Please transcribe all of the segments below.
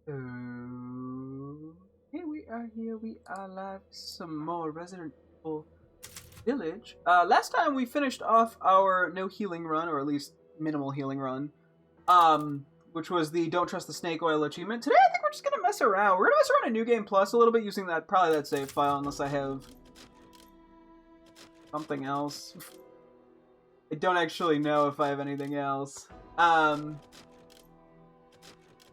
Here we are, here we are live. Some more Resident Evil Village. Last time we finished off our no healing run, or at least minimal healing run, which was the Don't Trust the Snake Oil achievement. Today I think we're just gonna mess around. We're gonna mess around in New Game Plus a little bit using probably that save file, unless I have something else. I don't actually know if I have anything else.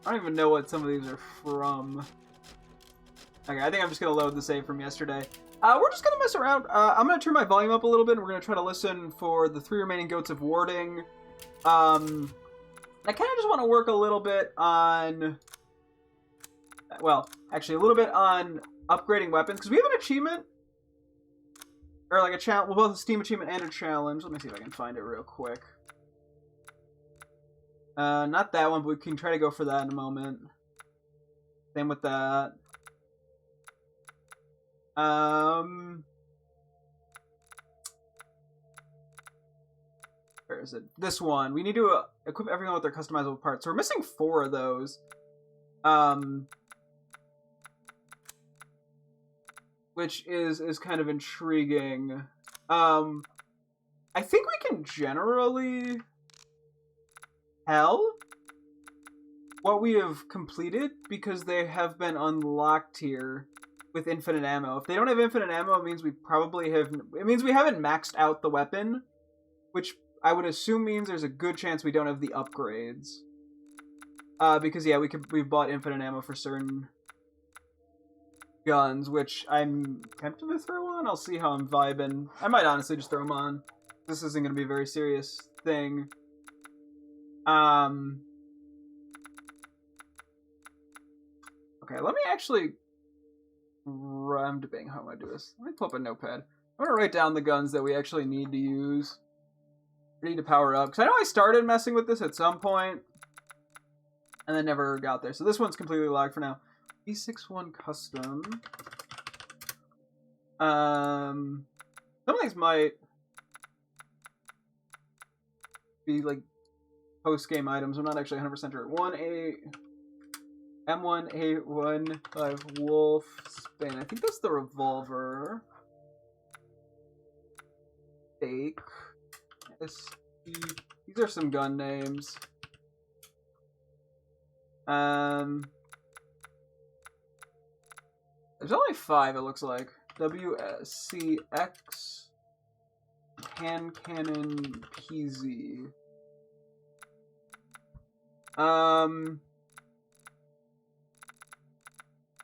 I don't even know what some of these are from. Okay, I think I'm just going to load the save from yesterday. We're just going to mess around. I'm going to turn my volume up a little bit, and we're going to try to listen for the 3 remaining goats of warding. I kind of just want to work a little bit on... Well, actually, a little bit on upgrading weapons, because we have an achievement. Or like a challenge. Well, both a Steam achievement and a challenge. Let me see if I can find it real quick. Not that one, but we can try to go for that in a moment. Same with that. Where is it? This one. We need to equip everyone with their customizable parts. So we're missing 4 of those. Which is kind of intriguing. I think we can generally tell what we have completed because they have been unlocked here with infinite ammo. If they don't have infinite ammo, it means we probably have... It means we haven't maxed out the weapon, which I would assume means there's a good chance we don't have the upgrades. Because, yeah, we've bought infinite ammo for certain guns, which I'm tempted to throw on. I'll see how I'm vibing. I might honestly just throw them on. This isn't going to be a very serious thing. Okay, let me actually... I'm debating how I'm going to do this. Let me pull up a notepad. I'm going to write down the guns that we actually need to use. We need to power up. Because I know I started messing with this at some point, and then never got there. So this one's completely locked for now. E61 custom. Some of these might be like post-game items. I'm not actually 100% sure. M1A15 Wolf Spain. I think that's the revolver. Stake. These are some gun names. There's only 5, it looks like. WSCX. Hand Cannon PZ.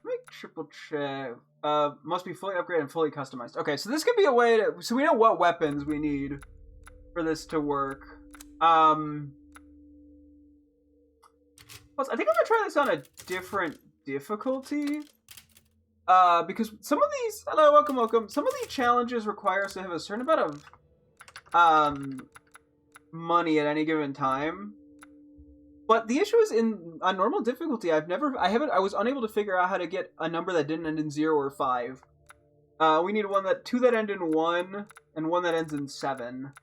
Make triple check. Must be fully upgraded and fully customized. Okay, so this could be a way to... So we know what weapons we need for this to work. Plus, I think I'm going to try this on a different difficulty. Because some of these... Hello, welcome. Some of these challenges require us to have a certain amount of money at any given time. But the issue is on normal difficulty, I was unable to figure out how to get a number that didn't end in 0 or 5. We need 2 that end in 1, and 1 that ends in 7.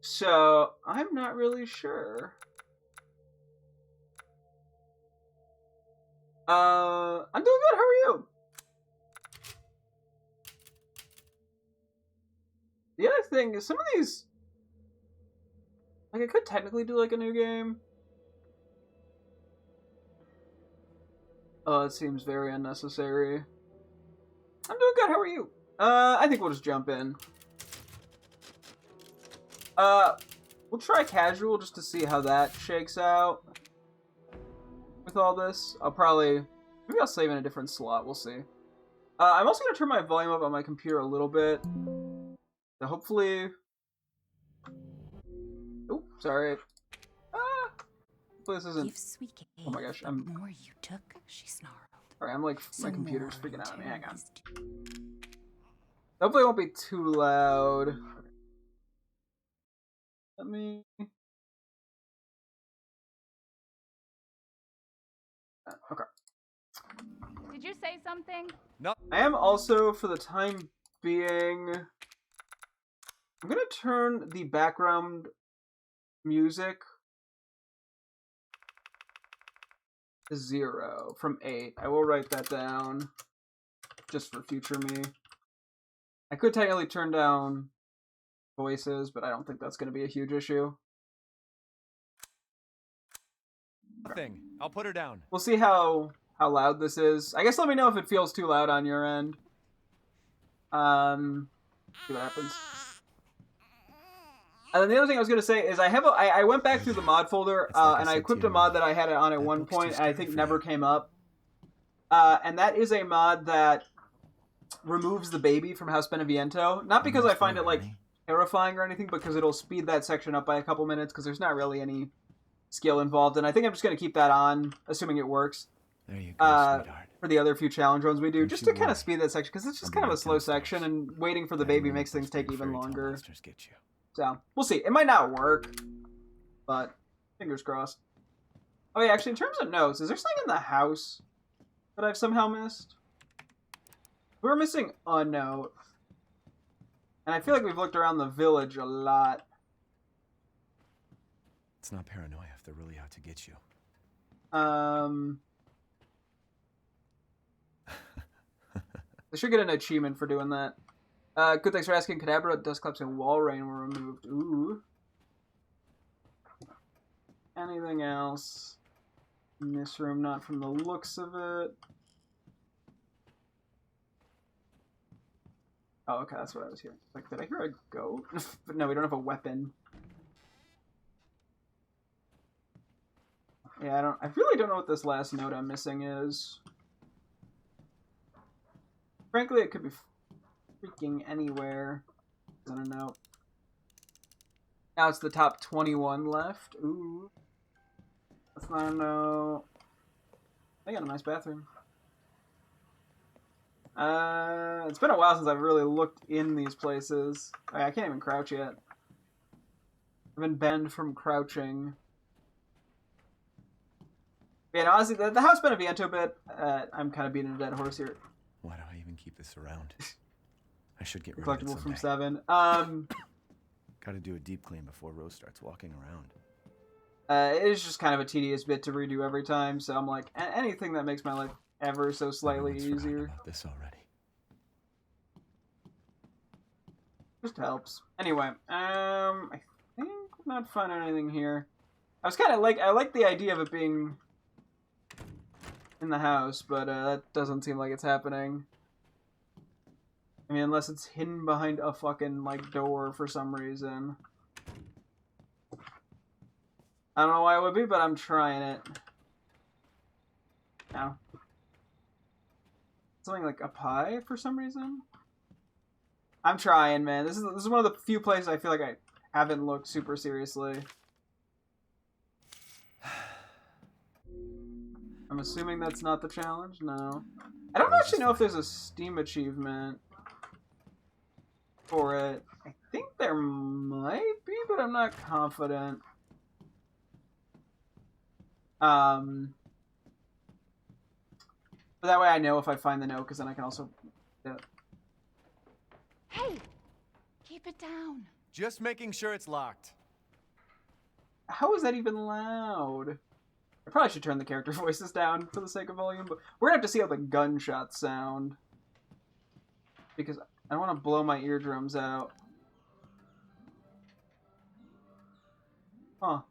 So, I'm not really sure. I'm doing good, how are you? The other thing is, some of these... Like, I could technically do, like, a new game. Oh, it seems very unnecessary. I'm doing good, how are you? I think we'll just jump in. We'll try casual just to see how that shakes out. With all this. Maybe I'll save in a different slot, we'll see. I'm also going to turn my volume up on my computer a little bit. So hopefully... Oh, sorry. Hopefully this isn't... Oh my gosh, I'm... More you took, she snarled. Alright, I'm like... My computer's freaking out on me, hang on. Hopefully it won't be too loud. Let me... Okay. Did you say something? No. I am also, for the time being... I'm gonna turn the background music 0 from 8. I will write that down just for future me. I could technically turn down voices, but I don't think that's going to be a huge issue. Thing. I'll put her down. We'll see how loud this is. I guess let me know if it feels too loud on your end. See what happens. And then the other thing I was going to say is I went back through the mod folder and I equipped a mod that I had it on at one point and I think never came up. And that is a mod that removes the baby from House Beneviento. Not because I find it like terrifying or anything, but because it'll speed that section up by a couple minutes because there's not really any skill involved. And I think I'm just going to keep that on, assuming it works. There you go, sweetheart. For the other few challenge runs we do, Don't just you to kind worry. of speed that section, because it's just I'll kind be of a right slow downstairs. section, and waiting for the I baby know makes things take those even fairy tale longer. monsters get you. So, we'll see. It might not work, but fingers crossed. Oh yeah, actually, in terms of notes, is there something in the house that I've somehow missed? We're missing a note. And I feel like we've looked around the village a lot. It's not paranoia if they're really out to get you. I should get an achievement for doing that. Good, thanks for asking. Cadabra, dust clouds, and wall rain were removed. Ooh. Anything else? In this room, not from the looks of it. Oh, okay, that's what I was hearing. Like, did I hear a goat? But no, we don't have a weapon. Yeah, I really don't know what this last note I'm missing is. Frankly, it could be freaking anywhere. I don't know. Now it's the top 21 left. Ooh. That's not a no. They got a nice bathroom. It's been a while since I've really looked in these places. I can't even crouch yet. I've been banned from crouching. Yeah, no, honestly, the House Beneviento bit, I'm kind of beating a dead horse here. Why do I even keep this around? I should get rid of it Collectible from someday. 7. Gotta do a deep clean before Rose starts walking around. It is just kind of a tedious bit to redo every time, so I'm like, anything that makes my life ever so slightly Everyone's forgotten easier about this already. just helps. Anyway, I think I'm not finding anything here. I was kind of like, I like the idea of it being in the house, but that doesn't seem like it's happening. I mean, unless it's hidden behind a fucking, like, door for some reason. I don't know why it would be, but I'm trying it. No. Something like a pie for some reason? I'm trying, man. This is one of the few places I feel like I haven't looked super seriously. I'm assuming that's not the challenge? No. I don't actually know if there's a Steam achievement for it. I think there might be, but I'm not confident. But that way I know if I find the note, because then I can also... Yeah. Hey, keep it down. Just making sure it's locked. How is that even loud? I probably should turn the character voices down for the sake of volume, but we're gonna have to see how the gunshots sound. Because I don't want to blow my eardrums out. Huh.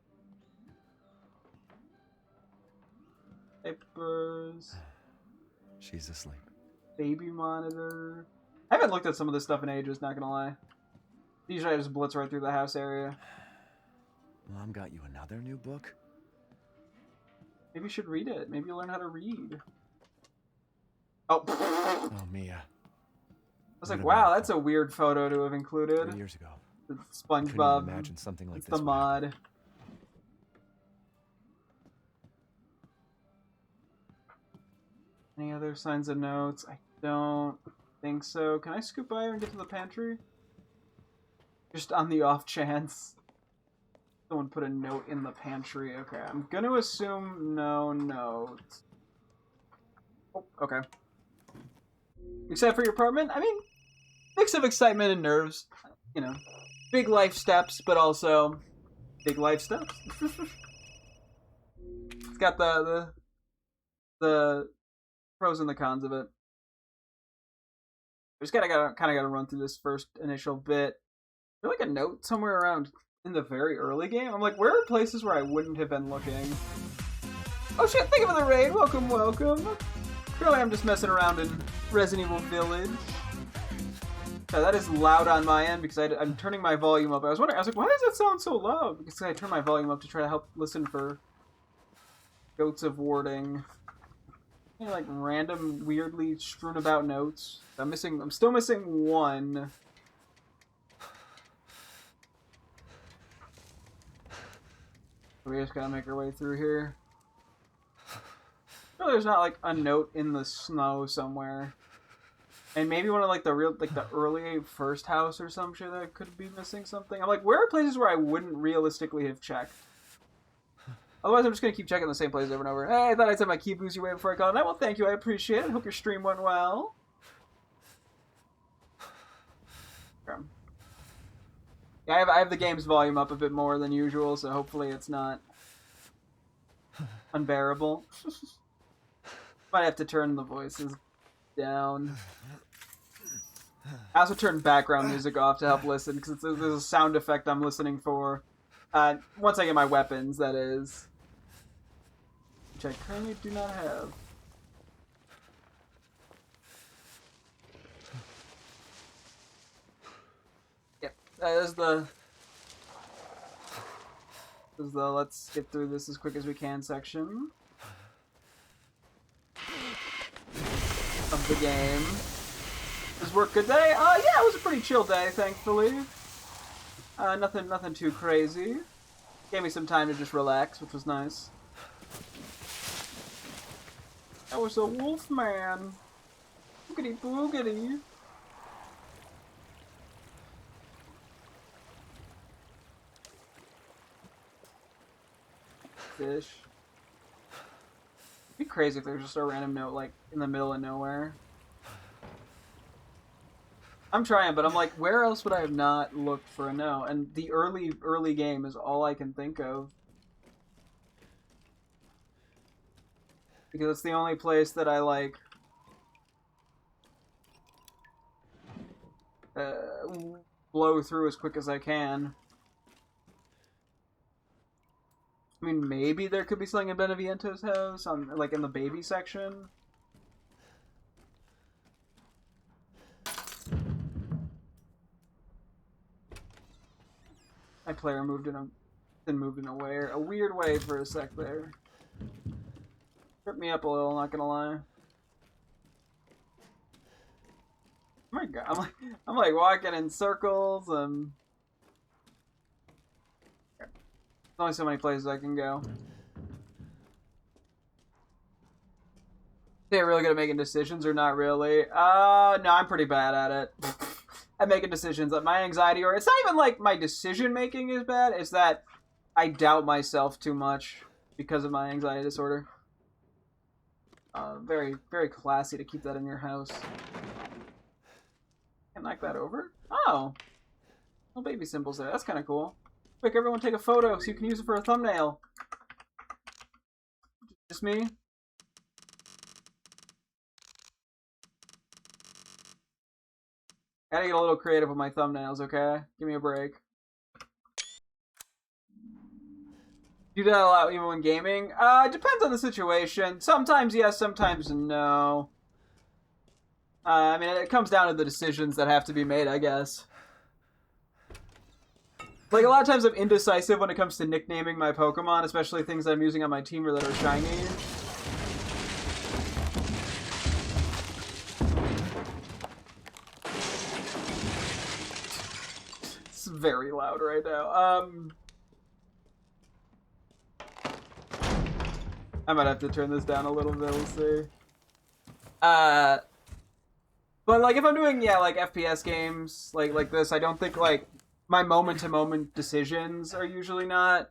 Papers. She's asleep. Baby monitor. I haven't looked at some of this stuff in ages, not gonna lie. Usually I just blitz right through the house area. Mom got you another new book? Maybe you should read it. Maybe you'll learn how to read. Oh. I Oh, Mia. was like, wow, that's a weird photo to have 3 included. years ago. The Couldn't SpongeBob. even imagine something like It's this the would happen. mod. Any other signs of notes? I don't think so. Can I scoop by and get to the pantry? Just on the off chance. Someone put a note in the pantry. Okay, I'm gonna assume no notes. Oh, okay. Except for your apartment? I mean, mix of excitement and nerves. You know, big life steps, but also big life steps. It's got the the pros and the cons of it. I just kind of gotta run through this first initial bit. I feel like a note somewhere around in the very early game. I'm like, where are places where I wouldn't have been looking? Oh shit, thank you for the raid. Welcome, welcome. Clearly I'm just messing around in Resident Evil Village. So that is loud on my end because I'm turning my volume up. I was wondering, I was like, why does that sound so loud? Because I turned my volume up to try to help listen for goats of warding. You know, like random, weirdly strewn about notes. I'm still missing one. We just gotta make our way through here. No, there's not like a note in the snow somewhere. And maybe one of like the early first house or some shit that could be missing something. I'm like, where are places where I wouldn't realistically have checked? Otherwise, I'm just gonna keep checking the same place over and over. Hey, I thought I'd set my key boost your way before I call it. Well, thank you, I appreciate it. Hope your stream went well. Yeah, I have the game's volume up a bit more than usual, so hopefully it's not unbearable. Might have to turn the voices down. I also turned background music off to help listen, because there's a sound effect I'm listening for. Once I get my weapons, that is. Which I currently do not have. Yep, that is the let's get through this as quick as we can section of the game. Does work good day? Yeah, it was a pretty chill day, thankfully. Nothing too crazy. Gave me some time to just relax, which was nice. That was a wolf man. Boogity boogity. Fish. It'd be crazy if there's just a random note like in the middle of nowhere. I'm trying, but I'm like, where else would I have not looked for a note? And the early game is all I can think of. Because it's the only place that I like blow through as quick as I can. I mean, maybe there could be something in Beneviento's house, like in the baby section. My player moved in a weird way for a sec there. Tripped me up a little, not gonna lie. Oh my god, I'm like walking in circles and there's only so many places I can go. They're really good at making decisions or not really? No, I'm pretty bad at it. At making decisions. My anxiety, or it's not even like my decision making is bad, it's that I doubt myself too much because of my anxiety disorder. Very, very classy to keep that in your house. Can knock that over? Oh! Little baby symbols there. That's kind of cool. Quick, everyone take a photo so you can use it for a thumbnail. Just me? Gotta get a little creative with my thumbnails, okay? Give me a break. Do that a lot even when gaming? It depends on the situation. Sometimes yes, sometimes no. I mean, it comes down to the decisions that have to be made, I guess. Like, a lot of times I'm indecisive when it comes to nicknaming my Pokemon, especially things that I'm using on my team or that are shiny. It's very loud right now. I might have to turn this down a little bit, we'll see. But like if I'm doing, yeah, like FPS games like this, I don't think like my moment-to-moment decisions are usually not,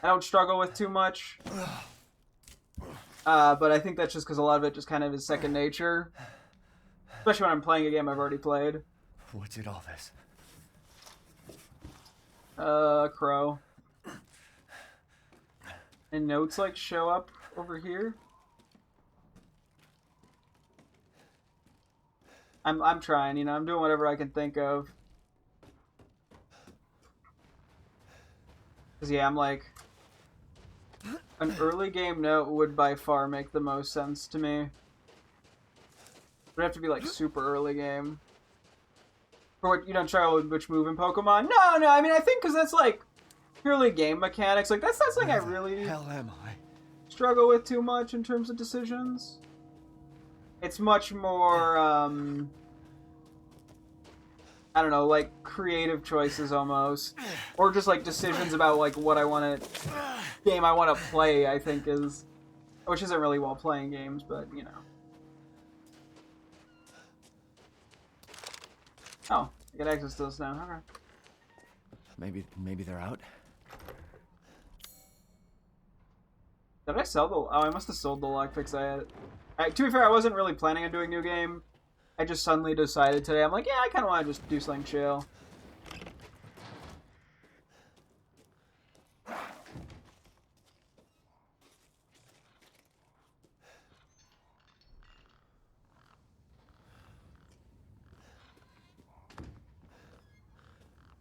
I don't struggle with too much. But I think that's just because a lot of it just kind of is second nature. Especially when I'm playing a game I've already played. What did all this? Crow. And notes like show up over here. I'm trying, you know, I'm doing whatever I can think of. Cause yeah, I'm like, an early game note would by far make the most sense to me. It would have to be like super early game. For what, you don't try which move in Pokemon? No, I mean, I think because that's like purely game mechanics. Like that's not something I really Hell am I? struggle with too much in terms of decisions. It's much more, I don't know, like creative choices almost, or just like decisions about like what I want to game I want to play. I think is, which isn't really while playing games, but you know. Oh, I get access to this now. Okay. Maybe they're out. Did I sell the? Oh, I must have sold the lockpicks I had. To be fair, I wasn't really planning on doing new game. I just suddenly decided today. I'm like, yeah, I kind of want to just do something chill.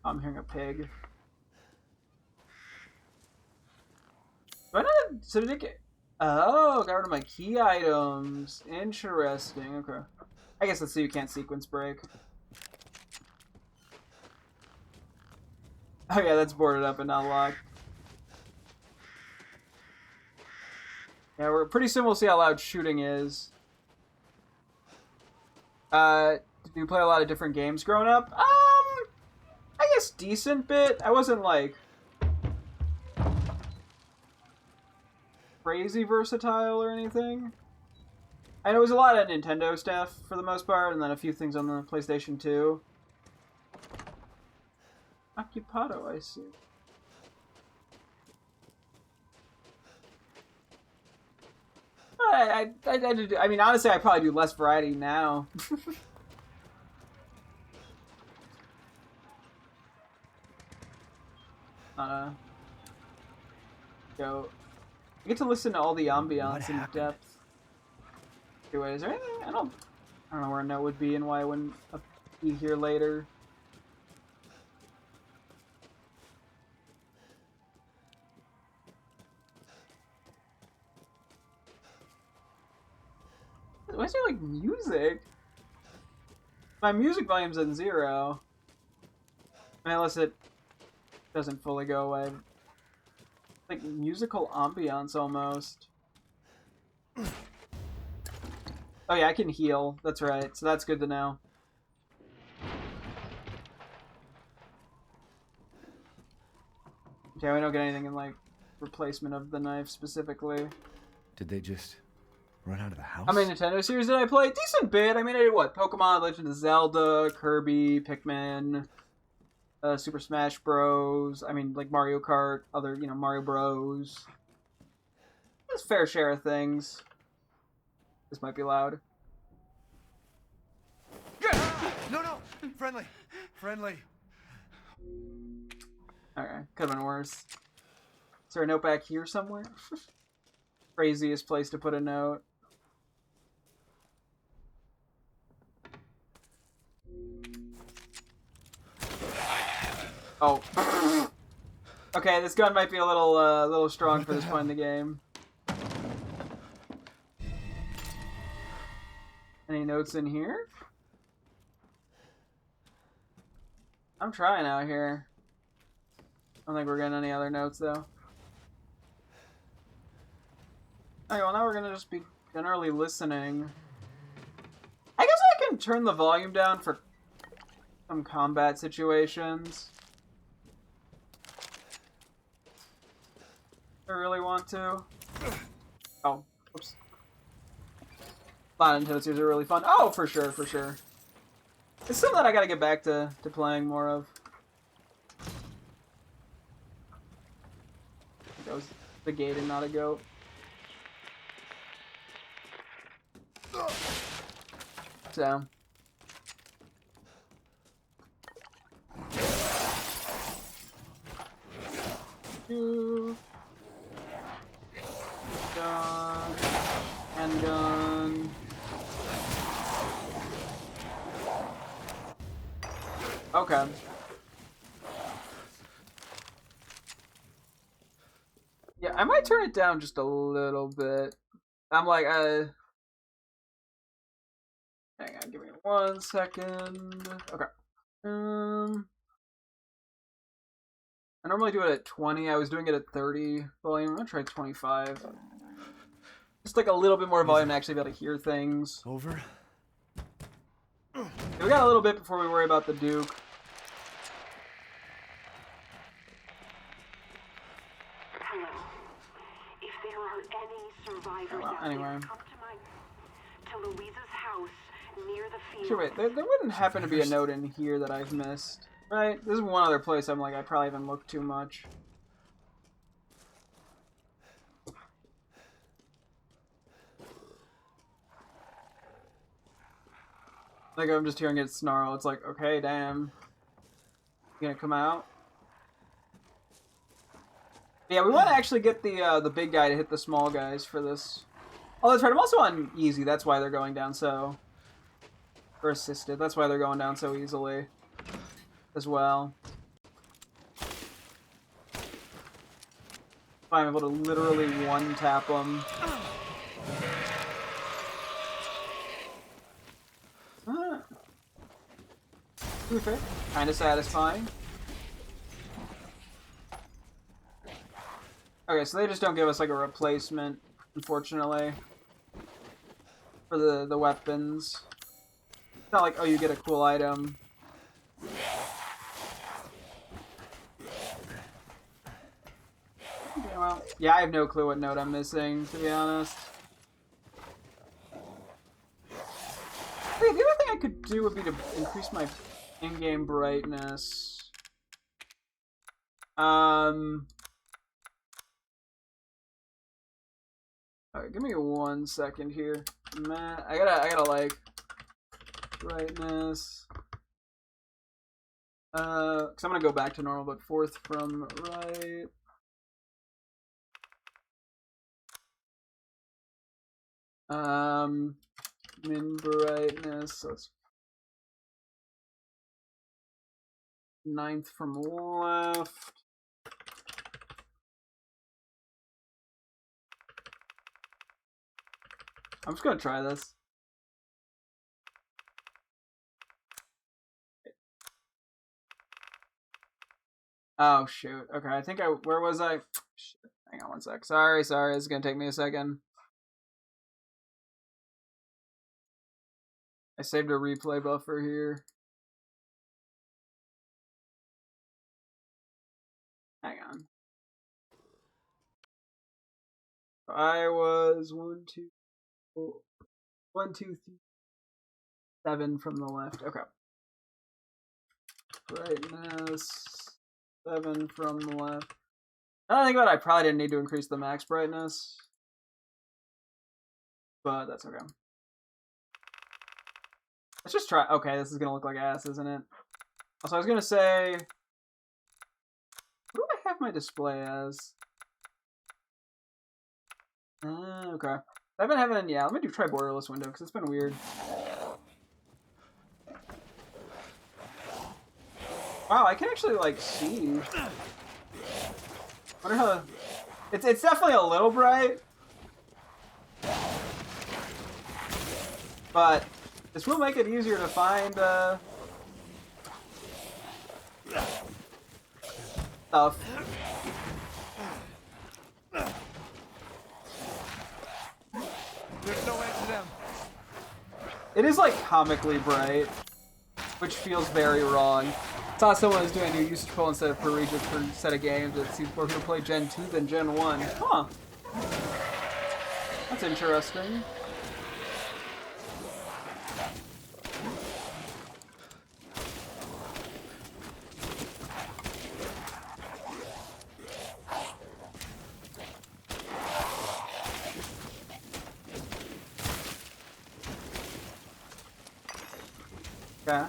I'm hearing a pig. Do I not? So did it get? Oh, got rid of my key items. Interesting. Okay. I guess let's see. You can't sequence break. Oh yeah, that's boarded up and not locked. Yeah, we're pretty soon. We'll see how loud shooting is. Did you play a lot of different games growing up? I guess decent bit. I wasn't like crazy versatile or anything. I know it was a lot of Nintendo stuff for the most part, and then a few things on the PlayStation 2. Occupado, I see. I mean, honestly, I probably do less variety now. Go. I get to listen to all the ambiance in depth. Okay, wait, is there anything? I don't know where a note would be and why I wouldn't be here later. Why is there like music? My music volume's at 0. I mean, unless it doesn't fully go away. Like musical ambiance almost. Oh yeah, I can heal. That's right. So that's good to know. Okay, we don't get anything in like replacement of the knife specifically. Did they just run out of the house? How many Nintendo series did I play? Decent bit. I mean, I did what? Pokemon, Legend of Zelda, Kirby, Pikmin, Super Smash Bros. I mean, like Mario Kart, other, you know, Mario Bros. There's a fair share of things. This might be loud. No! Friendly! Okay, could have been worse. Is there a note back here somewhere? Craziest place to put a note. Oh. Okay, this gun might be a little strong for this point in the game. Any notes in here? I'm trying out here. I don't think we're getting any other notes though. Okay, well now we're gonna just be generally listening. I guess I can turn the volume down for some combat situations. I really want to. Oh, oops. A lot of Nintendo series are really fun. Oh, for sure. It's something that I gotta get back to playing more of. That was the gate and not a goat. So. Gun. Okay. Yeah, I might turn it down just a little bit. I'm like, hang on, give me 1 second. Okay. I normally do it at 20. I was doing it at 30 volume. I'm gonna try 25. Just like a little bit more volume to actually be able to hear things. Over. We got a little bit before we worry about the Duke. Hello. If there are any survivors Well, out anyway. there, come to Louisa's house near the field. Sure, wait, there wouldn't happen to be a note in here that I've missed. Right? This is one other place I'm like, I probably haven't looked too much. Like, I'm just hearing it snarl. It's like, okay, damn. You gonna come out? Yeah, we want to actually get the big guy to hit the small guys for this. Oh, that's right. I'm also on easy. That's why they're going down so... Or assisted. That's why they're going down so easily. As well. I'm able to literally one-tap them. To be fair, kind of satisfying. Okay, so they just don't give us like a replacement, unfortunately, for the weapons. It's not like, oh, you get a cool item. Okay, well, yeah, I have no clue what note I'm missing, to be honest. Okay, the other thing I could do would be to increase my in-game brightness. Alright, give me 1 second here. Man, I gotta like brightness. Cause I'm gonna go back to normal, but fourth from right. Min brightness, so it's 9th from left. I'm just gonna try this. Oh shoot. Okay, I think where was I? Shit. Hang on 1 sec. Sorry, this is gonna take me a second. I saved a replay buffer here. Hang on. I was 1, 2, 4, 1, 2, 3, 7 from the left. Okay. Brightness 7 from the left. Now I think about it, I probably didn't need to increase the max brightness, but that's okay. Let's just try. Okay, this is gonna look like ass, isn't it? Also, I was gonna say, what do I have my display as? Okay. I've been having, yeah, let me try borderless window, because it's been weird. Wow, I can actually, like, see. Wonder how... It's definitely a little bright. But this will make it easier to find, stuff. There's no end to them. It is like comically bright, which feels very wrong. I saw someone was doing a new use control instead of per region per set of games. It seems more people play Gen 2 than Gen 1. Huh. That's interesting. Okay.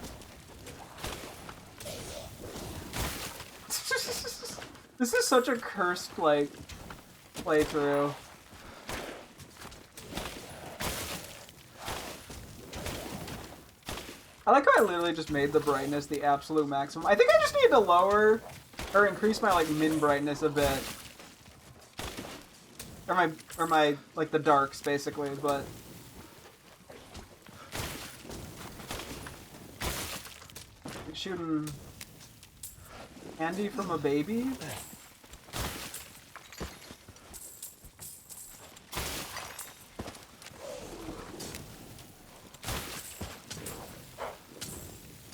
This is such a cursed, like, playthrough. I like how I literally just made the brightness the absolute maximum. I think I just need to lower or increase my like min brightness a bit. Or my like the darks basically, but shooting candy from a baby?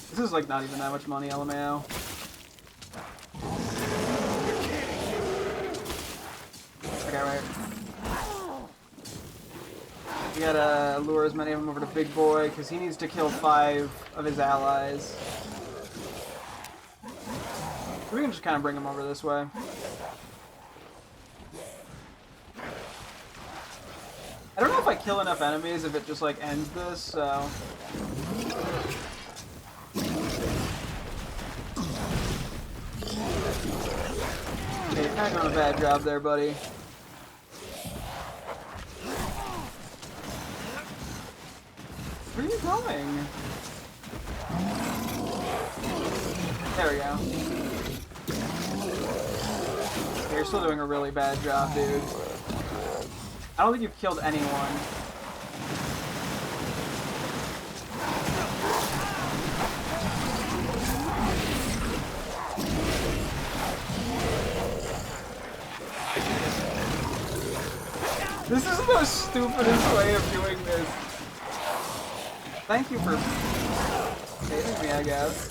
This is like not even that much money, LMAO. Okay, right. We gotta lure as many of them over to Big Boy, because he needs to kill 5 of his allies. We can just kind of bring him over this way. I don't know if I kill enough enemies if it just like ends this, so... Okay, you're kind of doing a bad job there, buddy. Where are you going? There we go. Okay, you're still doing a really bad job, dude. I don't think you've killed anyone. This is the most stupidest way of doing this. Thank you for saving me, I guess.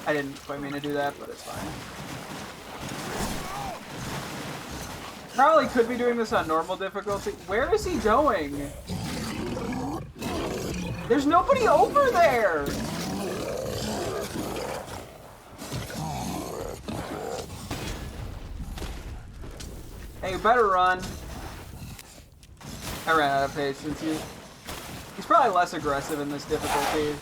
I didn't quite mean to do that, but it's fine. Probably could be doing this on normal difficulty. Where is he going? There's nobody over there! Hey, you better run. I ran out of patience. He's probably less aggressive in this difficulty.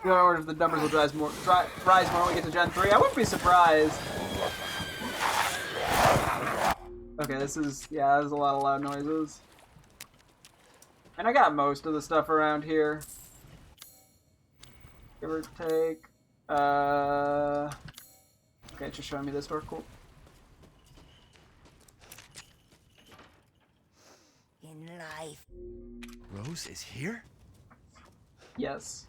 I wonder if the numbers will rise more when we get to Gen 3. I wouldn't be surprised. Okay, this is, yeah, there's a lot of loud noises. And I got most of the stuff around here. Give or take. Okay, it's just showing me this door. Cool. In life. Rose is here? Yes.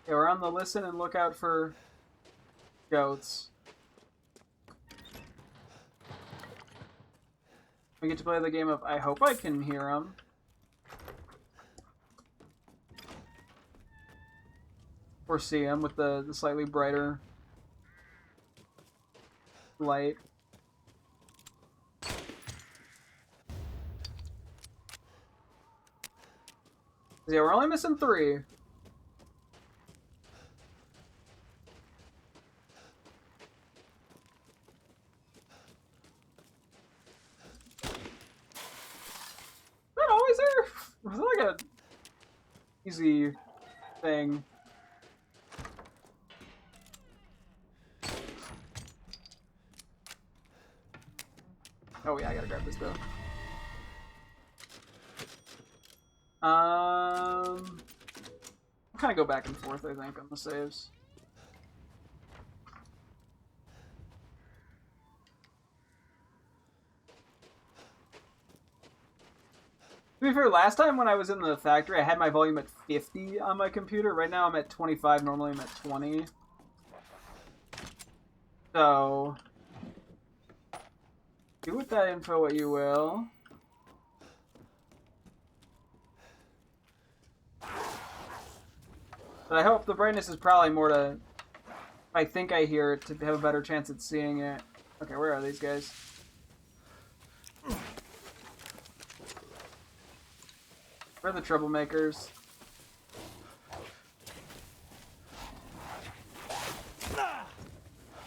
Okay, we're on the listen and look out for goats. We get to play the game of I hope I can hear them. Or see them with the slightly brighter light. Yeah, we're only missing 3. Not always there. Was it like a easy thing? Oh yeah, I gotta grab this though. I'll kind of go back and forth, I think, on the saves. To be fair, last time when I was in the factory, I had my volume at 50 on my computer. Right now I'm at 25, normally I'm at 20. So, do with that info what you will. But I hope the brightness is probably more to... I think I hear it to have a better chance at seeing it. Okay, where are these guys? Where are the troublemakers?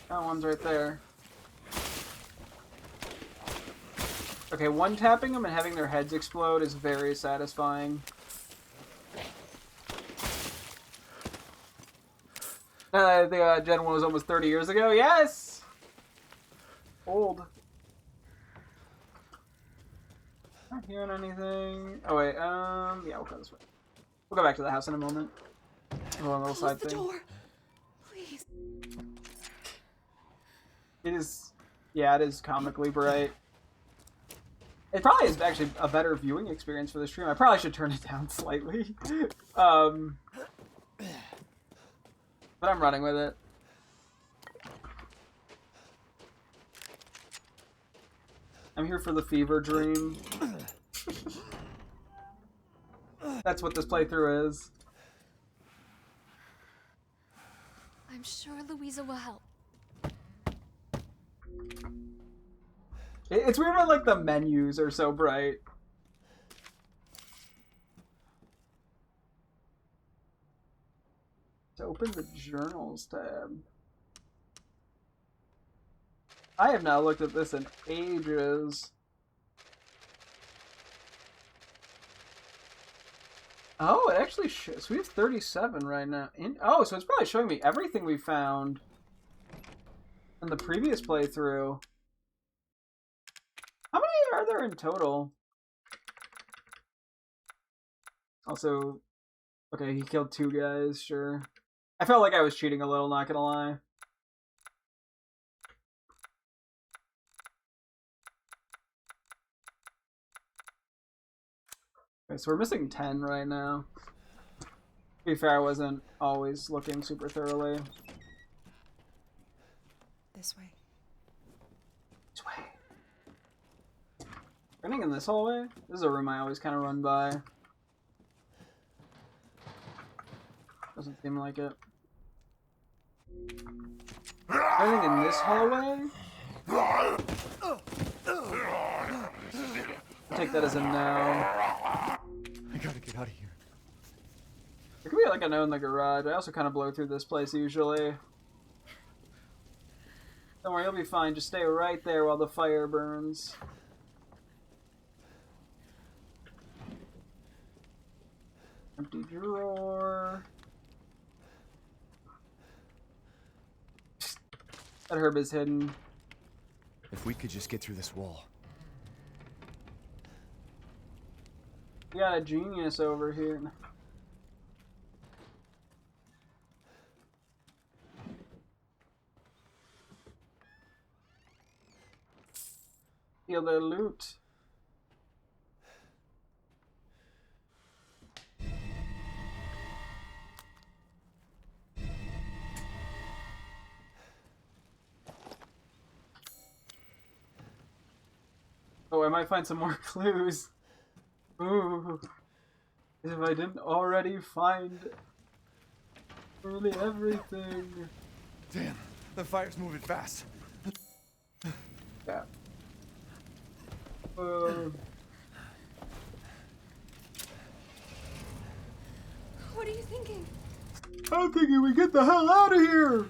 Oh, one's right there. Okay, one tapping them and having their heads explode is very satisfying. The Gen 1 was almost 30 years ago. Yes! Old. Not hearing anything. Oh, wait. Yeah, we'll go this way. We'll go back to the house in a moment. Go on a little Close side the thing. door, please. It is. Yeah, it is comically bright. It probably is actually a better viewing experience for the stream. I probably should turn it down slightly. But I'm running with it. I'm here for the fever dream. That's what this playthrough is. I'm sure Louisa will help. It's weird when, like, the menus are so bright. To open the journals tab. I have not looked at this in ages. Oh, it actually shows. So we have 37 right now. Oh, so it's probably showing me everything we found in the previous playthrough. How many are there in total? Also, okay, he killed 2 guys, sure. I felt like I was cheating a little, not gonna lie. Okay, so we're missing 10 right now. To be fair, I wasn't always looking super thoroughly. This way. This way. Running in this hallway? This is a room I always kind of run by. Doesn't seem like it. Anything in this hallway? I'll take that as a no. I gotta get out of here. There could be like a no in the garage. I also kind of blow through this place usually. Don't worry, you'll be fine. Just stay right there while the fire burns. Empty drawer. That herb is hidden. If we could just get through this wall. We got a genius over here. Steal their loot. Oh, I might find some more clues. Ooh. As if I didn't already find really everything. Damn, the fire's moving fast. Yeah. What are you thinking? I'm thinking we get the hell out of here!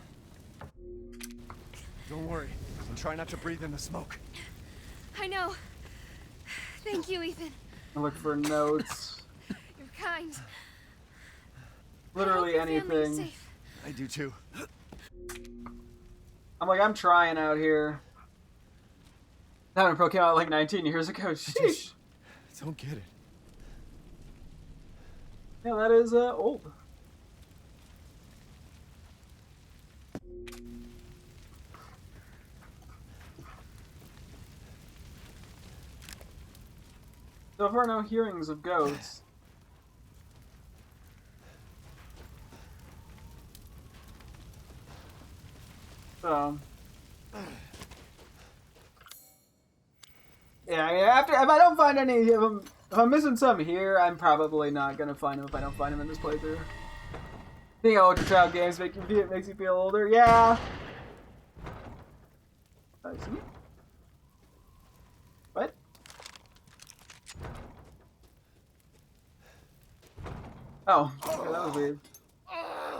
Don't worry, and try not to breathe in the smoke. I know. Thank you, Ethan. I look for notes. You're kind. Literally I hope your family is anything. safe. I do too. I'm trying out here. That one Pro came out like 19 years ago. Sheesh. Don't get it. Yeah, that is old. So far, no hearings of goats. So, yeah. If I don't find any of them, if I'm missing some here, I'm probably not gonna find them if I don't find them in this playthrough. I think Ultra Child games makes you feel older. Yeah. I see. What? Oh, okay, that was weird.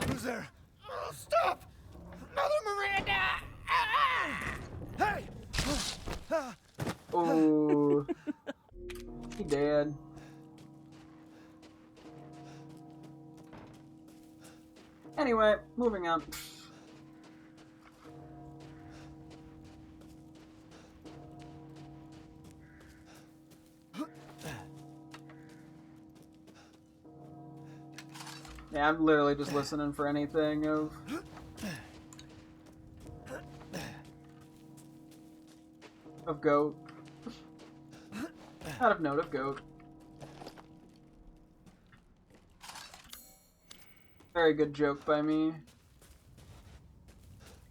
Who's there? Stop! Mother Miranda! Hey! Oh, he dead. Anyway, moving on. Yeah, I'm literally just listening for anything of goat. Out of note of goat. Very good joke by me.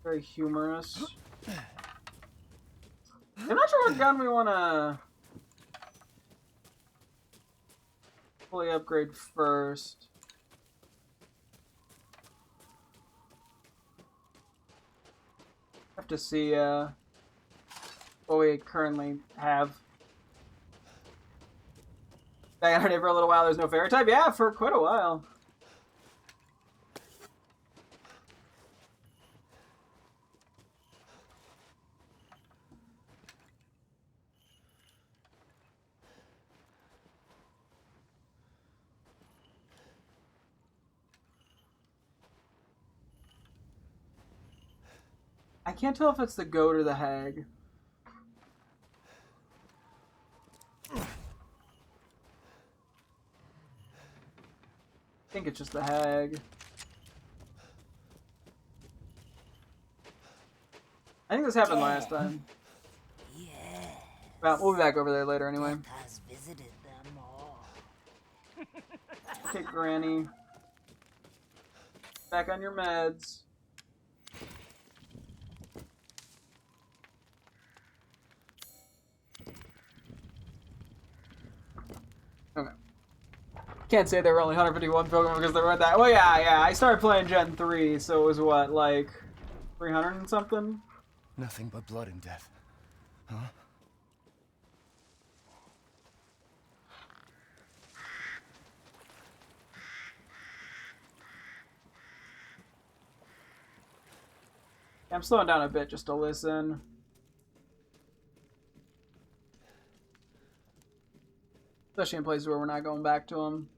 Very humorous. I'm not sure what gun we want to fully upgrade first. Have to see what we currently have. Back on it for a little while. There's no fairy type. Yeah, for quite a while. I can't tell if it's the goat or the hag. I think it's just the hag. I think this happened last time. Yes. Well, we'll be back over there later anyway. Death has visited them all. Okay, Granny. Back on your meds. Okay. Can't say there were only 151 Pokemon because there weren't that. Well, yeah. I started playing Gen 3, so it was what, like 300 and something? Nothing but blood and death. Huh? I'm slowing down a bit just to listen. Especially in places where we're not going back to them.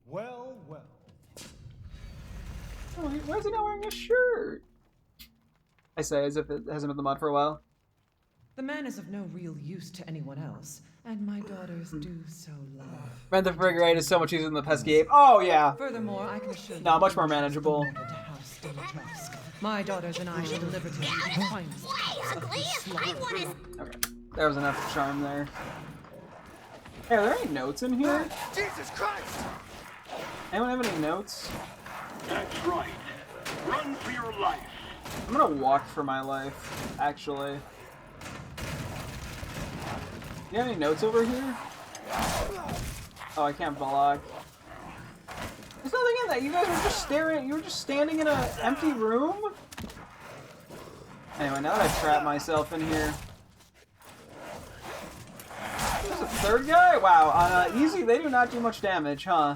Well, well. Oh, why is he not wearing a shirt? I say as if it hasn't been in the mud for a while. The man is of no real use to anyone else, and my daughters do so love. Rent the Frigate is so much easier than the pesky ape. Oh, yeah. Furthermore, I can assure you... No, much more that manageable. the House Dimitrescu. My daughters and I shall deliver to you the finest cuts of this slaughter. Okay, there was enough charm there. Hey, are there any notes in here? Jesus Christ! Anyone have any notes? That's right. Run for your life. I'm gonna walk for my life, actually. You have any notes over here? Oh, I can't block. There's nothing in that. You guys were just staring. You were just standing in an empty room. Anyway, now that I've trapped myself in here. There's a third guy? Wow, on easy, they do not do much damage, huh?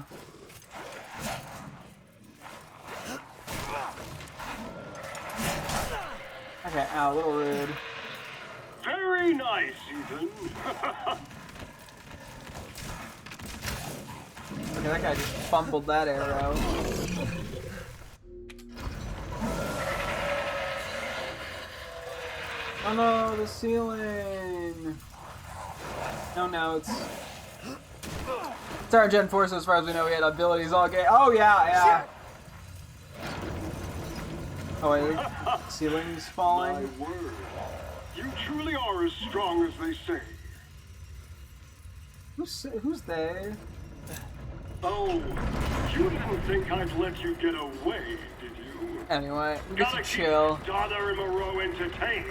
Okay, ow, a little rude. Very nice, Ethan. Okay, that guy just fumbled that arrow. Oh no, the ceiling! No notes. It's our Gen 4, so as far as we know, we had abilities all game. Oh yeah. Oh wait, the ceiling's falling. My word. You truly are as strong as they say. Who's they? Oh, you didn't think I'd let you get away, did you? Anyway, we get Gotta to keep chill. Donna and Moreau entertained.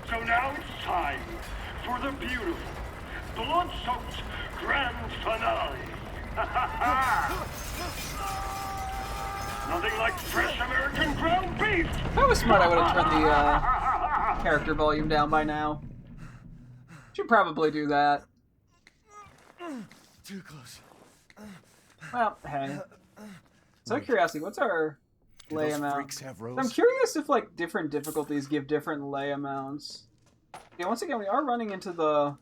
So now it's time for the beautiful, blood-soaked grand finale. Nothing like fresh American ground beef. If I was smart, I would have turned the character volume down by now. Should probably do that. Too close. Well, hey. So curiosity, what's our Do lay those amount? freaks have I'm rows? curious if like different difficulties give different lay amounts. Yeah, once again, we are running into the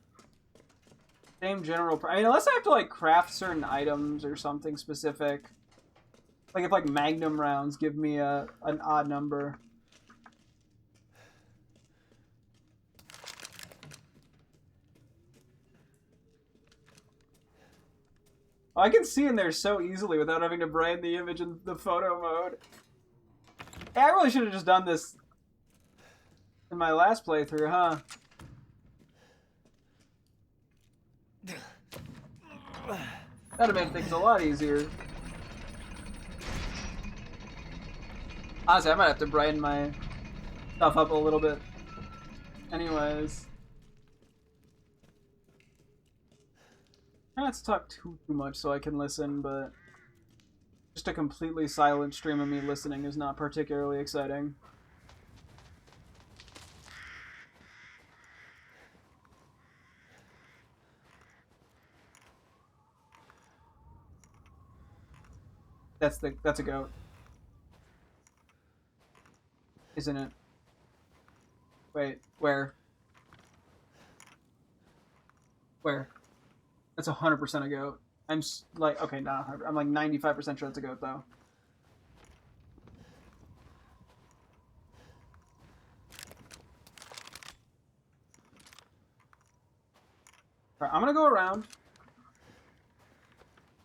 same general. I mean, unless I have to like craft certain items or something specific. Like if like Magnum rounds give me an odd number. Oh, I can see in there so easily without having to brighten the image in the photo mode. Hey, I really should have just done this in my last playthrough, huh? That'd have made things a lot easier. Honestly, I might have to brighten my stuff up a little bit. Anyways. I don't have to talk too much so I can listen, but just a completely silent stream of me listening is not particularly exciting. That's a goat. Isn't it? Wait, where? Where? That's 100% a goat. I'm like, okay, not 100. I'm like 95% sure it's a goat though. Alright, I'm gonna go around.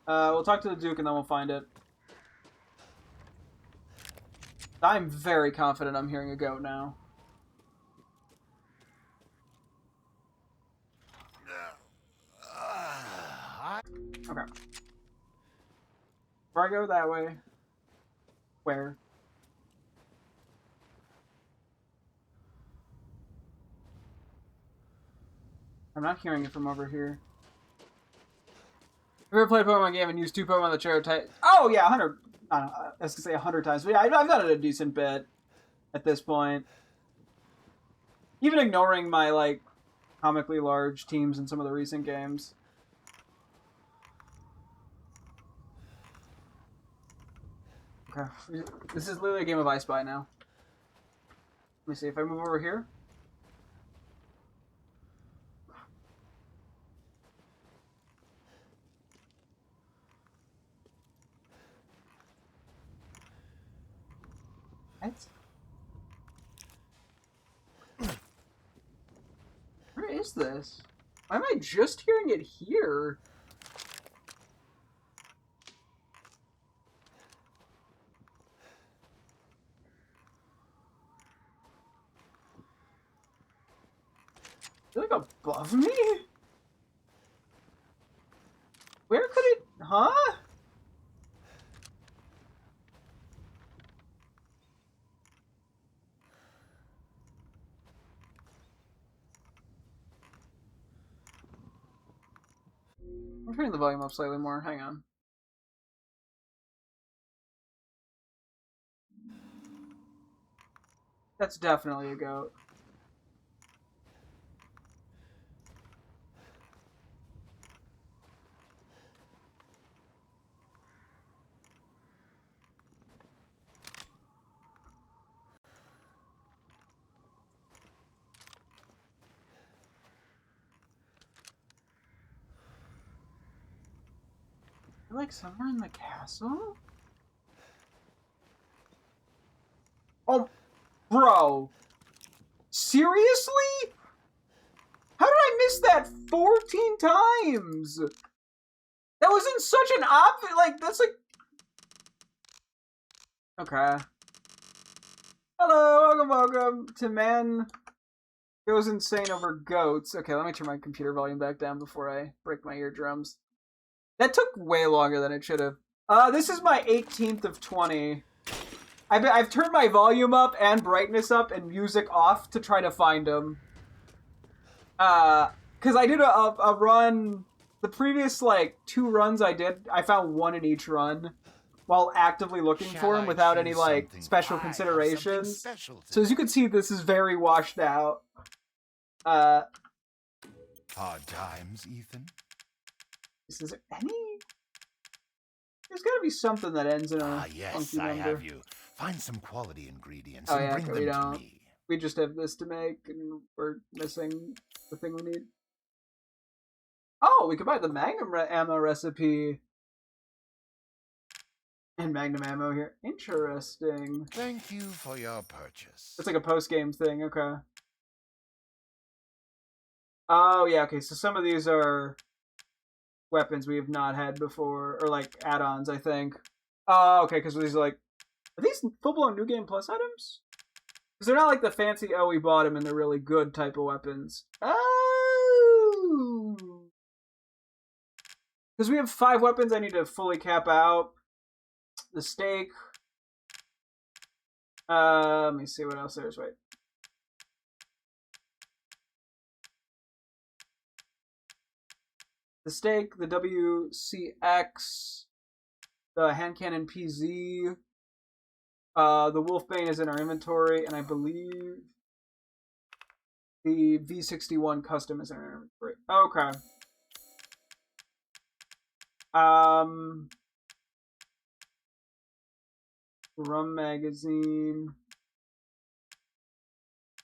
We'll talk to the Duke and then we'll find it. I'm very confident I'm hearing a goat now. Okay. Before I go that way, where? I'm not hearing it from over here. Have you ever played a Pokemon game and used 2 Pokemon that share a type? Oh yeah, 100. I don't know, I was gonna say 100 times, but yeah, I've done it a decent bit at this point. Even ignoring my like comically large teams in some of the recent games. Okay, this is literally a game of I Spy now. Let me see if I move over here. What? Where is this? Why am I just hearing it here? Is it like above me? Where could it... Huh? I'm turning the volume up slightly more. Hang on. That's definitely a goat. You're like somewhere in the castle? Oh, bro. Seriously? How did I miss that 14 times? That was in such an obvious, like, that's like... Okay. Hello, welcome to Man Goes Insane Over Goats. Okay, let me turn my computer volume back down before I break my eardrums. That took way longer than it should have. This is my 18th of 20. I've turned my volume up and brightness up and music off to try to find them. Because I did a run... The previous, like, 2 runs I did, I found 1 in each run while actively looking for him without any, like, special considerations. So as you can see, this is very washed out. Hard times, Ethan. Is there any... There's gotta be something that ends in a yes, funky I number. have you. Find some quality ingredients Oh and yeah, bring okay, them we to don't. me. We just have this to make, and we're missing the thing we need. Oh, we could buy the Magnum ammo recipe. And Magnum ammo here. Interesting. Thank you for your purchase. It's like a post-game thing, okay. Oh, yeah, okay, so some of these are weapons we have not had before, or like add-ons, I think. Oh, okay, because these are like, are these full-blown New Game Plus items? Because they're not like the fancy, oh, we bought them and they're really good type of weapons. Oh! Because we have 5 weapons I need to fully cap out. The stake. Let me see what else there's. Wait. The stake, the WCX, the hand cannon PZ, the Wolfbane is in our inventory, and I believe the V61 custom is in our inventory. Okay. Rum magazine.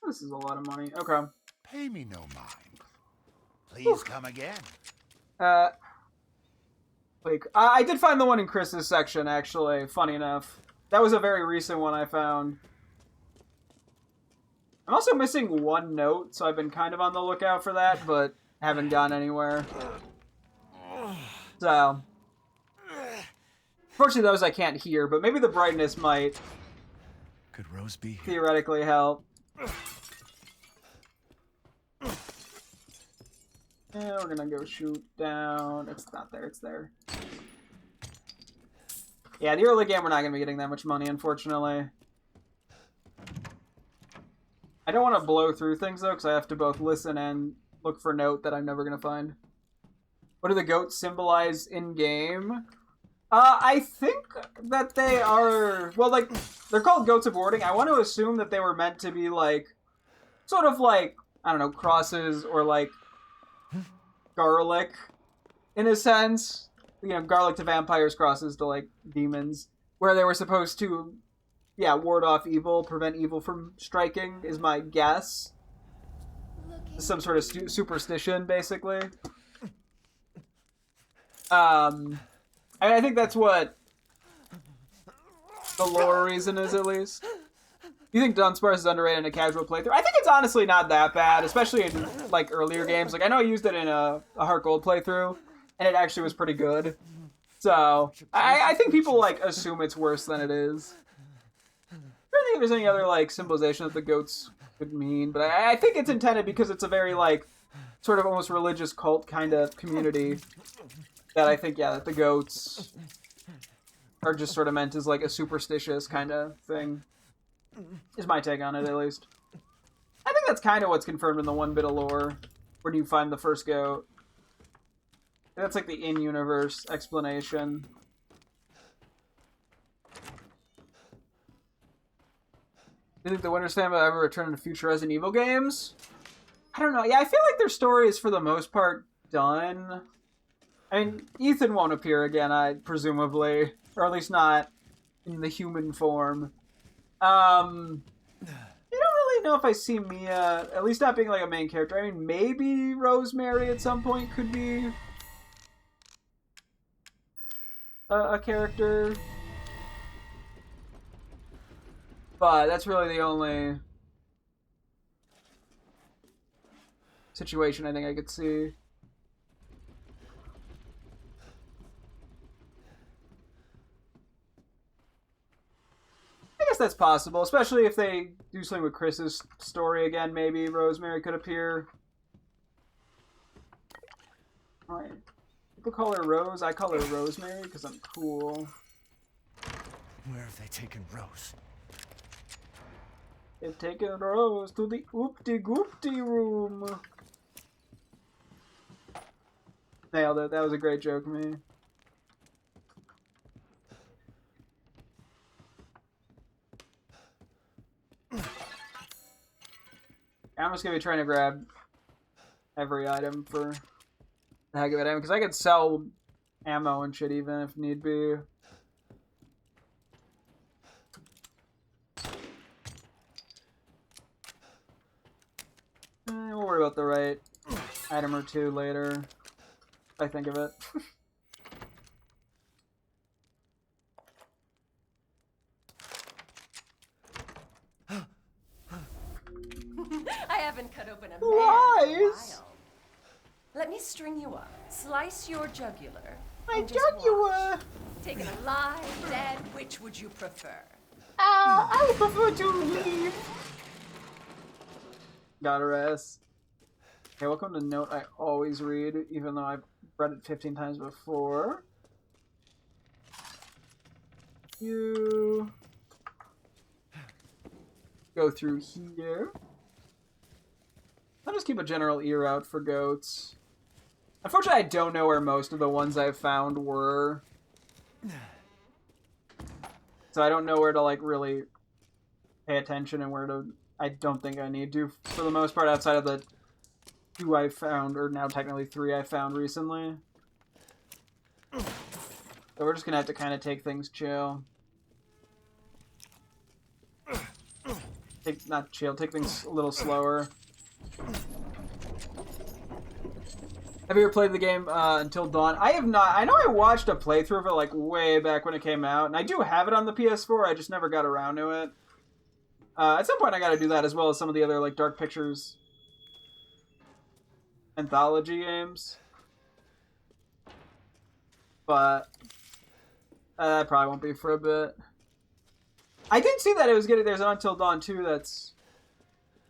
This is a lot of money. Okay. Pay me no mind. Please come again. Like, I did find the one in Chris's section, actually, funny enough. That was a very recent one I found. I'm also missing one note, so I've been kind of on the lookout for that, but haven't gone anywhere. So, fortunately those I can't hear, but maybe the brightness might Could Rose be here? theoretically help. Yeah, we're gonna go shoot down. It's not there, it's there. Yeah, the early game we're not gonna be getting that much money, unfortunately. I don't want to blow through things, though, because I have to both listen and look for note that I'm never gonna find. What do the goats symbolize in-game? I think that they are... Well, like, they're called goats of warding. I want to assume that they were meant to be, like, sort of like, I don't know, crosses or, like, garlic, in a sense. You know, garlic to vampires, crosses to, like, demons. Where they were supposed to, yeah, ward off evil, prevent evil from striking, is my guess. Some sort of superstition, basically. I think that's what the lore reason is, at least. You think Dunsparce is underrated in a casual playthrough? I think it's honestly not that bad, especially in, like, earlier games. Like, I know I used it in a Heart Gold playthrough, and it actually was pretty good. So, I think people, like, assume it's worse than it is. I don't think there's any other, like, symbolization that the goats could mean, but I think it's intended because it's a very, like, sort of almost religious cult kind of community. That I think, yeah, that the goats are just sort of meant as, like, a superstitious kind of thing. Is my take on it, at least. I think that's kind of what's confirmed in the one bit of lore. Where do you find the first goat? That's, like, the in-universe explanation. Do you think the Winter's Family will ever return to future Resident Evil games? I don't know. Yeah, I feel like their story is, for the most part, done. I mean, Ethan won't appear again, presumably. Or at least not in the human form. I don't really know if I see Mia, at least not being like a main character. I mean, maybe Rosemary at some point could be a character. But that's really the only situation I think I could see. I guess that's possible, especially if they do something with Chris's story again. Maybe Rosemary could appear. Alright. People call her Rose. I call her Rosemary because I'm cool. Where have they taken Rose? They've taken Rose to the oopty-goopty room. Nailed it. That was a great joke, me. I'm just gonna be trying to grab every item for the heck of it, because I could sell ammo and shit even if need be. We'll worry about the right item or two later, if I think of it. haven't cut open a man Lies. in a while. Let me string you up, slice your jugular. My and just jugular. watch. Taken alive, dead, which would you prefer? I would prefer to leave. Got her ass. Okay, welcome to Note I Always Read, even though I've read it 15 times before. You go through here. I'll just keep a general ear out for goats. Unfortunately, I don't know where most of the ones I've found were. So I don't know where to, like, really pay attention and where to... I don't think I need to, for the most part, outside of the 2 I found, or now technically 3 I found recently. So we're just gonna have to kind of take things chill. Not chill, take things a little slower. Have you ever played the game Until Dawn? I have not. I know I watched a playthrough of it like way back when it came out, and I do have it on the PS4, I just never got around to it. At some point I gotta do that, as well as some of the other like Dark Pictures anthology games. But that probably won't be for a bit. I did see that it was getting... There's an Until Dawn 2 that's...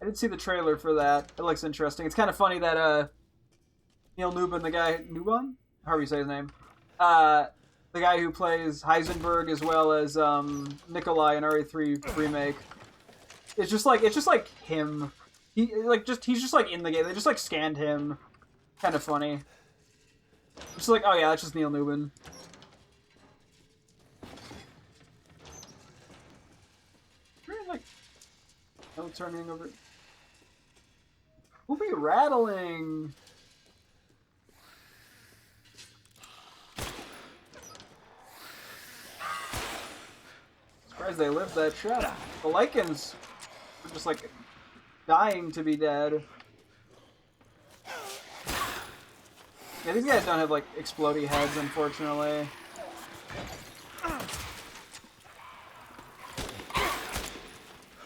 I did see the trailer for that. It looks interesting. It's kind of funny that Neil Newman, the guy... Newman? However you say his name. The guy who plays Heisenberg as well as Nikolai in RE3 Remake. It's just like him. He's just like in the game. They just like scanned him. Kind of funny. Just like, oh yeah, that's just Neil Newman. Like, no turning over. Who be rattling? Surprised they lived that shot. The Lycans are just like dying to be dead. Yeah, these guys don't have like explodey heads, unfortunately.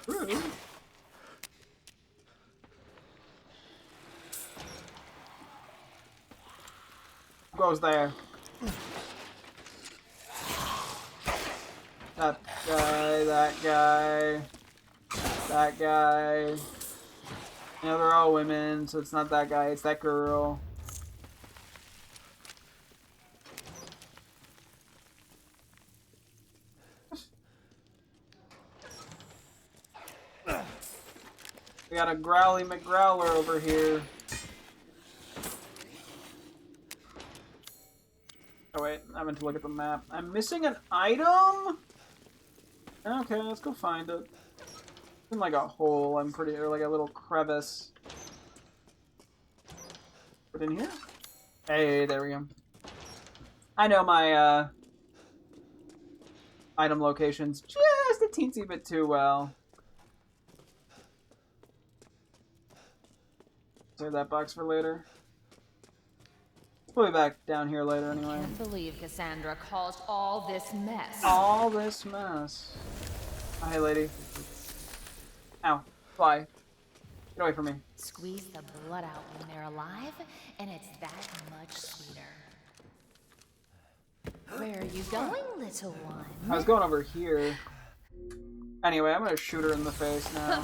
Rude. Who goes there? That guy, that guy, that guy. You know, they're all women, so it's not that guy, it's that girl. We got a Growly McGrowler over here. Oh wait, I meant to look at the map. I'm missing an item? Okay, let's go find it. It's in like a hole, I'm pretty... or like a little crevice. Put in here? Hey, there we go. I know my, item locations just a teensy bit too well. Save that box for later. We'll be back down here later anyway. I can't believe Cassandra caused all this mess. All this mess. Oh, hey, lady. Ow. Fly. Get away from me. Squeeze the blood out when they're alive, and it's that much sweeter. Where are you going, little one? I was going over here. Anyway, I'm gonna shoot her in the face now.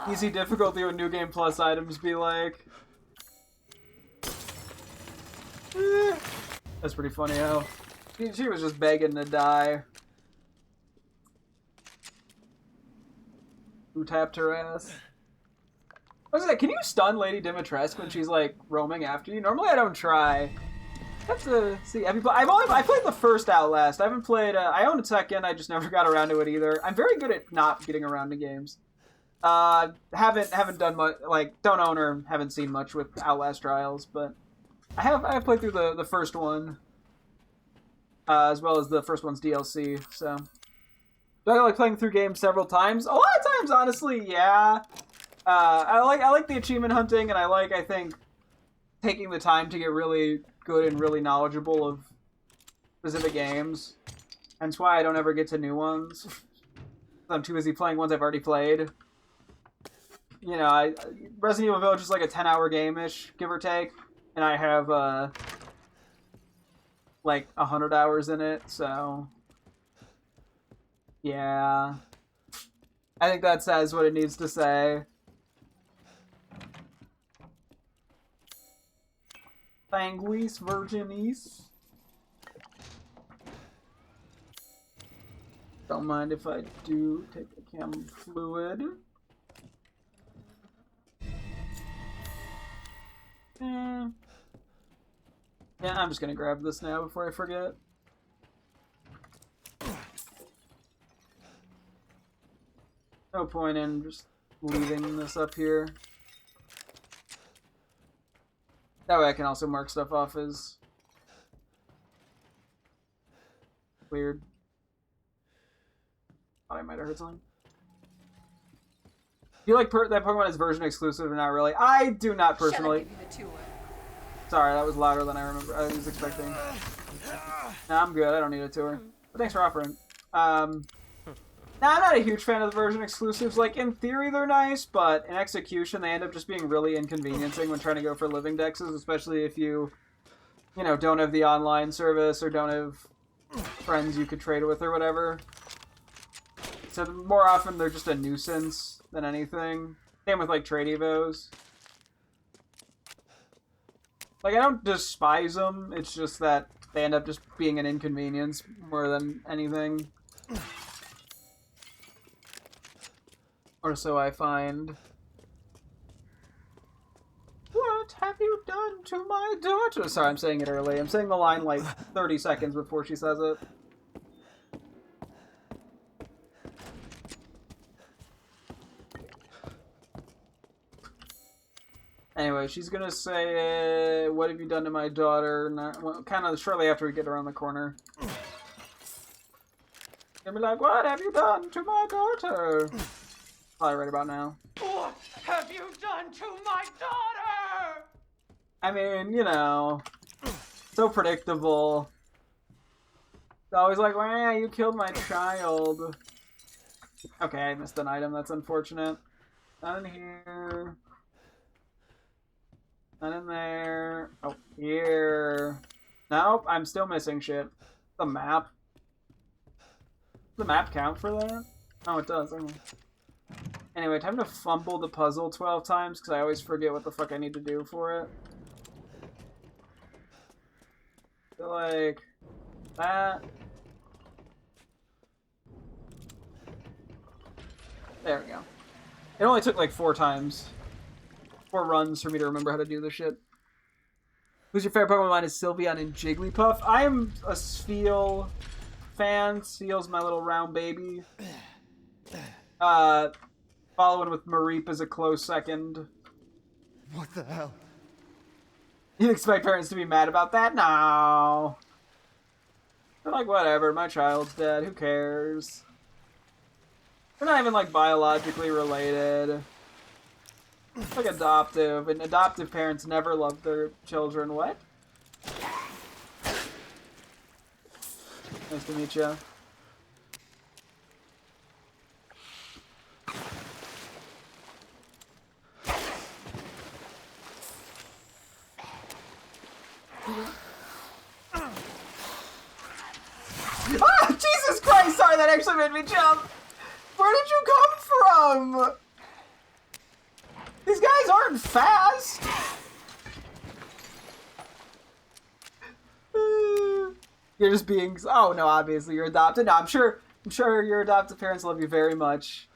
Easy difficulty with New Game Plus items be like. That's pretty funny how she was just begging to die. Who tapped her ass? I was like, can you stun Lady Dimitrescu when she's like roaming after you? Normally I don't try. Have to see. Have you I played the first Outlast. I haven't played. I own a second. I just never got around to it either. I'm very good at not getting around to games. Haven't done much. Like, don't own or haven't seen much with Outlast Trials, but I have played through the first one, as well as the first one's DLC. So, do I like playing through games several times? A lot of times, honestly, yeah. I like the achievement hunting, and I think taking the time to get really good and really knowledgeable of specific games. Hence why I don't ever get to new ones. I'm too busy playing ones I've already played. You know, Resident Evil Village is like a 10-hour game-ish, give or take. And I have, like, 100 hours in it, so... Yeah. I think that says what it needs to say. Sanguis Virginis. Don't mind if I do take the chem fluid. Yeah, I'm just gonna grab this now before I forget. No point in just leaving this up here. That way I can also mark stuff off as weird. Thought I might have heard something. Do you like that Pokemon is version exclusive or not really? I do not personally. Shall I give you the tour? Sorry, that was louder than I was expecting. Nah, I'm good. I don't need a tour. But thanks for offering. Nah, I'm not a huge fan of the version exclusives. Like, in theory, they're nice, but in execution, they end up just being really inconveniencing when trying to go for living dexes, especially if you know, don't have the online service or don't have friends you could trade with or whatever. So more often, they're just a nuisance than anything. Same with, like, trade evos. Like, I don't despise them, it's just that they end up just being an inconvenience more than anything. Or so I find. What have you done to my daughter? Sorry, I'm saying it early. I'm saying the line like 30 seconds before she says it. Anyway, she's gonna say, what have you done to my daughter? Well, kind of shortly after we get around the corner. She'll be like, what have you done to my daughter? Probably right about now. What have you done to my daughter? I mean, you know, so predictable. It's always like, wow, you killed my child. Okay, I missed an item. That's unfortunate. Not in here. Not in there. Oh, here. Nope, I'm still missing shit. The map. Does the map count for that? Oh, it does. Okay. Anyway, time to fumble the puzzle 12 times, because I always forget what the fuck I need to do for it. So, like, that. There we go. It only took like 4 runs for me to remember how to do this shit. Who's your favorite Pokemon? Mine is Sylveon and Jigglypuff. I am a Spheal fan. Spheal's my little round baby. Following with Mareep as a close second. What the hell? You'd expect parents to be mad about that? No. They're like, whatever, my child's dead, who cares? They're not even, like, biologically related. It's like adoptive, and adoptive parents never love their children. What? Nice to meet you. Ah! Jesus Christ! Sorry, that actually made me jump! Where did you come from? These guys aren't fast! You're just being... Oh, no, obviously you're adopted. No, I'm sure your adoptive parents love you very much.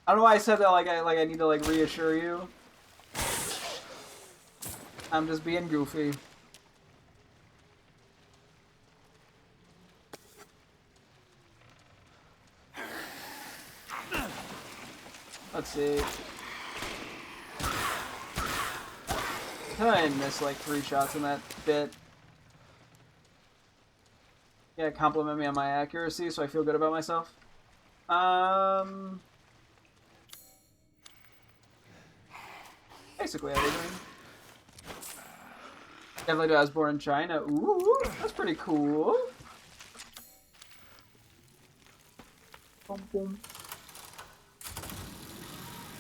I don't know why I said that like I need to, like, reassure you. I'm just being goofy. Let's see. I missed like 3 shots in that bit. Yeah, compliment me on my accuracy so I feel good about myself. Basically everything. Definitely I was born in China. Ooh, that's pretty cool. boom.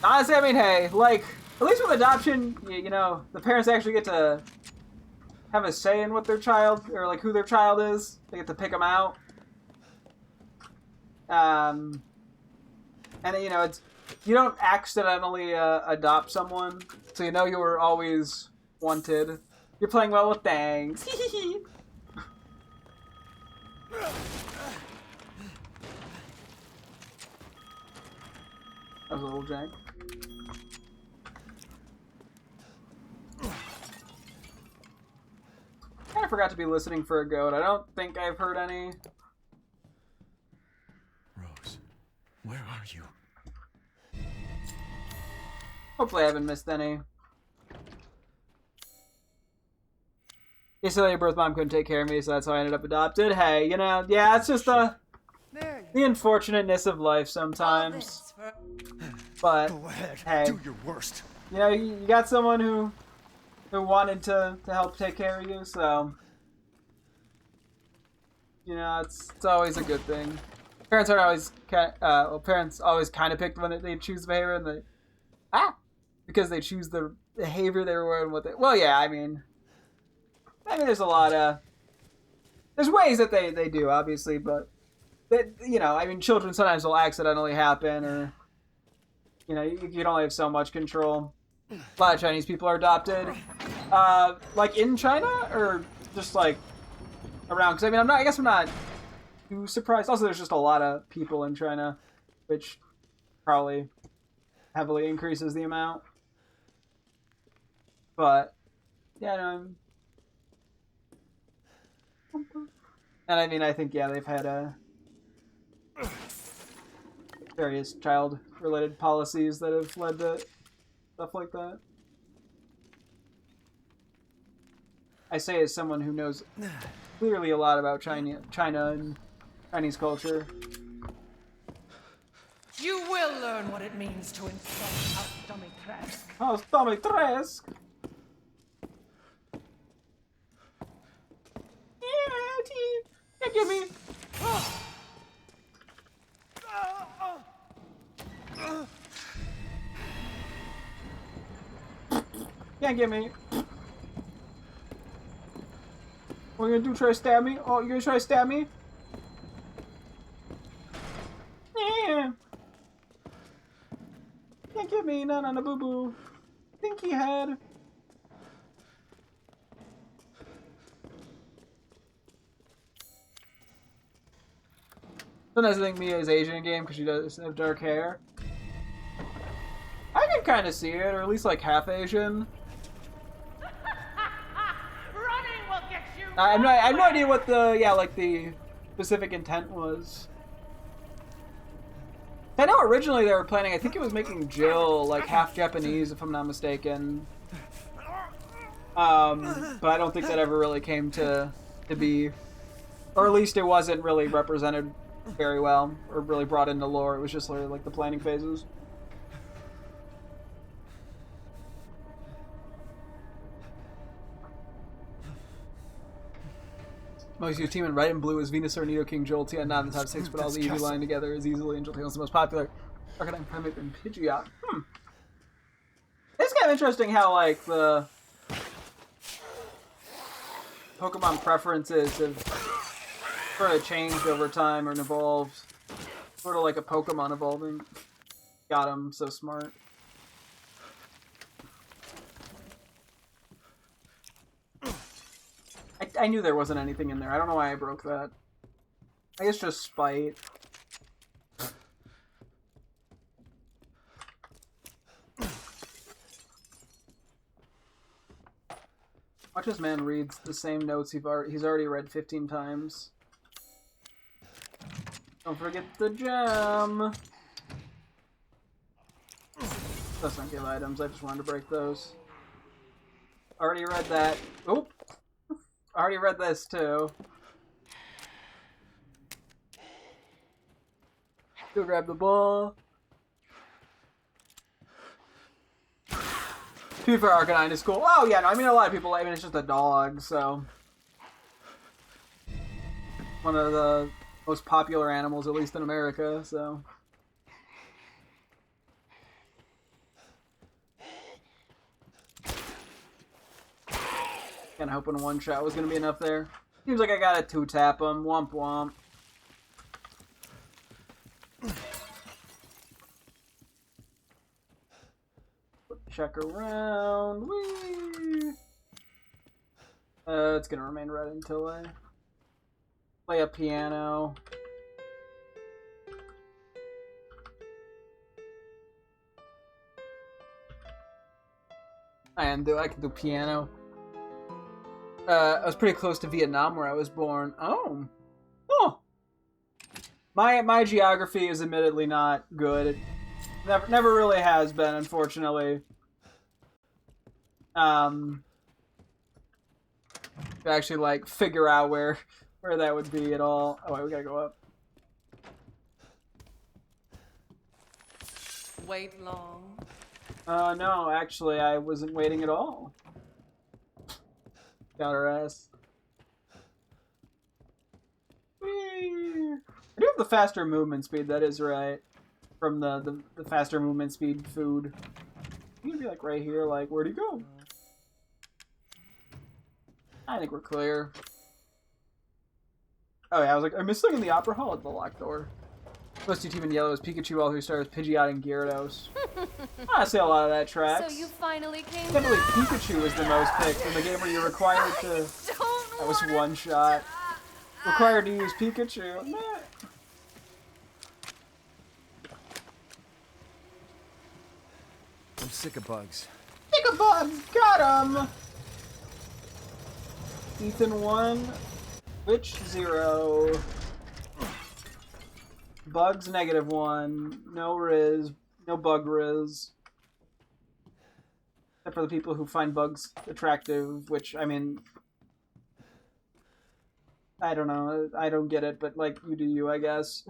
Honestly, I mean, hey, like, at least with adoption, you know, the parents actually get to have a say in what their child, or like who their child is. They get to pick them out. And you know, it's, you don't accidentally adopt someone, so you know you were always wanted. You're playing well with things. That was a little jank. I forgot to be listening for a goat. I don't think I've heard any. Rose, where are you? Hopefully I haven't missed any. Yesterday, your birth mom couldn't take care of me, so that's how I ended up adopted. Hey, you know, yeah, it's just the unfortunateness of life sometimes. But, Go ahead, hey, do your worst. you know, you got someone who wanted to help take care of you, so, you know, it's always a good thing. Parents aren't always parents always kind of pick when they choose the behavior, and because they choose the behavior they were in. Well, yeah, I mean, there's a lot of there's ways that they do, obviously, but you know, I mean, children sometimes will accidentally happen, or you know, you can only have so much control. A lot of Chinese people are adopted, like in China, or just like around. Because I mean, I guess I'm not too surprised. Also, there's just a lot of people in China, which probably heavily increases the amount. But yeah, no, and I mean, I think yeah, they've had various child-related policies that have led to stuff like that. I say as someone who knows clearly a lot about China and Chinese culture. You will learn what it means to insult our dummy Tresk. Oh, stomach Tresk! Yeah, give me. Can't get me. What are you gonna do? Try to stab me? Oh, you're gonna try to stab me? Yeah. Can't get me, not on a boo boo. Stinky head. Sometimes I think Mia is Asian in game because she does have dark hair. I can kind of see it, or at least like half Asian. Running will get you. I have no idea what the specific intent was. I know originally they were planning. I think it was making Jill like half Japanese, if I'm not mistaken. But I don't think that ever really came to be, or at least it wasn't really represented very well, or really brought into lore. It was just like the planning phases. Most used team in red and blue is Venusaur, Nido King, Jolteon, not in the top 6, but all the Eevee line together is easily, and Jolteon's the most popular. Arcanine, Primeape, and Pidgeot. It's kind of interesting how, like, the Pokemon preferences have sort of changed over time or evolved. Sort of like a Pokemon evolving. Got him, so smart. I knew there wasn't anything in there. I don't know why I broke that. I guess just spite. Watch this man reads the same notes he's already read 15 times. Don't forget the gem! Those don't give items, I just wanted to break those. Already read that. Oop! Already read this too. Go grab the ball. To be fair, Arcanine is cool. Oh yeah, no, I mean a lot of people, I mean it's just a dog, so. One of the most popular animals, at least in America, so. Kinda hoping one shot was gonna be enough there. Seems like I gotta two-tap him. Womp womp. Check around. Whee! It's gonna remain red until I play a piano. I can do piano. I was pretty close to Vietnam where I was born. Oh. Oh. My geography is admittedly not good. It never really has been, unfortunately. To actually like figure out where that would be at all. Oh wait, we gotta go up. Wait long. No, actually I wasn't waiting at all. Got her ass. Whee! I do have the faster movement speed, that is right. From the faster movement speed food. You can be like right here, like, where'd he go? I think we're clear. Oh yeah, I was like, I'm missing in the Opera Hall at the locked door. Supposed to team in yellow is Pikachu, all who stars Pidgeot and Gyarados. I see a lot of that tracks. So you finally came I can't believe back. Pikachu was the most picked in the game where you're required to... That was one shot. Required to use Pikachu. Meh. I'm sick of bugs. Pick a bug! Got him! Ethan 1. Witch 0. Bugs -1. No Riz. No bug Riz. Except for the people who find bugs attractive, which, I mean... I don't know. I don't get it, but, like, you do you, I guess.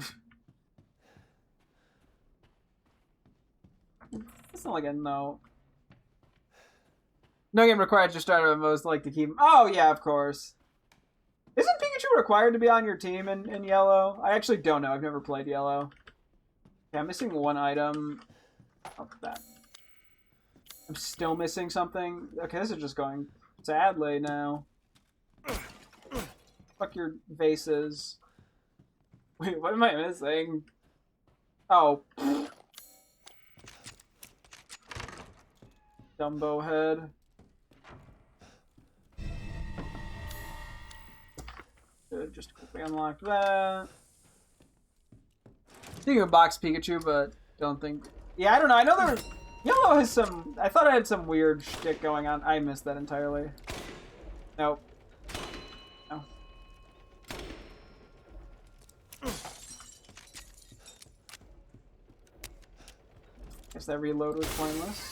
It's not like a no. No game required to start with most like to keep. Oh yeah, of course. Isn't Pikachu required to be on your team in yellow? I actually don't know. I've never played yellow. Okay, I'm missing one item. Oh, that. I'm still missing something. Okay, this is just going sadly now. Fuck your vases. Wait, what am I missing? Oh. Dumbo head. Just quickly unlock that. Thinking of box Pikachu, but don't think. Yeah, I don't know. I know there. Yellow has some. I thought I had some weird shtick going on. I missed that entirely. Nope. No. Guess that reload was pointless.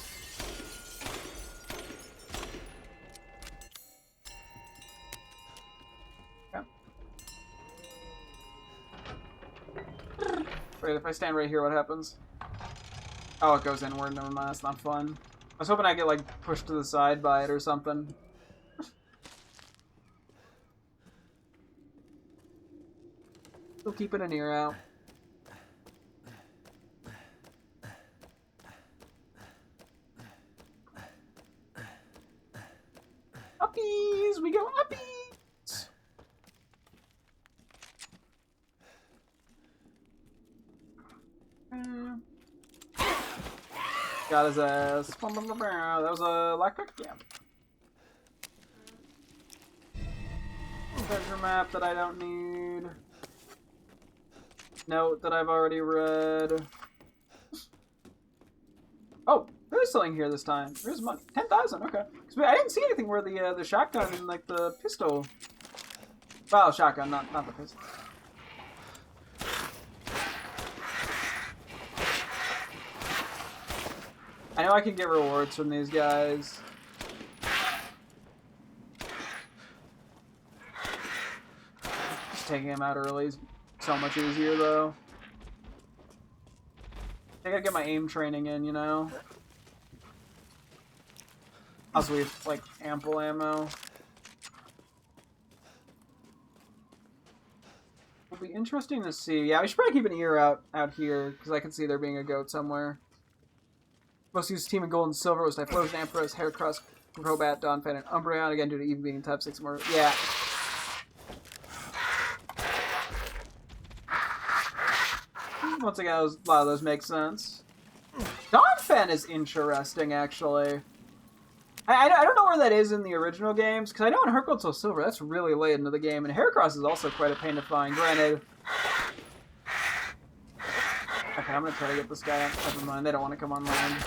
Wait, if I stand right here, what happens? Oh, it goes inward. Never mind, that's not fun. I was hoping I get, like, pushed to the side by it or something. Still keeping an ear out. Uppies! We go uppies! Got his ass. That was a electric? Yeah. Treasure map that I don't need. Note that I've already read. Oh, there is something here this time. There's money. 10,000, okay. I didn't see anything where the shotgun and like the pistol. Well, shotgun, not the pistol. I know I can get rewards from these guys. Just taking him out early is so much easier, though. I gotta get my aim training in, you know? Also, we have, like, ample ammo. We'll be interesting to see. Yeah, we should probably keep an ear out here, because I can see there being a goat somewhere. Most used team in gold and silver was Typhlosion, Empress, Heracross, Crobat, Donphan, and Umbreon, again due to Eevee being type 6 more. Yeah. Once again, a lot of those make sense. Donphan is interesting, actually. I don't know where that is in the original games, because I know in Heart Soul Silver, that's really late into the game, and Heracross is also quite a pain to find, granted. Okay, I'm gonna try to get this guy out. Never mind, they don't want to come on land.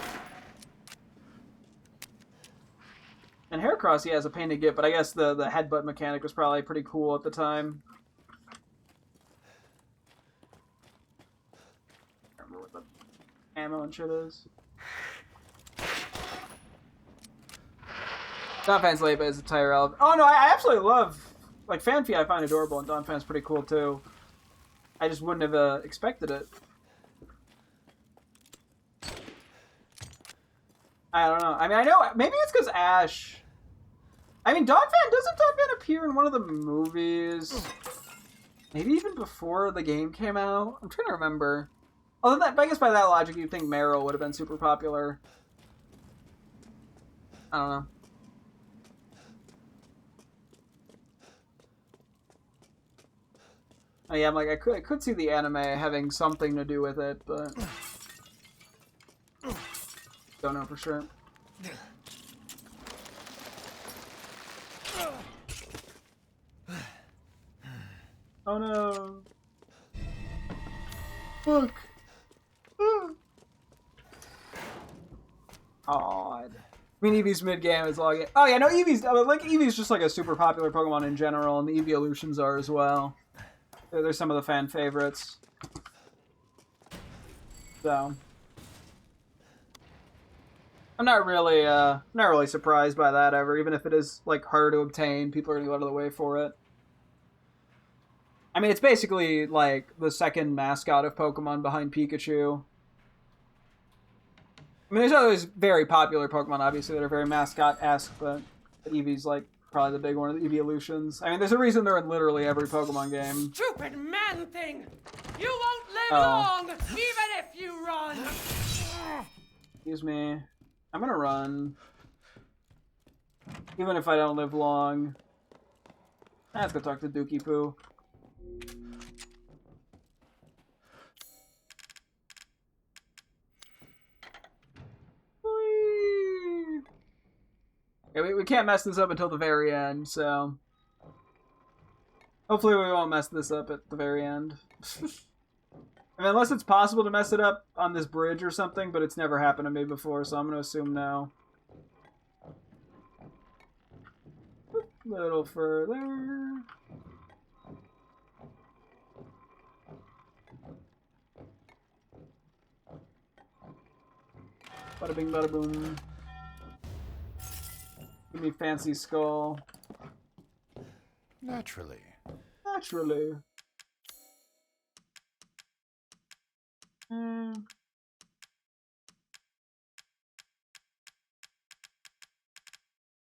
And Heracross, yeah, is a pain to get, but I guess the headbutt mechanic was probably pretty cool at the time. I don't remember what the ammo and shit is. Donphan's late, but is a tire relevant. Oh no, I absolutely love, like, Fanfi I find adorable, and Donphan's pretty cool too. I just wouldn't have expected it. I don't know. I mean, I know, maybe it's because Ash... I mean, doesn't Donphan appear in one of the movies? Maybe even before the game came out? I'm trying to remember. Although, I guess by that logic, you'd think Meryl would have been super popular. I don't know. Oh yeah, I'm like, I could see the anime having something to do with it, but... Don't know for sure. Oh no. Look. Odd. I mean, Eevee's mid-game is logging. Oh yeah, no, Eevee's just like a super popular Pokemon in general, and the Eeveeolutions are as well. They're some of the fan favorites. So I'm not really surprised by that ever, even if it is like harder to obtain. People are gonna go out of the way for it. I mean, it's basically like the second mascot of Pokemon behind Pikachu. I mean, there's always very popular Pokemon, obviously, that are very mascot-esque, but Eevee's like probably the big one of the Eeveeolutions. I mean, there's a reason they're in literally every Pokemon game. Stupid man thing! You won't live long, even if you run! Excuse me. I'm gonna run. Even if I don't live long. Let's go talk to Dookie Poo. Whee! Yeah, we can't mess this up until the very end, so... Hopefully we won't mess this up at the very end. I mean, unless it's possible to mess it up on this bridge or something, but it's never happened to me before, so I'm going to assume no. A little further. Bada bing, bada boom. Give me fancy skull. Naturally. Naturally.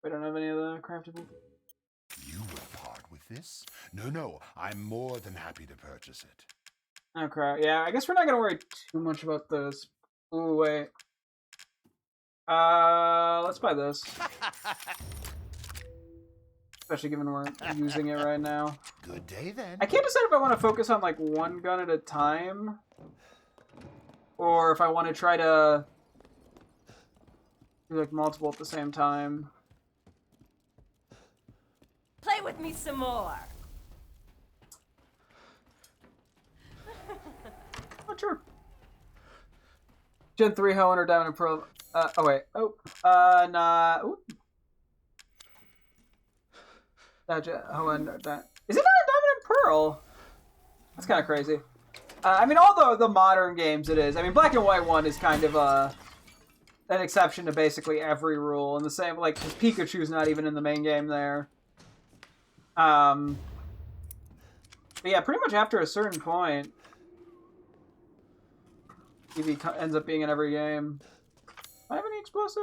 We don't have any of the craftable. You will part with this? No, I'm more than happy to purchase it. Oh crap, yeah, I guess we're not gonna worry too much about this. Ooh, wait. Let's buy this. Especially given we're using it right now. Good day then. I can't decide if I want to focus on like one gun at a time, or if I want to try to do like multiple at the same time. Play with me some more. Not sure. Gen 3 Hoenn or Diamond and Pearl. Oh wait. Oh. Nah. Ooh. Hoenn. Is it not Diamond and Pearl? That's kind of crazy. I mean, although the modern games it is. I mean, Black and White 1 is kind of an exception to basically every rule. And the same, like, because Pikachu's not even in the main game there. But yeah, pretty much after a certain point, Eevee ends up being in every game. Do I have any explosive?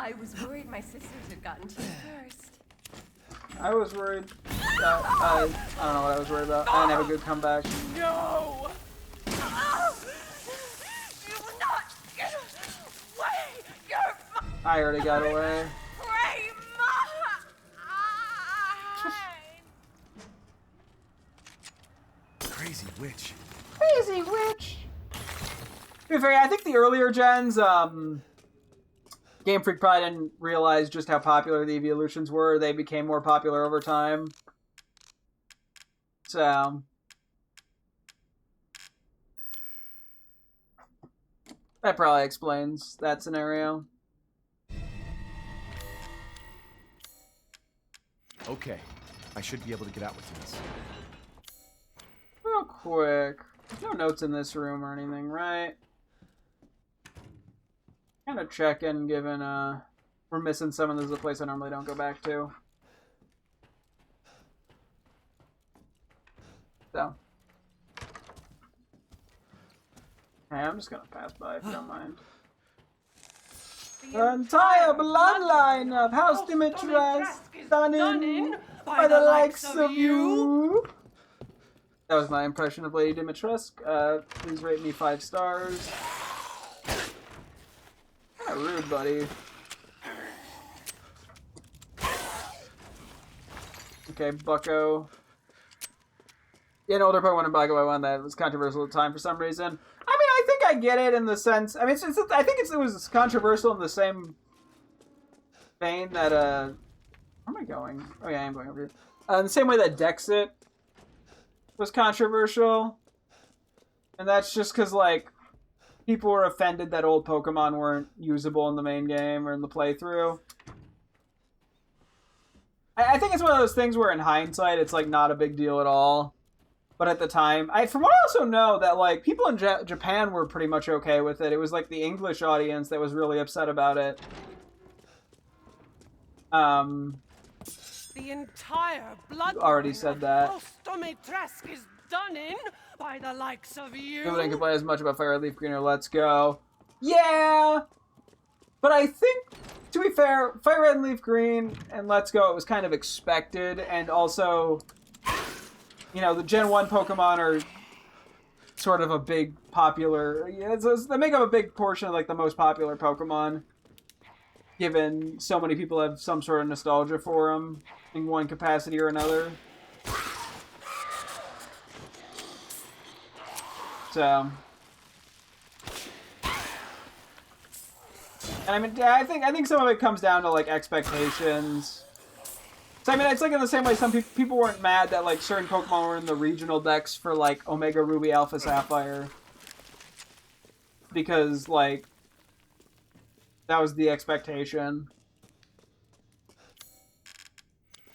I was worried my sisters had gotten to you first. I was worried that I don't know what I was worried about. I didn't have a good comeback. No! You will not get away! You're I already got away. free Crazy witch. Crazy witch. To be fair, I think the earlier gens, Game Freak probably didn't realize just how popular the evolutions were. They became more popular over time. So that probably explains that scenario. Okay, I should be able to get out with this. Real quick. No notes in this room or anything, right? Kind of check in, given we're missing some, and this is a place I normally don't go back to. So. Okay, I'm just gonna pass by if you don't mind. The entire bloodline of House Dimitrescu is done in by the likes of you. That was my impression of Lady Dimitrescu. Please rate me 5 stars. Kinda rude, buddy. Okay, Bucko. Yeah, an older Pokemon in Black and White one that was controversial at the time for some reason. I mean, I think I get it in the sense. I mean, I think it was controversial in the same vein that where am I going? Oh yeah, I am going over here. In the same way that Dexit was controversial, and that's just because like people were offended that old Pokemon weren't usable in the main game or in the playthrough. I think it's one of those things where in hindsight it's like not a big deal at all. But at the time, from what I also know, that like people in Japan were pretty much okay with it. It was like the English audience that was really upset about it. The entire blood already said that. Dimitrescu is done in by the likes of you. People didn't complain as much about Fire Red Leaf Green or Let's Go. Yeah, but I think, to be fair, Fire Red and Leaf Green and Let's Go, it was kind of expected, and also, you know, the Gen 1 Pokemon are sort of a big popular... they make up a big portion of, like, the most popular Pokemon, given so many people have some sort of nostalgia for them in one capacity or another. So... And I mean, I think some of it comes down to, like, expectations. So, I mean, it's like in the same way some people weren't mad that, like, certain Pokemon were in the regional decks for, like, Omega Ruby Alpha Sapphire. Because, like, that was the expectation.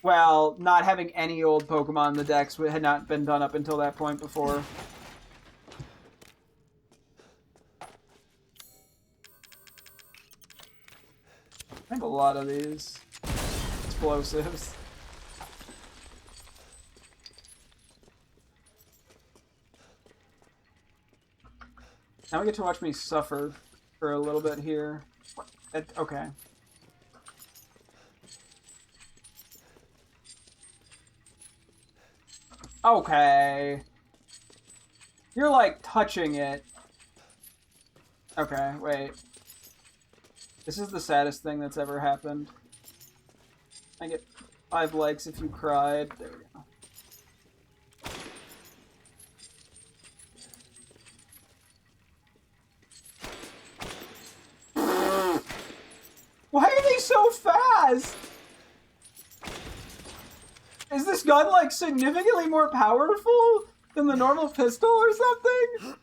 Well, not having any old Pokemon in the decks had not been done up until that point before. I have a lot of these explosives. Now we get to watch me suffer for a little bit here. Okay. Okay. You're like touching it. Okay, wait. This is the saddest thing that's ever happened. I get 5 likes if you cried. There we go. Why are they so fast? Is this gun, like, significantly more powerful than the normal pistol or something?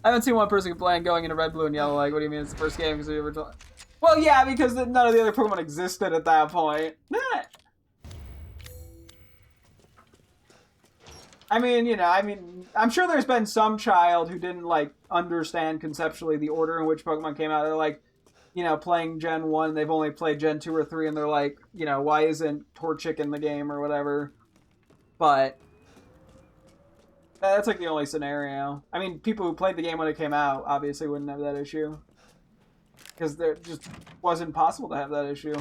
I haven't seen one person complain going into red, blue, and yellow. Like, what do you mean it's the first game? Because we ever told... Well, yeah, because none of the other Pokemon existed at that point. I mean, you know, I'm sure there's been some child who didn't, like, understand conceptually the order in which Pokemon came out. They're like, you know, playing Gen 1, they've only played Gen 2 or 3, and they're like, you know, why isn't Torchic in the game or whatever? But that's like the only scenario. I mean, people who played the game when it came out obviously wouldn't have that issue. Because there just wasn't possible to have that issue.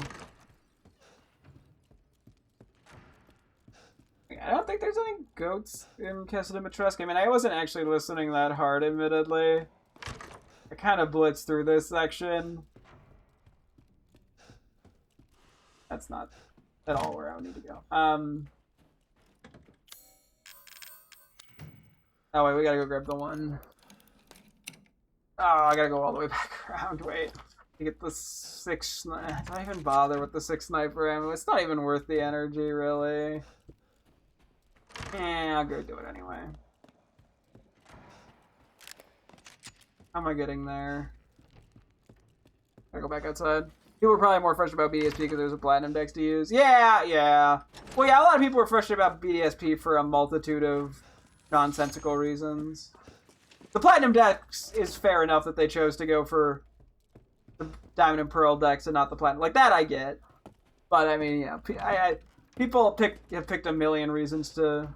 I don't think there's any goats in Casa de Matreska. I mean, I wasn't actually listening that hard, admittedly. I kind of blitzed through this section. That's not at all where I would need to go. Oh, wait, we gotta go grab the one. Oh, I gotta go all the way back around. Wait. To get the 6... Don't even bother with the 6 sniper ammo. It's not even worth the energy, really. Yeah, I'll go do it anyway. How am I getting there? Gotta go back outside. People were probably more frustrated about BDSP because there's a platinum dex to use. Yeah. Well, yeah, a lot of people were frustrated about BDSP for a multitude of nonsensical reasons. The platinum dex is fair enough that they chose to go for the diamond and pearl dex and not the platinum. Like, that I get. But, I mean, yeah, people have picked a million reasons to,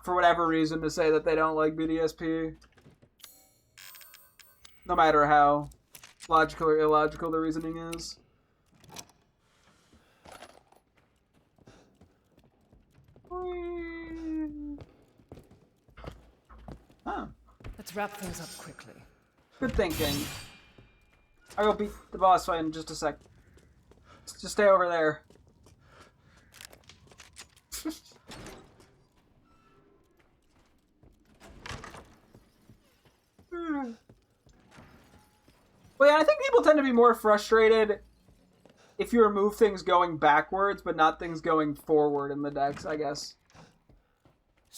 for whatever reason, to say that they don't like BDSP. No matter how logical or illogical the reasoning is. Huh. Let's wrap things up quickly. Good thinking. I'll go beat the boss fight in just a sec. Just stay over there. Well, yeah, I think people tend to be more frustrated if you remove things going backwards, but not things going forward in the decks, I guess.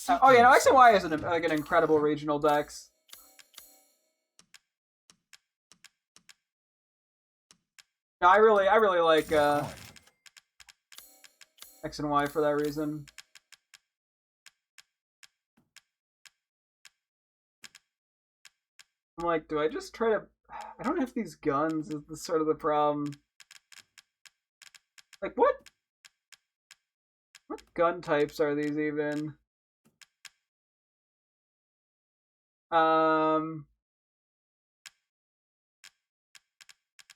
Oh yeah, no, XY is like an incredible regional dex. No, I really like X and Y for that reason. I'm like, do I just try to... I don't have these guns is the sort of the problem. Like, what gun types are these even?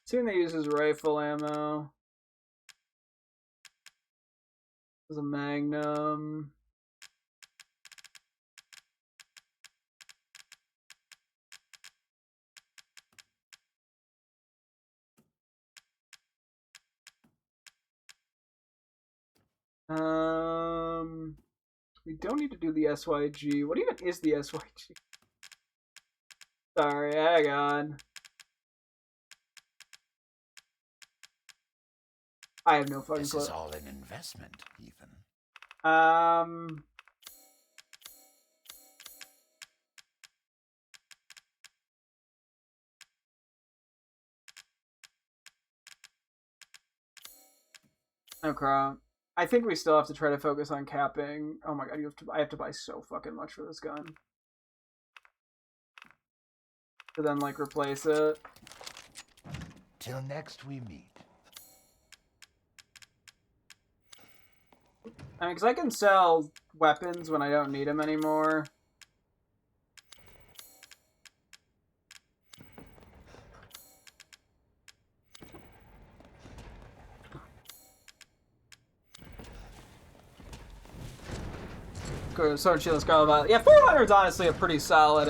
Assuming they uses rifle ammo. There's a magnum. We don't need to do the SYG. What even is the SYG? Sorry, hang on. I have no fucking clue. This is all an investment, Ethan. Okay. I think we still have to try to focus on capping. Oh my god, I have to buy so fucking much for this gun. To then, like, replace it. Till next we meet. I mean, because I can sell weapons when I don't need them anymore. Sword Shield Scarlet. Yeah, 400 is honestly a pretty solid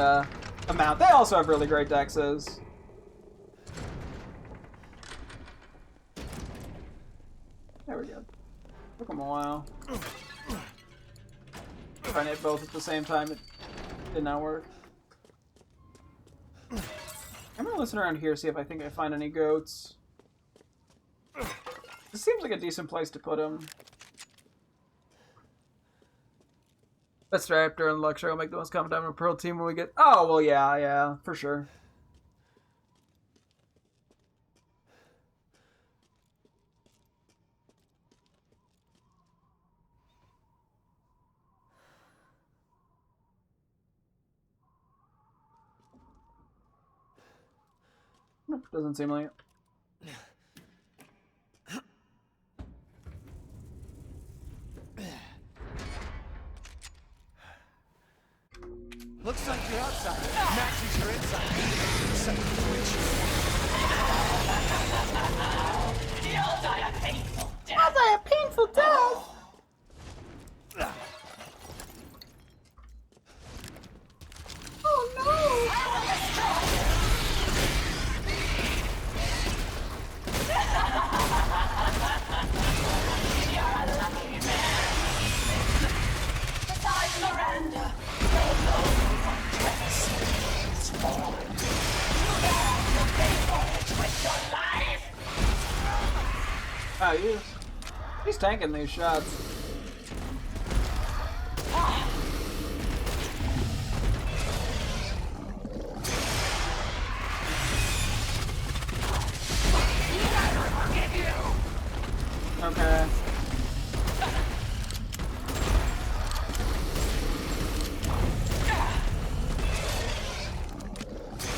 amount. They also have really great dexes. There we go. Took them a while. Trying to hit both at the same time, it did not work. I'm gonna listen around here, see if I think I find any goats. This seems like a decent place to put them. That's Raptor and Luxury will make the most common diamond and pearl team when we get... Oh, well, yeah, for sure. Nope, doesn't seem like it. Looks like you're outside. Matches your inside. I'll die a painful death! Oh no! Oh, he's tanking these shots. Okay.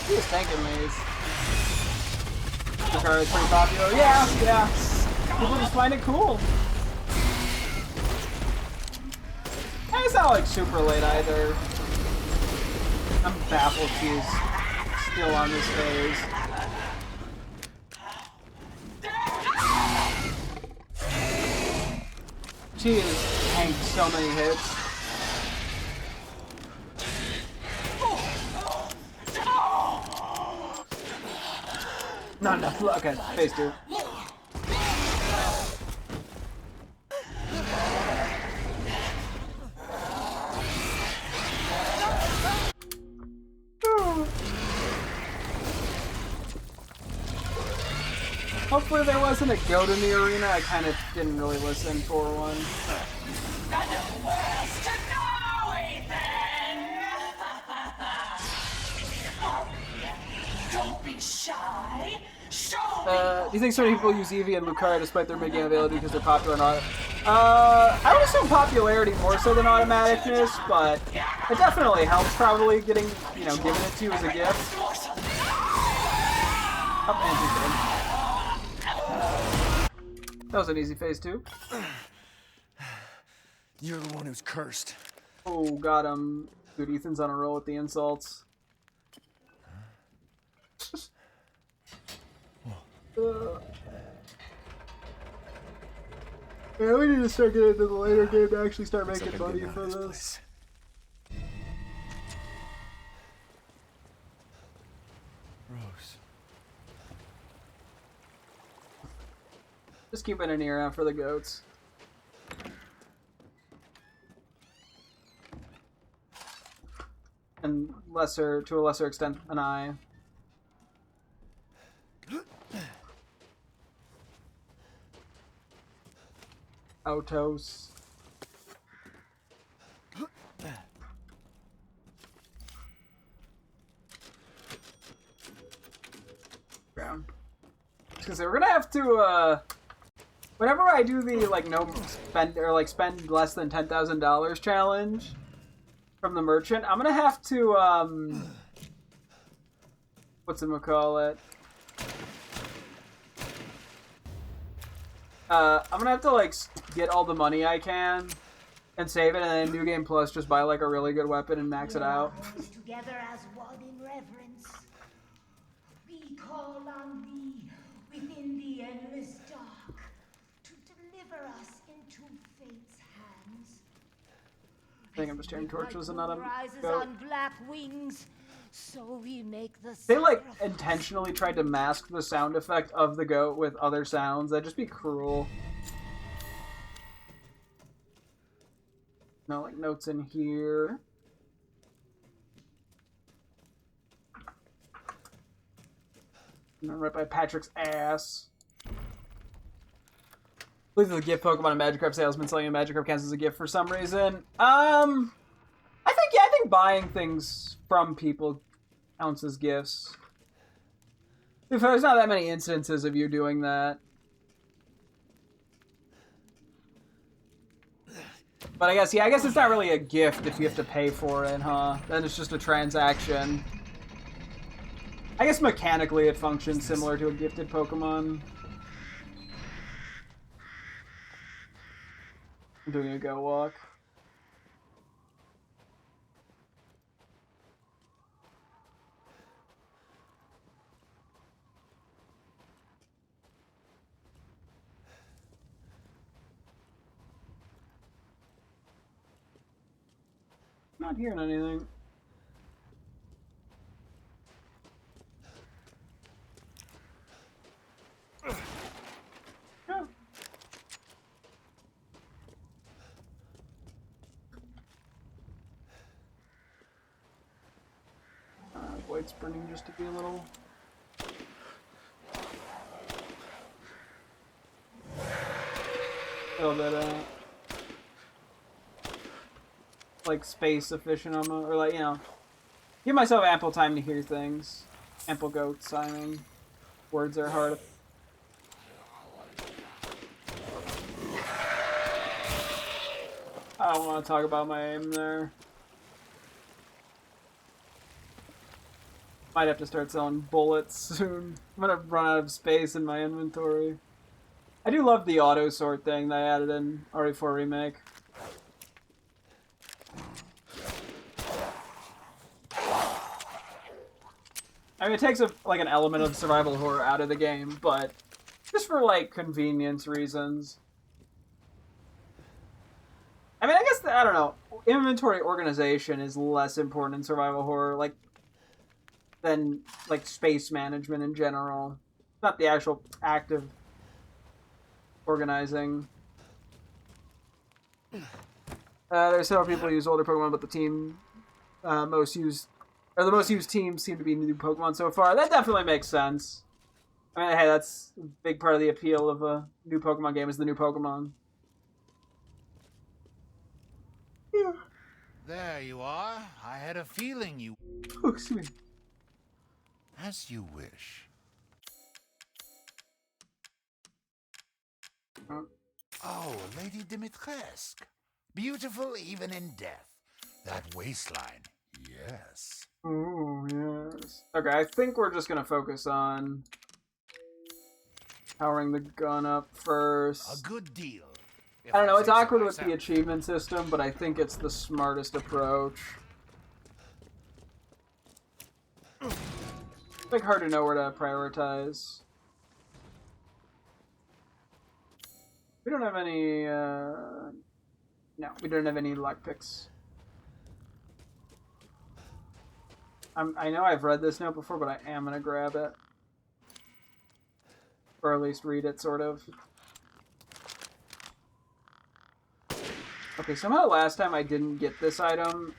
He's tanking these. The card is pretty popular. Yeah. People just find it cool. And it's not like super late either. I'm baffled she's still on this phase. She has tanked so many hits. Not enough. Okay, phase 2. Hopefully there wasn't a goat in the arena. I kind of didn't really listen for one. Don't be shy. Do you think so many people use Eevee and Lucario despite their mid-game ability because they're popular and auto? I would assume popularity more so than automaticness, but it definitely helps probably getting, given it to you as a gift. Oh, and that was an easy phase 2. You're the one who's cursed. Oh, got him. Dude, Ethan's on a roll with the insults. Yeah, we need to start getting into the later game to actually start making money for this. Rose. Just keeping an ear out for the goats. And to a lesser extent, an eye. Autos. Brown. Because we're gonna have to, whenever I do the, spend less than $10,000 challenge from the merchant, I'm gonna have to, whatchamacallit? I'm gonna have to, get all the money I can and save it, and then New Game Plus just buy, a really good weapon and max it out. Together as one in reverence. We call on thee within the endless dark to deliver us into fate's hands. I think I'm just hearing torches and not a rises goat. on black wings, so we make the They, intentionally tried to mask the sound effect of the goat with other sounds. That'd just be cruel. No, notes in here. And then right by Patrick's ass. Believe the gift Pokemon and Magikarp salesman selling a Magikarp counts as a gift for some reason. I think buying things from people counts as gifts. If there's not that many instances of you doing that. But I guess it's not really a gift if you have to pay for it, huh? Then it's just a transaction. I guess mechanically it functions similar to a gifted Pokemon. I'm doing a go walk. Not hearing anything. Yeah. Void's burning just to be a little. A little bit, like space efficient almost, or like, you know, give myself ample time to hear things. Ample goat signing. Words are hard. I don't want to talk about my aim there. Might have to start selling bullets soon. I'm gonna run out of space in my inventory. I do love the auto sort thing that I added in RE4 Remake. I mean, it takes like an element of survival horror out of the game, but just for like convenience reasons. I mean, I guess I don't know. Inventory organization is less important in survival horror, like than like space management in general. Not the actual active organizing. There's several people who use older Pokemon, but the team the most used teams seem to be new Pokemon so far. That definitely makes sense. I mean, hey, that's a big part of the appeal of a new Pokemon game is the new Pokemon. Yeah. There you are. I had a feeling you... Oh, excuse me. As you wish. Oh, Lady Dimitrescu. Beautiful even in death. That waistline, yes. Oh, yes. Okay, I think we're just gonna focus on powering the gun up first. A good deal. I don't know, it's awkward with the achievement system, but I think it's the smartest approach. It's like hard to know where to prioritize. We don't have any, no, we don't have any luck picks. I know I've read this note before, but I am gonna grab it. Or at least read it, sort of. Okay, somehow last time I didn't get this item.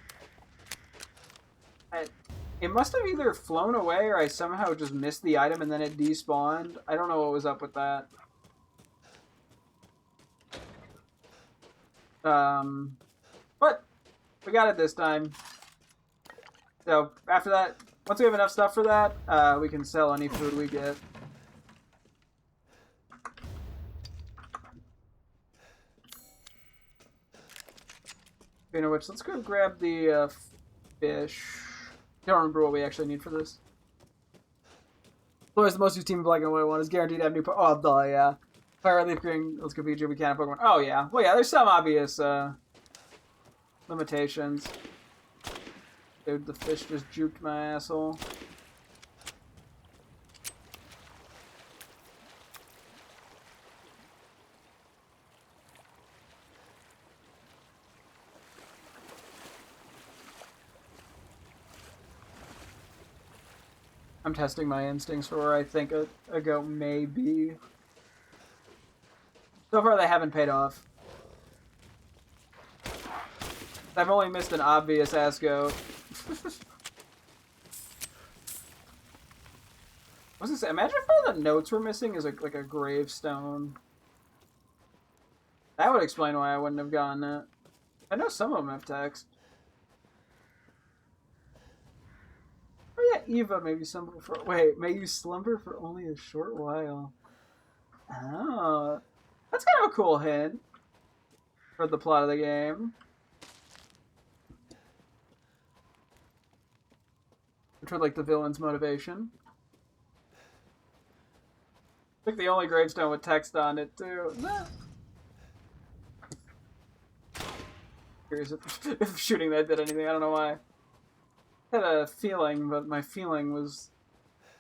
It must have either flown away or I somehow just missed the item and then it despawned. I don't know what was up with that. But we got it this time. So after that, once we have enough stuff for that, we can sell any food we get. Speaking of which, let's go grab the fish. I don't remember what we actually need for this. Florida's the most used team in Black and White one is guaranteed to have new oh, duh, yeah. Fire, Leaf Green, let's go PG, we can't have Pokemon. Oh, yeah. Well, yeah, there's some obvious limitations. Dude, the fish just juked my asshole. I'm testing my instincts for where I think a goat may be. So far, they haven't paid off. I've only missed an obvious ass goat. I was gonna say, imagine if all the notes we're missing is like a gravestone. That would explain why I wouldn't have gotten it. I know some of them have text. Oh yeah, Eva, maybe slumber for... Wait, may you slumber for only a short while. Oh. That's kind of a cool hint for the plot of the game. Which would like the villain's motivation. I think the only gravestone with text on it, too. Nah. Curious if shooting that did anything. I don't know why. I had a feeling, but my feeling was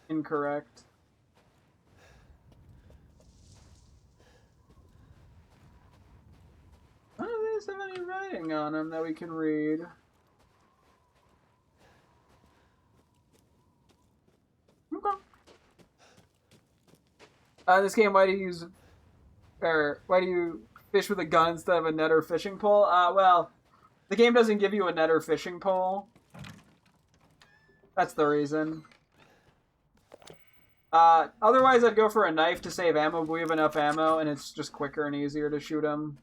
incorrect. None of these have any writing on them that we can read. In this game, why do you fish with a gun instead of a net or fishing pole? Well, the game doesn't give you a net or fishing pole. That's the reason. Otherwise, I'd go for a knife to save ammo, but we have enough ammo, and it's just quicker and easier to shoot him.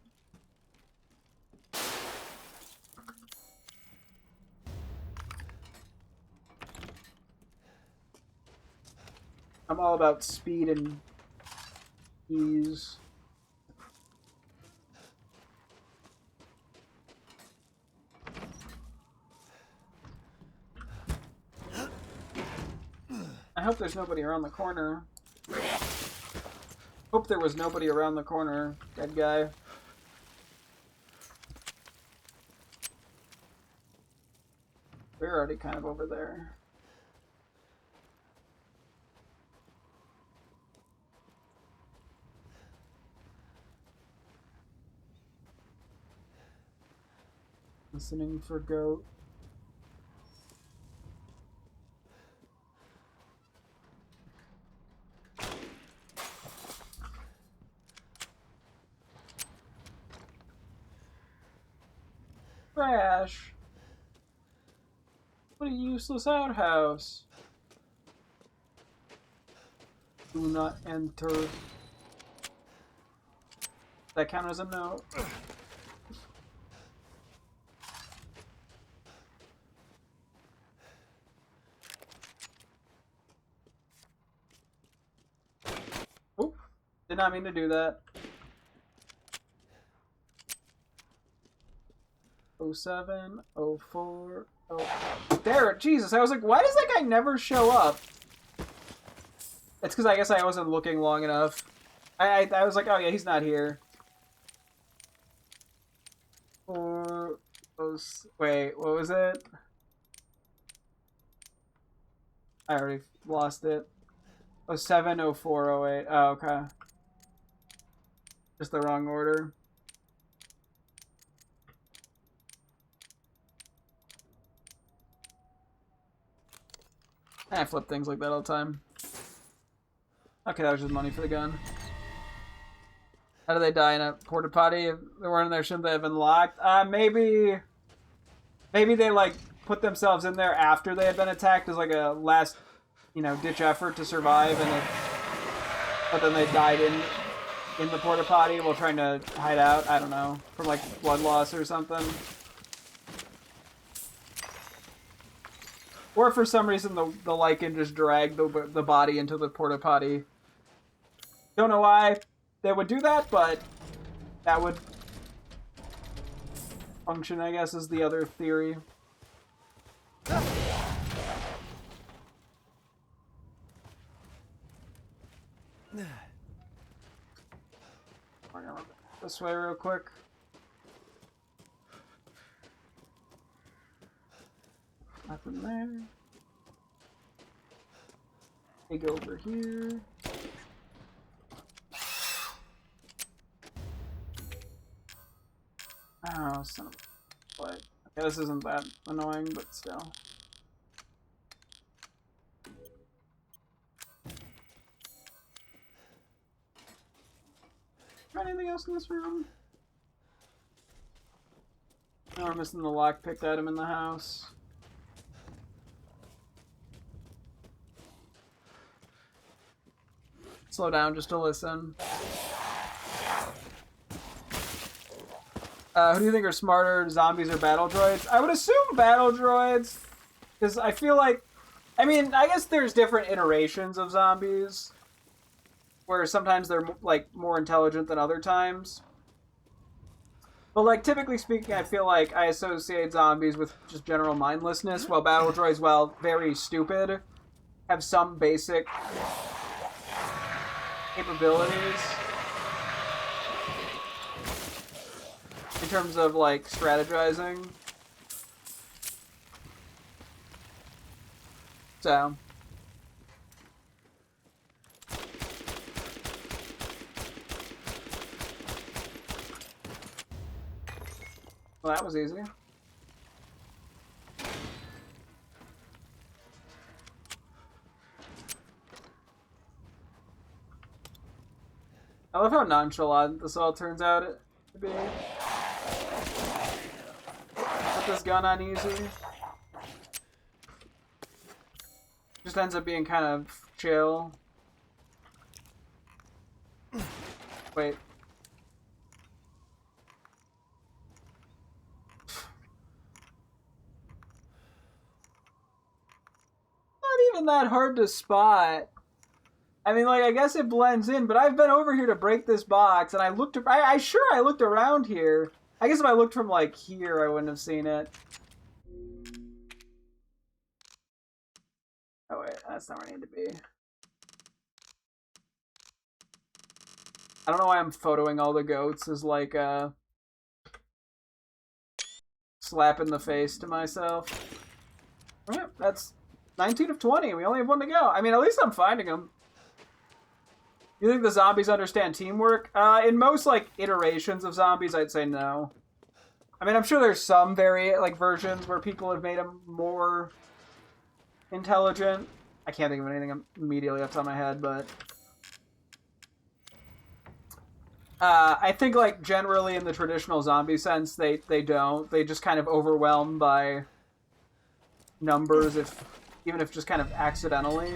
I'm all about speed and ease. I hope there's nobody around the corner. Hope there was nobody around the corner, dead guy. We're already kind of over there. Listening for goat. Trash. What a useless outhouse. Do not enter. That count as a no. Oop. Did not mean to do that. 07, 04, there, Jesus, I was like, why does that guy never show up? It's because I guess I wasn't looking long enough. I was like, oh yeah, he's not here. Wait, what was it? I already lost it. 07, 04, 08. Oh, okay. Just the wrong order. I flip things like that all the time. Okay, that was just money for the gun. How do they die in a porta potty? If they weren't in there, shouldn't they have been locked? Maybe they like put themselves in there after they had been attacked as like a last, ditch effort to survive, but then they died in the porta potty while trying to hide out. I don't know, from like blood loss or something. Or for some reason the lichen just dragged the body into the porta potty. Don't know why they would do that, but that would function, I guess, is the other theory. We're gonna look this way real quick. Nothing there. They go over here. Oh, son of a... What? Okay, this isn't that annoying, but still. Anything else in this room? No, we're missing the lockpicked item in the house. Slow down just to listen. Who do you think are smarter, zombies or battle droids? I would assume battle droids, because I feel like, I guess there's different iterations of zombies, where sometimes they're like more intelligent than other times. But like typically speaking, I feel like I associate zombies with just general mindlessness, while battle droids, while very stupid, have some basic capabilities in terms of like strategizing. So well, that was easy. I love how nonchalant this all turns out to be. Put this gun on easy. Just ends up being kind of chill. Wait. Not even that hard to spot. I mean, like, I guess it blends in, but I've been over here to break this box, and I looked. I looked around here. I guess if I looked from like here, I wouldn't have seen it. Oh wait, that's not where I need to be. I don't know why I'm photoing all the goats as like a slap in the face to myself. Alright, that's 19 of 20. We only have one to go. I mean, at least I'm finding them. You think the zombies understand teamwork? In most like iterations of zombies, I'd say no. I mean, I'm sure there's some versions where people have made them more intelligent. I can't think of anything immediately off the top of my head, but I think like generally in the traditional zombie sense, they don't. They just kind of overwhelmed by numbers, even if just kind of accidentally.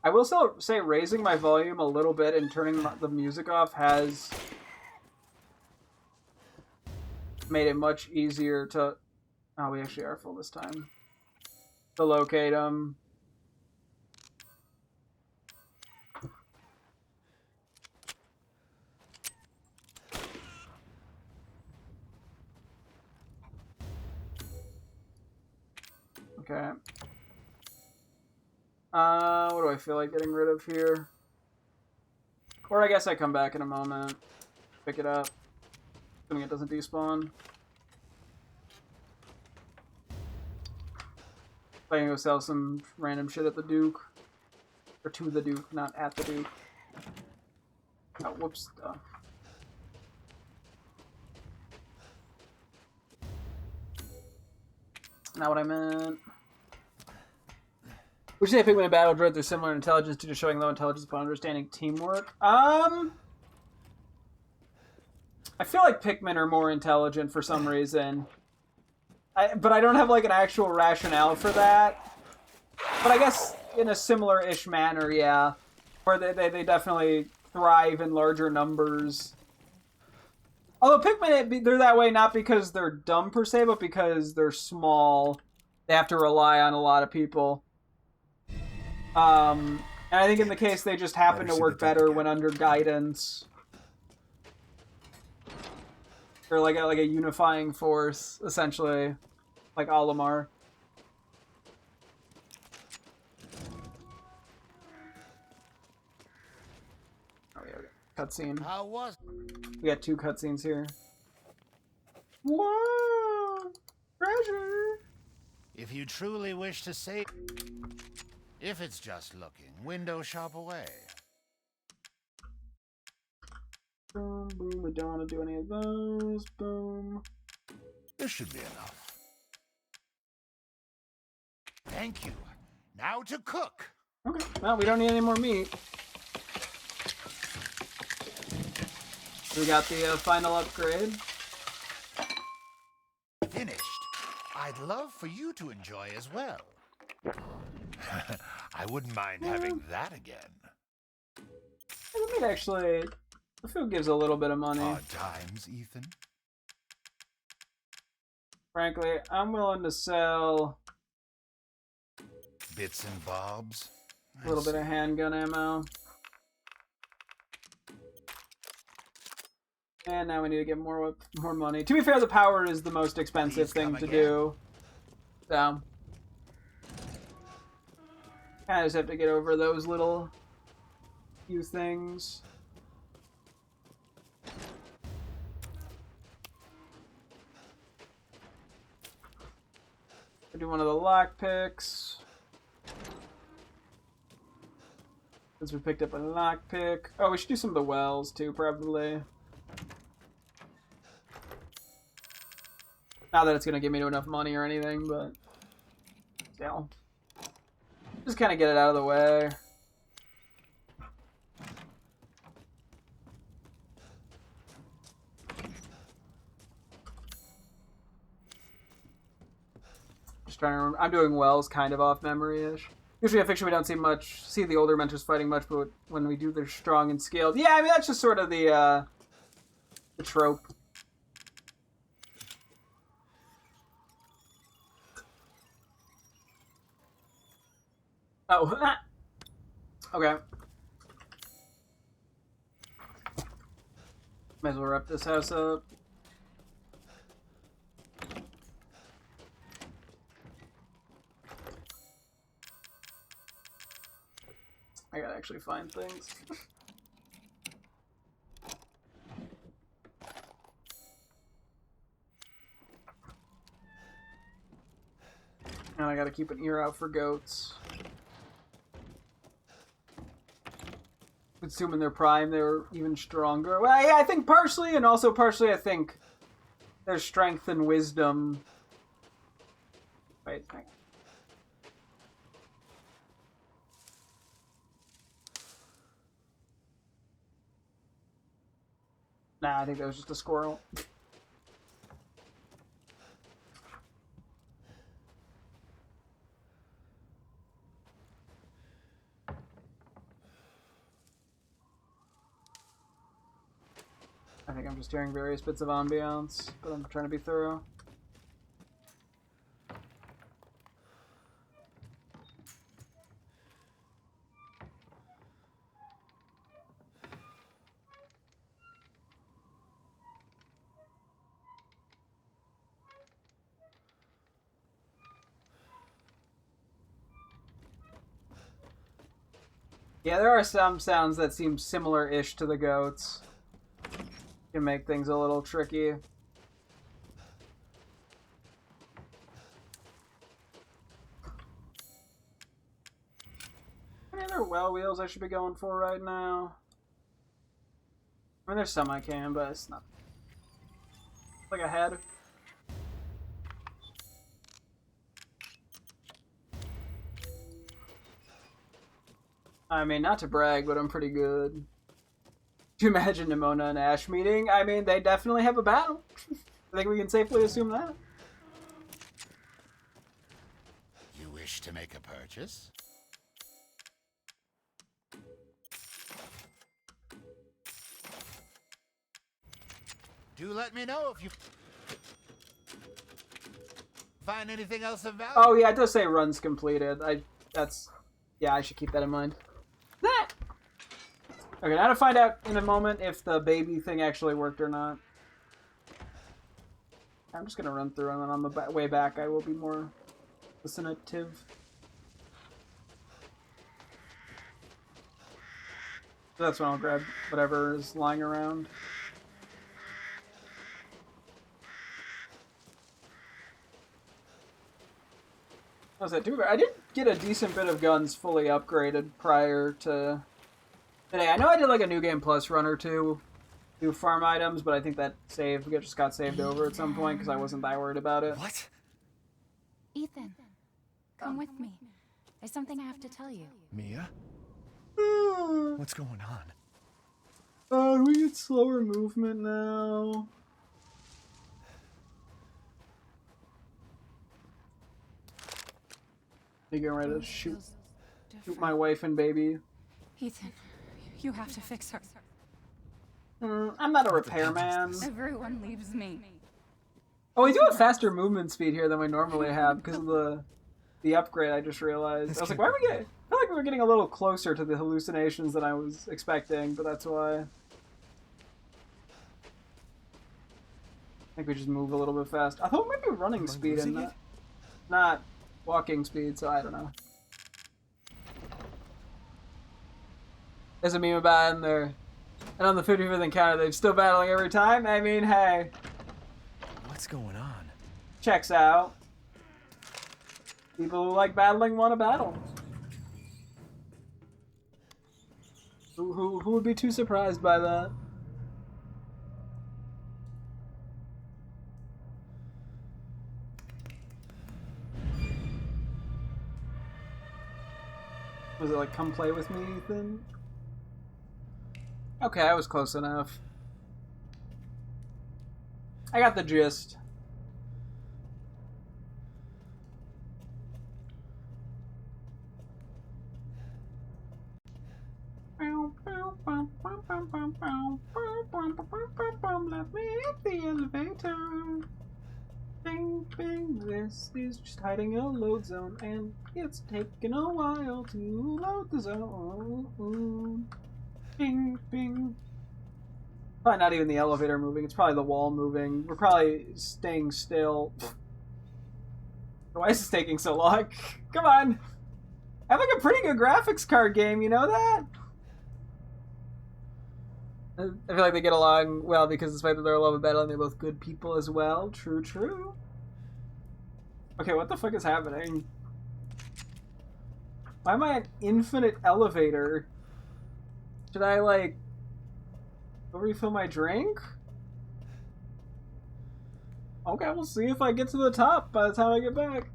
I will still say raising my volume a little bit and turning the music off has made it much easier to... Oh, we actually are full this time. To locate them. Okay. What do I feel like getting rid of here? Or I guess I come back in a moment. Pick it up. Assuming it doesn't despawn. I can go sell some random shit at the Duke. Or to the Duke, not at the Duke. Oh, whoops. Not what I meant. Would you say Pigman and Battle Droids are similar in intelligence due to showing low intelligence but understanding teamwork? I feel like Pikmin are more intelligent for some reason. But I don't have like an actual rationale for that. But I guess in a similar-ish manner, yeah. Where they definitely thrive in larger numbers. Although Pikmin, they're that way not because they're dumb per se, but because they're small. They have to rely on a lot of people. And I think in the case they just happen to work better when under guidance. Or like a unifying force, essentially. Like Olimar. Oh yeah, cutscene. How was We got 2 cutscenes here. Whoa! Treasure! If you truly wish to save... If it's just looking, window shop away. Boom, boom, we don't want to do any of those. Boom. This should be enough. Thank you. Now to cook. Okay, well, we don't need any more meat. We got the final upgrade. Finished. I'd love for you to enjoy as well. I wouldn't mind having that again. The meat actually... The food gives a little bit of money. Hard times, Ethan. Frankly, I'm willing to sell... Bits and bobs. A little bit of handgun ammo. And now we need to get more money. To be fair, the power is the most expensive thing to do. So... I just have to get over those little few things. I do one of the lockpicks. Since we picked up a lockpick. Oh, we should do some of the wells too, probably. Not that it's gonna give me enough money or anything, but still. Just kind of get it out of the way. Just trying to remember. I'm doing Wells kind of off memory-ish. Usually in fiction we don't see the older mentors fighting much, but when we do, they're strong and skilled. Yeah, I mean, that's just sort of the trope. Oh, okay. Might as well wrap this house up. I gotta actually find things. And I gotta keep an ear out for goats. Assuming they're prime, they're even stronger. Well, yeah, I think partially, and also partially I think their strength and wisdom. Wait, hang on. Nah, I think that was just a squirrel. I think I'm just hearing various bits of ambiance, but I'm trying to be thorough. Yeah, there are some sounds that seem similar-ish to the goats. Can make things a little tricky. Any other well wheels I should be going for right now? I mean, there's some I can, but it's not like a head. I mean, not to brag, but I'm pretty good. Do you imagine Nimona and Ash meeting? I mean, they definitely have a battle. I think we can safely assume that. You wish to make a purchase? Do let me know if you find anything else of value. Oh yeah, it does say runs completed. Yeah, I should keep that in mind. Okay, now to find out in a moment if the baby thing actually worked or not. I'm just gonna run through, and then on the way back I will be more listenitive. So that's when I'll grab whatever is lying around. What was that do? I did get a decent bit of guns fully upgraded prior to today. I know I did like a New Game Plus run or two, do farm items, but I think that just got saved over at some point because I wasn't that worried about it. What? Ethan, come with me. There's something I have to tell you. Mia? What's going on? Oh, do we get slower movement now? You getting ready to shoot my wife and baby? Ethan, you have to fix her. I'm not a repairman. Everyone leaves me. Oh, we do have faster movement speed here than we normally have because of the upgrade. I just realized. I was like, why are we getting? I feel like we're getting a little closer to the hallucinations than I was expecting, but that's why. I think we just move a little bit fast. I thought maybe running speed and not walking speed, so I don't know. There's a meme about in there. And on the 55th encounter, they're still battling every time? I mean, hey. What's going on? Checks out. People who like battling want to battle. Who would be too surprised by that? Was it like, come play with me, Ethan? Okay, I was close enough. I got the gist. Let me hit the elevator. Bing, bing, this is just hiding a load zone, and it's taking a while to load the zone. Bing, bing. Probably not even the elevator moving, it's probably the wall moving. We're probably staying still. Why is this taking so long? Come on! I have like a pretty good graphics card game, you know that? I feel like they get along well because despite that they're a love of battle and they're both good people as well. True, true. Okay, what the fuck is happening? Why am I an infinite elevator? Should I, like, go refill my drink? Okay, we'll see if I get to the top by the time I get back.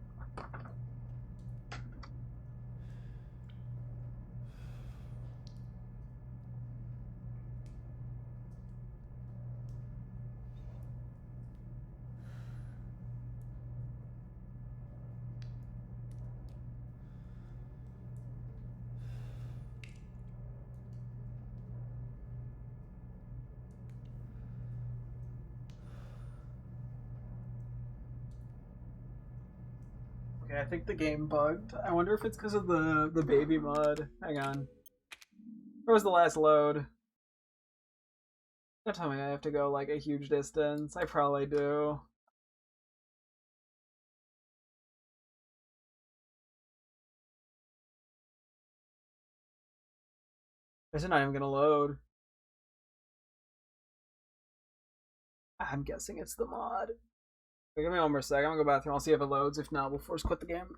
Okay, I think the game bugged. I wonder if it's because of the baby mod. Hang on. Where was the last load? Don't tell me I have to go like a huge distance. I probably do. Is it not even gonna load? I'm guessing it's the mod. Wait, give me one more sec. I'm gonna go bathroom. I'll see if it loads. If not, we'll force quit the game.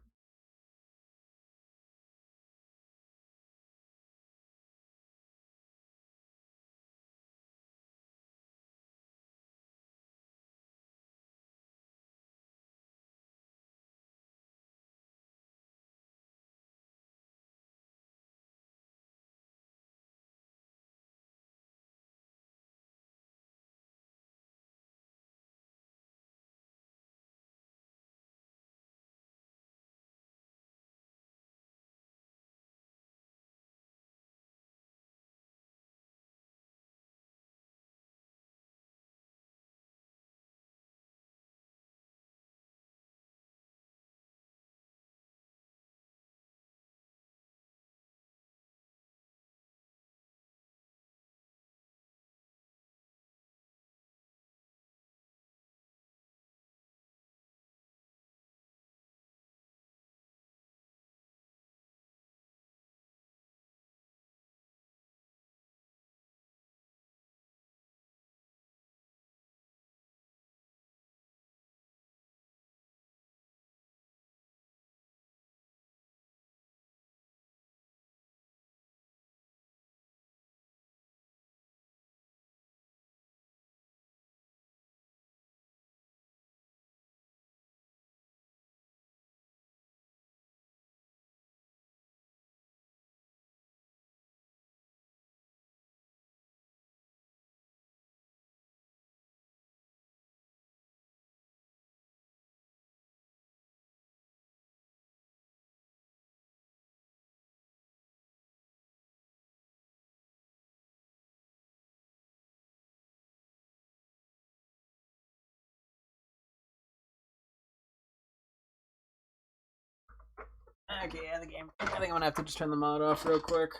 Okay, yeah, the game. I think I'm gonna have to just turn the mod off real quick.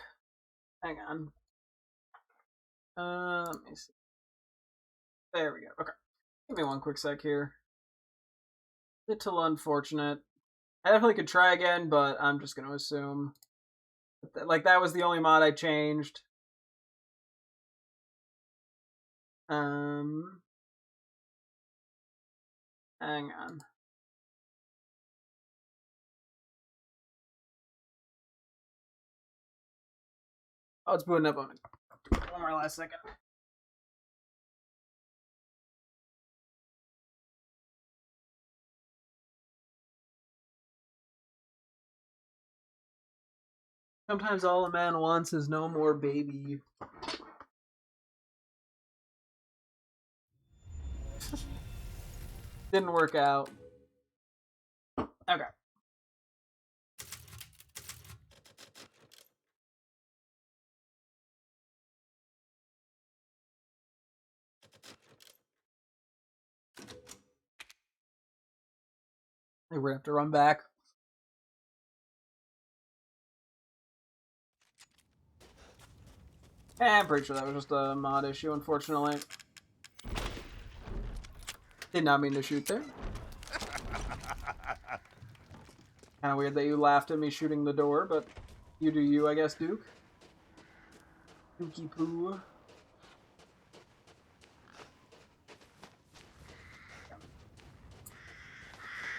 Hang on. Let me see. There we go. Okay. Give me one quick sec here. Little unfortunate. I definitely could try again, but I'm just gonna assume like that was the only mod I changed. Hang on. Oh, it's booting up on it. One more last second. Sometimes all a man wants is no more baby. Didn't work out. Okay. We're gonna have to run back. I'm pretty sure that was just a mod issue, unfortunately. Did not mean to shoot there. Kind of weird that you laughed at me shooting the door, but you do you, I guess, Duke. Dookie poo.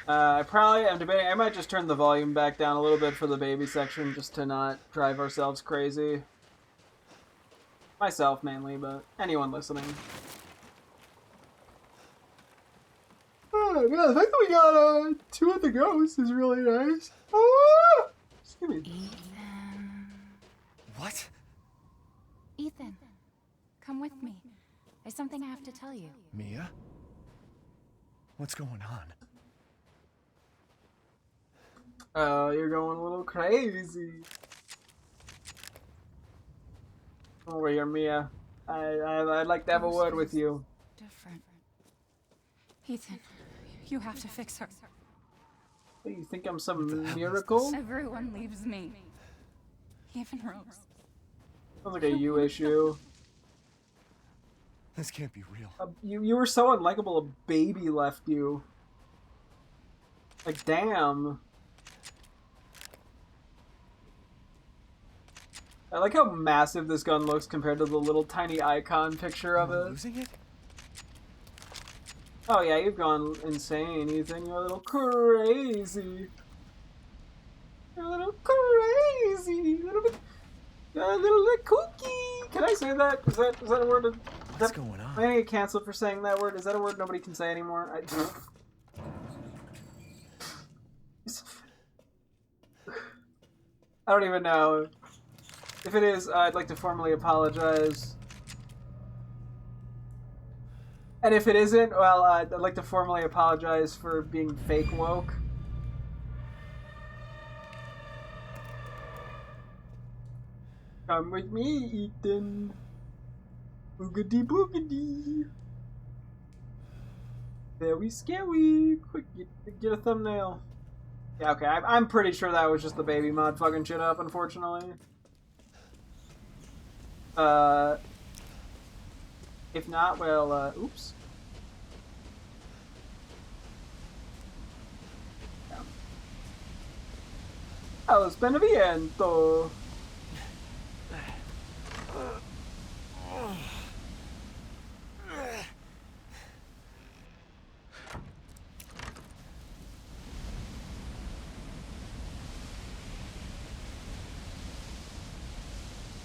I probably am debating. I might just turn the volume back down a little bit for the baby section just to not drive ourselves crazy. Myself mainly, but anyone listening. Oh, yeah, the fact that we got 2 of the ghosts is really nice. Ah! Excuse me. Ethan. What? Ethan, come with me. There's something I have to tell you. Mia? What's going on? Oh, you're going a little crazy. Come over here, Mia. I'd like to have a word with you. Different. Ethan, you have to fix her. What, do you think I'm some miracle? Everyone leaves me. Even Rose. Sounds like a you issue. This can't be real. You were so unlikable, a baby left you. Like, damn. I like how massive this gun looks compared to the little tiny icon picture of it. Losing it? Oh yeah, you've gone insane, Ethan. You're a little crazy. You're a little crazy. You're a little bit kooky. Can I say that? Is that a word? What's going on? Am I gonna get canceled for saying that word? Is that a word nobody can say anymore? I don't even know. If it is, I'd like to formally apologize. And if it isn't, well, I'd like to formally apologize for being fake woke. Come with me, Ethan. Boogity boogity. Very scary. Quick, get a thumbnail. Yeah, okay, I'm pretty sure that was just the baby mod fucking shit up, unfortunately. If not, well, oops. Yeah. Oh, spend viento.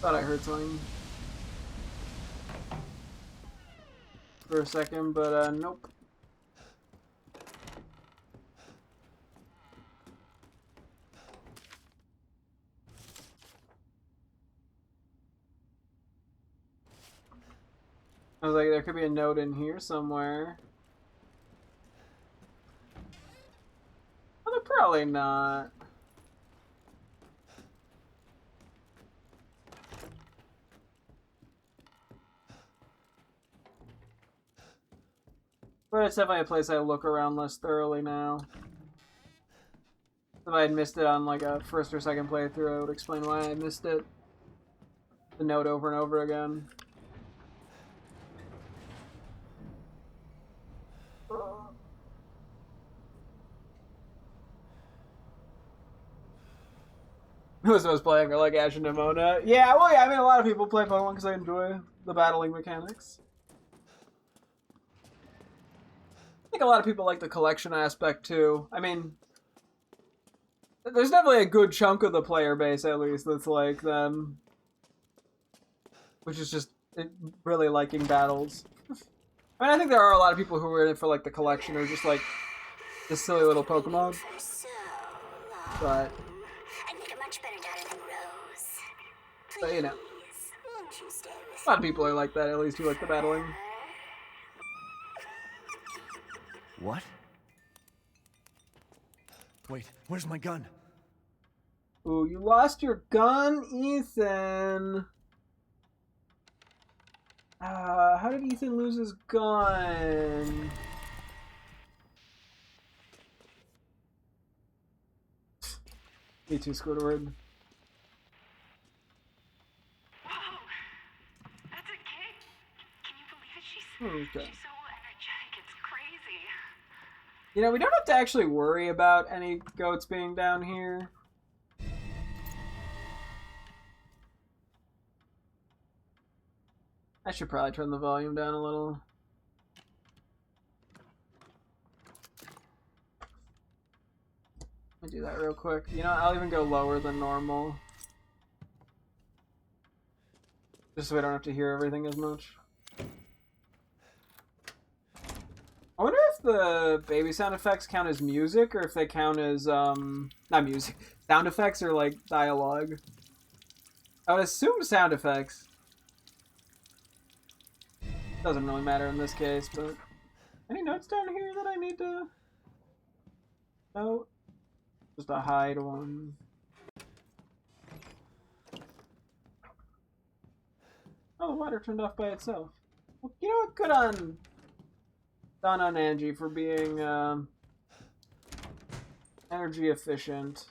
Thought I heard something for a second, but nope. I was like, there could be a note in here somewhere. But probably not. But it's definitely a place I look around less thoroughly now. If I had missed it on like a first or second playthrough, I would explain why I missed it. The note over and over again. Most of us playing are like Ash and Nimona. Yeah, well, yeah, I mean, a lot of people play Pokemon because they enjoy the battling mechanics. I think a lot of people like the collection aspect too. I mean, there's definitely a good chunk of the player base, at least, that's like them. Which is just really liking battles. I mean, I think there are a lot of people who are in it for like the collection or just like the silly little Pokemon. But I'd make a much better daughter than Rose. But, you know. A lot of people are like that, at least who like the battling. What? Wait, where's my gun? Ooh, you lost your gun, Ethan. How did Ethan lose his gun? Me too, Squidward. Whoa! That's a kid. Can you believe it? She's so energetic. It's crazy. You know, we don't have to actually worry about any goats being down here. I should probably turn the volume down a little. Let me do that real quick. You know, I'll even go lower than normal. Just so I don't have to hear everything as much. I wonder if the baby sound effects count as music, or if they count as, not music. Sound effects or, like, dialogue. I would assume sound effects. Doesn't really matter in this case, but... Any notes down here that I need to... note? Just a hide one. Oh, the water turned off by itself. Well, you know what? Good on... done on Angie for being, energy efficient.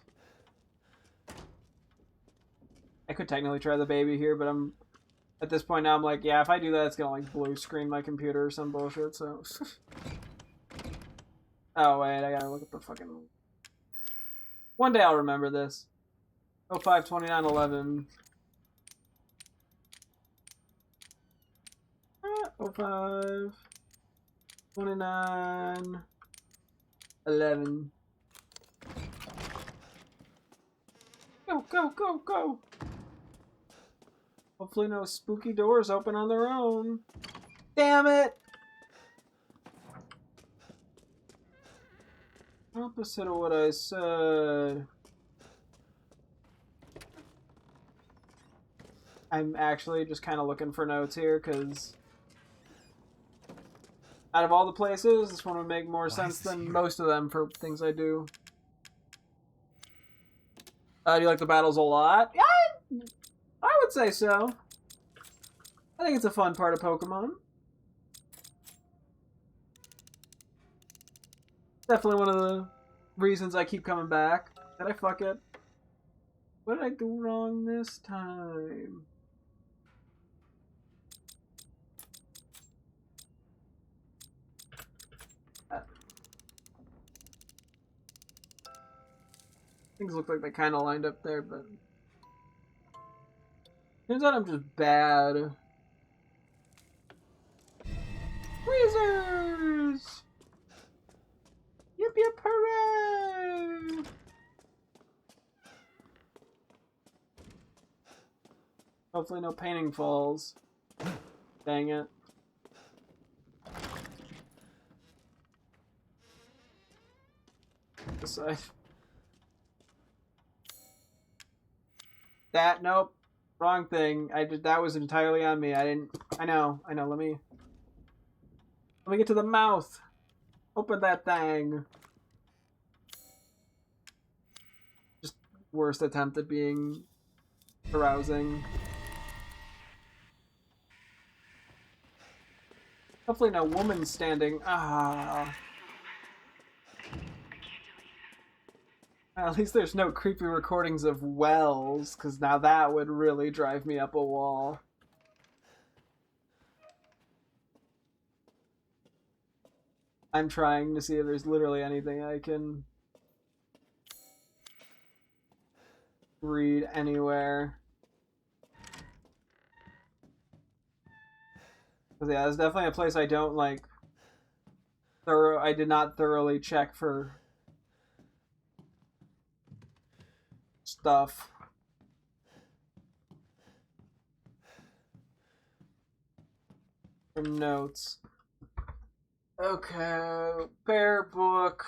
I could technically try the baby here, but I'm... At this point now, I'm like, yeah, if I do that, it's gonna, like, blue screen my computer or some bullshit, so... Oh, wait, I gotta look at the fucking... One day I'll remember this. 05-29-11. 05... 29... 11. Go, go, go, go! Hopefully no spooky doors open on their own. Damn it! Opposite of what I said. I'm actually just kind of looking for notes here, because out of all the places, this one would make more sense than most of them for things I do. Do you like the battles a lot? Yeah, I would say so. I think it's a fun part of Pokemon. Definitely one of the reasons I keep coming back. Did I fuck it? What did I do wrong this time? Things look like they kind of lined up there, but... Turns out I'm just bad. Tweezers! Yip yip hooray! Hopefully no painting falls. Dang it. This side. That, nope. Wrong thing. That was entirely on me. I know. Let me get to the mouth. Open that thing. Just worst attempt at being arousing. Hopefully no woman standing. Ah. At least there's no creepy recordings of wells, because now that would really drive me up a wall. I'm trying to see if there's literally anything I can read anywhere. Because yeah, there's definitely a place I don't like. I did not thoroughly check for stuff. For notes. Okay, bear book,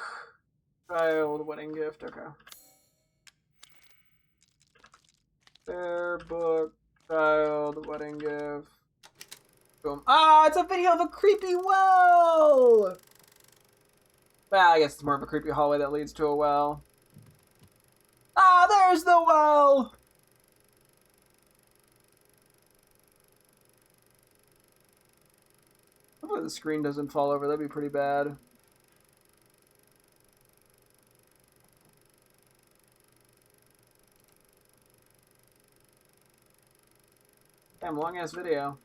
child wedding gift. Okay. Bear book, Child, wedding gift. Boom. Ah, it's a video of a creepy well! Well, I guess it's more of a creepy hallway that leads to a well. Ah, there's the well! Hopefully the screen doesn't fall over, that'd be pretty bad. Damn, long-ass video.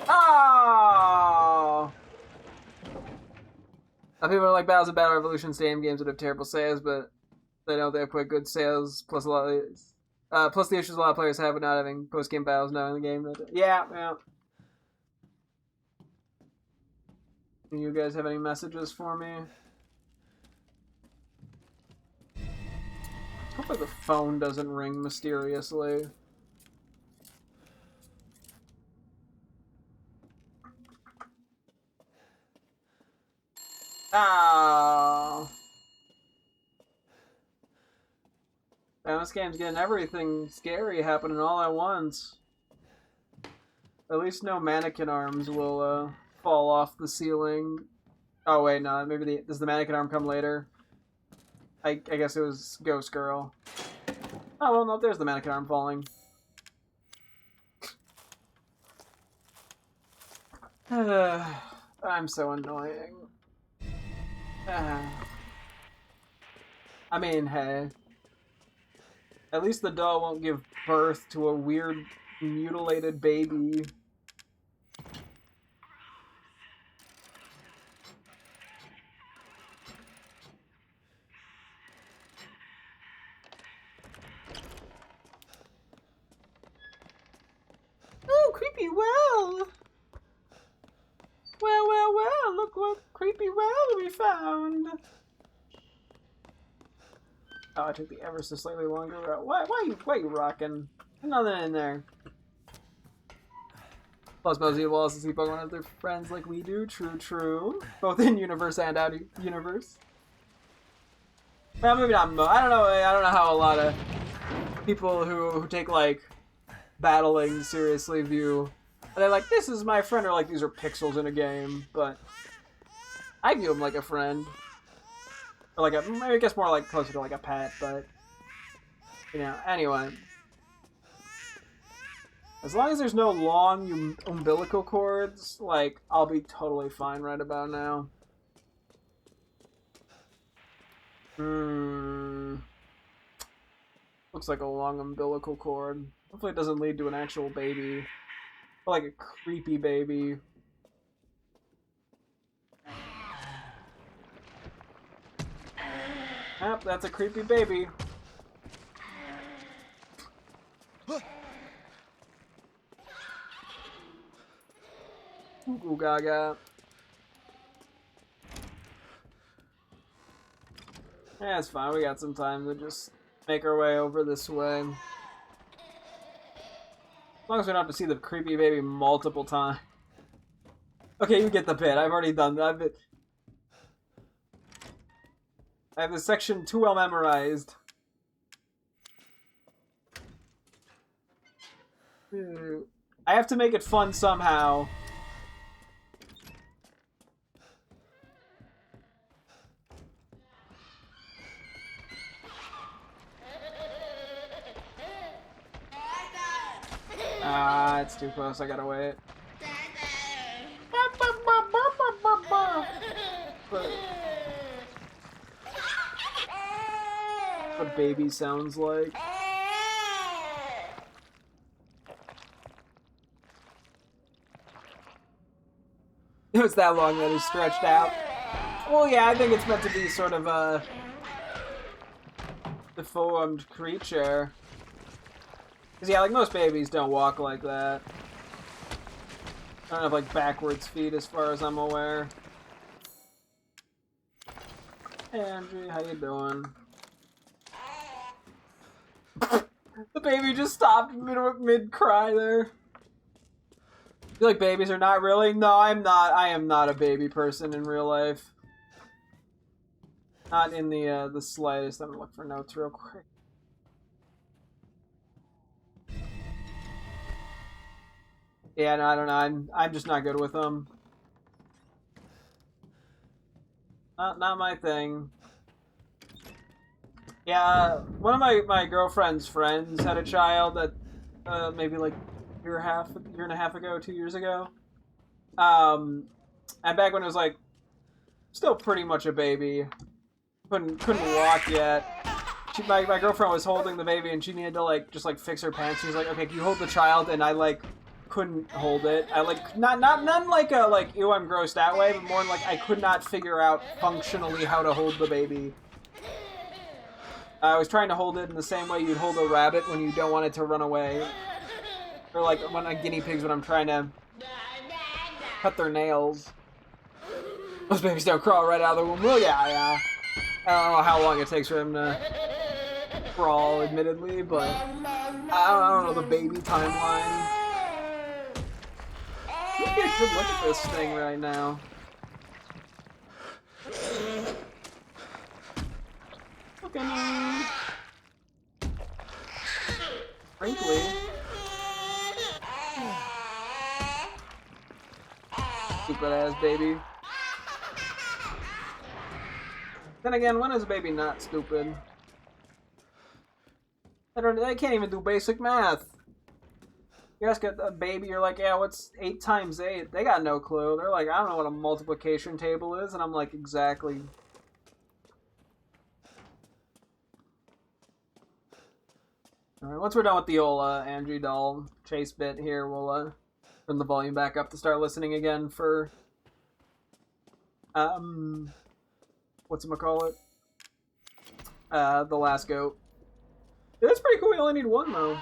Oh! People are like Battles of Battle Revolution stadium games that have terrible sales, but they know they have quite good sales. Plus a lot of plus the issues a lot of players have with not having post-game battles knowing the game. Yeah. You guys have any messages for me? Hopefully the phone doesn't ring mysteriously. Oh. Man, this game's getting everything scary happening all at once. At least no mannequin arms will fall off the ceiling. Oh wait, no, maybe does the mannequin arm come later? I guess it was Ghost Girl. Oh well, no, there's the mannequin arm falling. I'm so annoying. I mean, hey. At least the doll won't give birth to a weird, mutilated baby. Oh, creepy well! Well, look what creepy well we found! Oh, I took the ever so slightly longer route. Why you rocking? There's nothing in there. Plus, most people also see Pokemon as their friends like we do. True. Both in universe and out of universe. Well, maybe not. I don't know how a lot of people who take like battling seriously view. They're like, this is my friend, or like these are pixels in a game. But I view them like a friend. Or like I guess more like closer to like a pet, but you know, anyway. As long as there's no long umbilical cords, like, I'll be totally fine right about now. Looks like a long umbilical cord. Hopefully it doesn't lead to an actual baby. Or like a creepy baby. Yep, that's a creepy baby. Ooh gaga. Yeah, it's fine. We got some time to just make our way over this way. As long as we don't have to see the creepy baby multiple times. Okay, you get the bit. I've already done that. I have this section too well memorized. I have to make it fun somehow. Ah, it's too close. I gotta wait. What baby sounds like. It was that long that he stretched out. Well, yeah, I think it's meant to be sort of a deformed creature. Because, yeah, like, most babies don't walk like that. I don't have, like, backwards feet as far as I'm aware. Hey, Andrew, how you doing? The baby just stopped mid-cry there. I feel like babies are not really... No, I'm not. I am not a baby person in real life. Not in the slightest. I'm gonna look for notes real quick. Yeah, no, I don't know. I'm just not good with them. Not my thing. Yeah, one of my girlfriend's friends had a child that maybe like year and a half ago, 2 years ago. And back when it was like still pretty much a baby, couldn't walk yet. My girlfriend was holding the baby and she needed to like just like fix her pants. She was like, "Okay, can you hold the child?" And I like couldn't hold it. I like not like a like ew I'm gross that way, but more like I could not figure out functionally how to hold the baby. I was trying to hold it in the same way you'd hold a rabbit when you don't want it to run away, or like when guinea pigs when I'm trying to cut their nails. Those babies don't crawl right out of the womb. Well, yeah. I don't know how long it takes for them to crawl, admittedly, but I don't know the baby timeline. Let me get a good look at this thing right now. Look at me. Frankly. Stupid ass baby. Then again, when is a baby not stupid? I can't even do basic math. You ask a baby, you're like, yeah, what's 8 times 8? They got no clue. They're like, I don't know what a multiplication table is, and I'm like, exactly. Alright, once we're done with the old Angie doll chase bit here, we'll turn the volume back up to start listening again for whatchamacallit? The last goat. Yeah, that's pretty cool, we only need one though.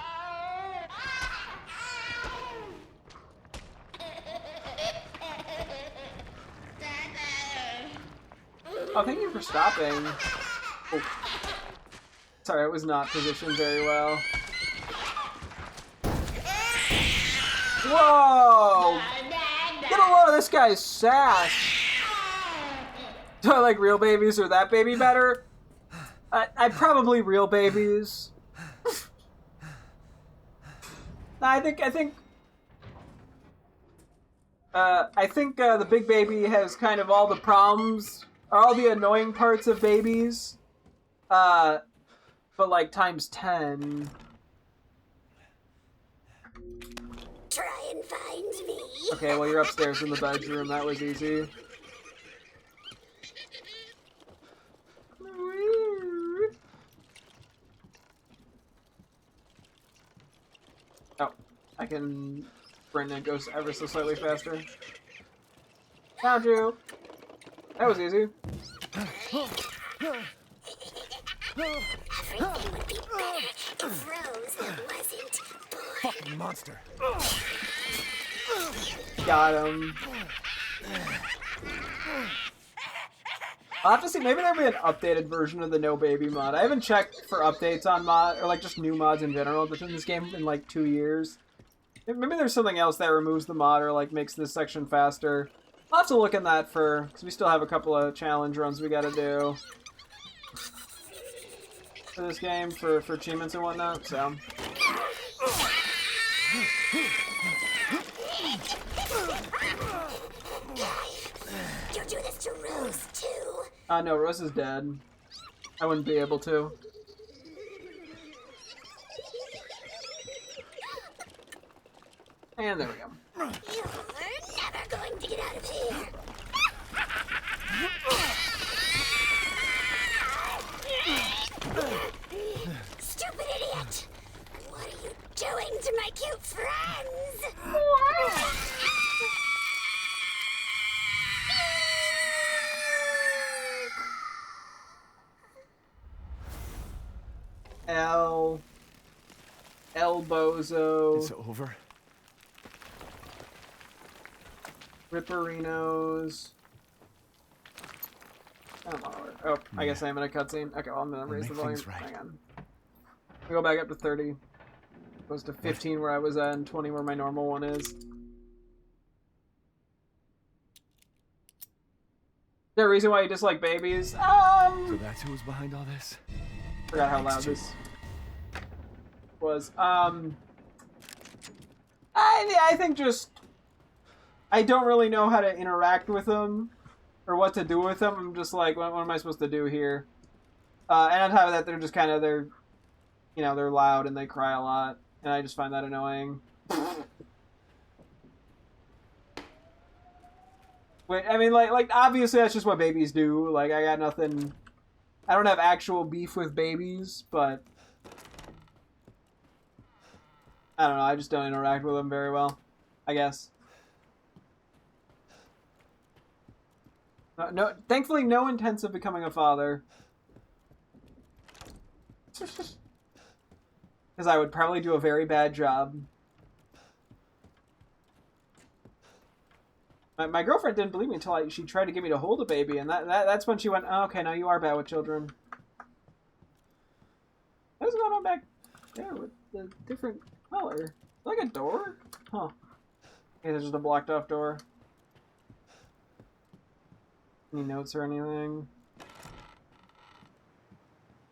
Oh, thank you for stopping. Oh. Sorry, I was not positioned very well. Whoa! Get a load of this guy's sass! Do I like real babies or that baby better? I probably real babies. I think the big baby has kind of all the problems, or all the annoying parts of babies, but like times 10. Try and find me. Okay, well you're upstairs in the bedroom. That was easy. Oh, I can sprint and go ever so slightly faster. Found you. That was easy. Everything would be better if Rose wasn't born. Fucking monster. Got him. I'll have to see, maybe there'll be an updated version of the No Baby mod. I haven't checked for updates on mod, or like just new mods in general within this game in like 2 years. Maybe there's something else that removes the mod or like makes this section faster. I'll have to look in that because we still have a couple of challenge runs we gotta do for this game for achievements and whatnot, so. You do this to Rose too. No, Rose is dead. I wouldn't be able to. And there we go. You're never going to get out of here. Stupid idiot! What are you doing to my cute friends? El Bozo. It's over. Ripperinos. Oh, I guess I'm in a cutscene. Okay, well, I'm gonna raise the volume. Right. Hang on. We go back up to 30. Goes to 15 where I was at and 20 where my normal one is. Is there a reason why you dislike babies? So that's who was behind all this? Forgot how loud this was. I think just I don't really know how to interact with them or what to do with them. I'm just like, what am I supposed to do here? And on top of that, they're just kind of they're loud and they cry a lot, and I just find that annoying. Wait, I mean, like obviously that's just what babies do. Like, I got nothing. I don't have actual beef with babies, but I don't know. I just don't interact with them very well, I guess. No, thankfully, no intents of becoming a father. Because I would probably do a very bad job. My girlfriend didn't believe me until she tried to get me to hold a baby, and that's when she went, oh, okay, now you are bad with children. What's going on back there with the different color? Like a door? Huh. Okay, there's just a blocked off door. Any notes or anything? I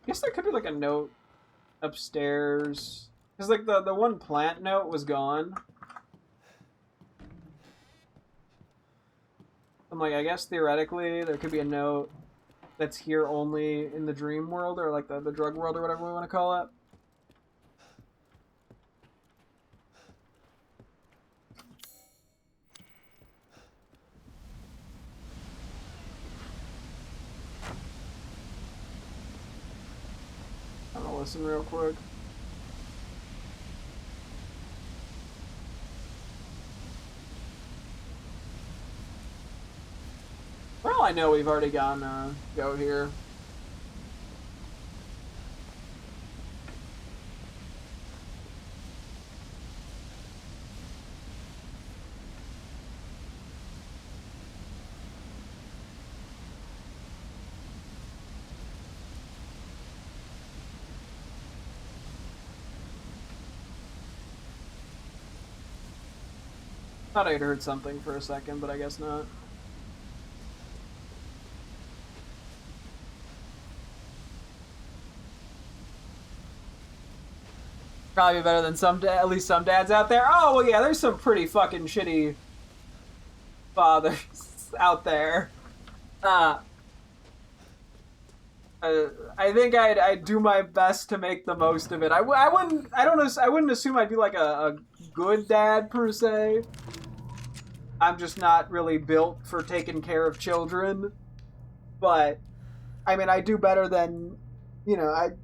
guess there could be like a note upstairs. Because like the one plant note was gone. I'm like, I guess theoretically there could be a note that's here only in the dream world, or like the drug world, or whatever we want to call it. I'm gonna listen real quick. Well, I know we've already gone go here. Thought I'd heard something for a second, but I guess not. Probably better than at least some dads out there. Oh, well, yeah, there's some pretty fucking shitty fathers out there. I think I'd do my best to make the most of it. I wouldn't assume I'd be like a good dad per se. I'm just not really built for taking care of children. But I mean, I do better than,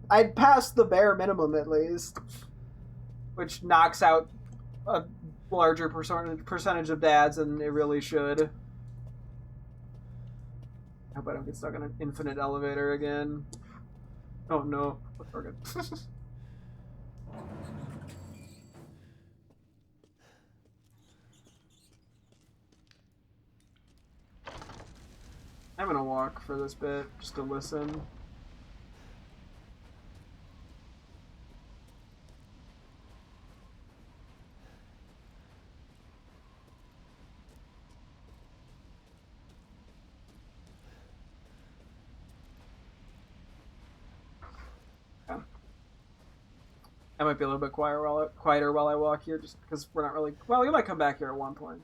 I'd pass the bare minimum at least, which knocks out a larger percentage of dads than it really should. I hope I don't get stuck in an infinite elevator again. Oh no. We're good. I'm gonna walk for this bit, just to listen. I might be a little bit quieter while I walk here, just because we're not really... Well, we might come back here at one point.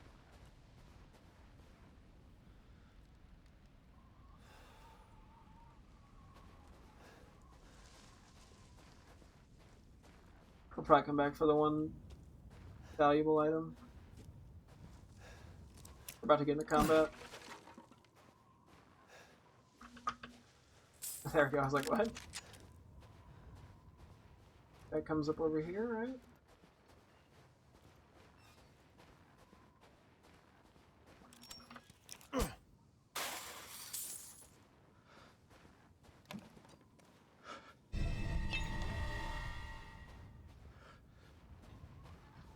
We'll probably come back for the one valuable item. We're about to get into combat. There we go, I was like, what? That comes up over here, right?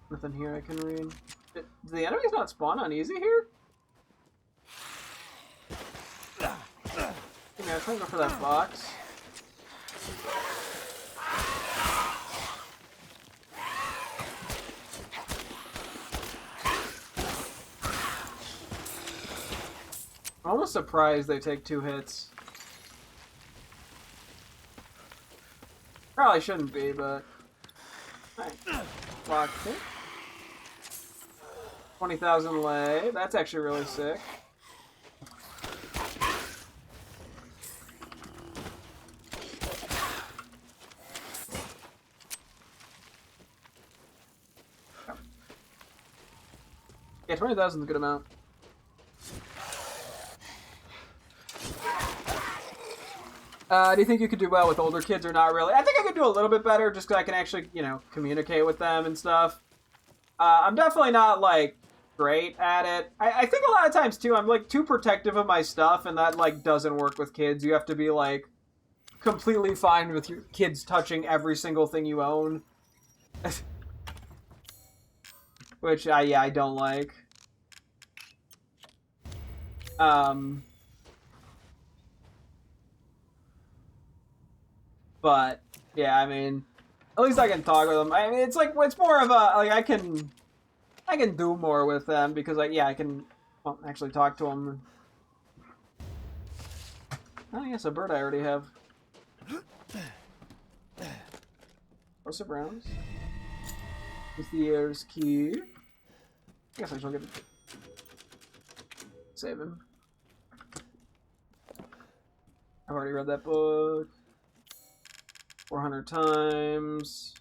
Nothing here I can read. Do the enemies not spawn on easy here? Yeah, I was trying to go for that box. I'm almost surprised they take 2 hits. Probably shouldn't be, but... Alright. Block hit. 20,000 lei. That's actually really sick. Yeah, 20,000 is a good amount. Do you think you could do well with older kids or not really? I think I could do a little bit better just because I can actually, you know, communicate with them and stuff. I'm definitely not, like, great at it. I think a lot of times, too, I'm, like, too protective of my stuff, and that, like, doesn't work with kids. You have to be, like, completely fine with your kids touching every single thing you own. Which, yeah, I don't like. But, yeah, I mean, at least I can talk with them. I mean, it's like, it's more of a, like, I can do more with them because, like, yeah, I can actually talk to them. Oh, yes, a bird I already have. What's the Browns? There's key. I guess I shall get save him. I've already read that book 400 times.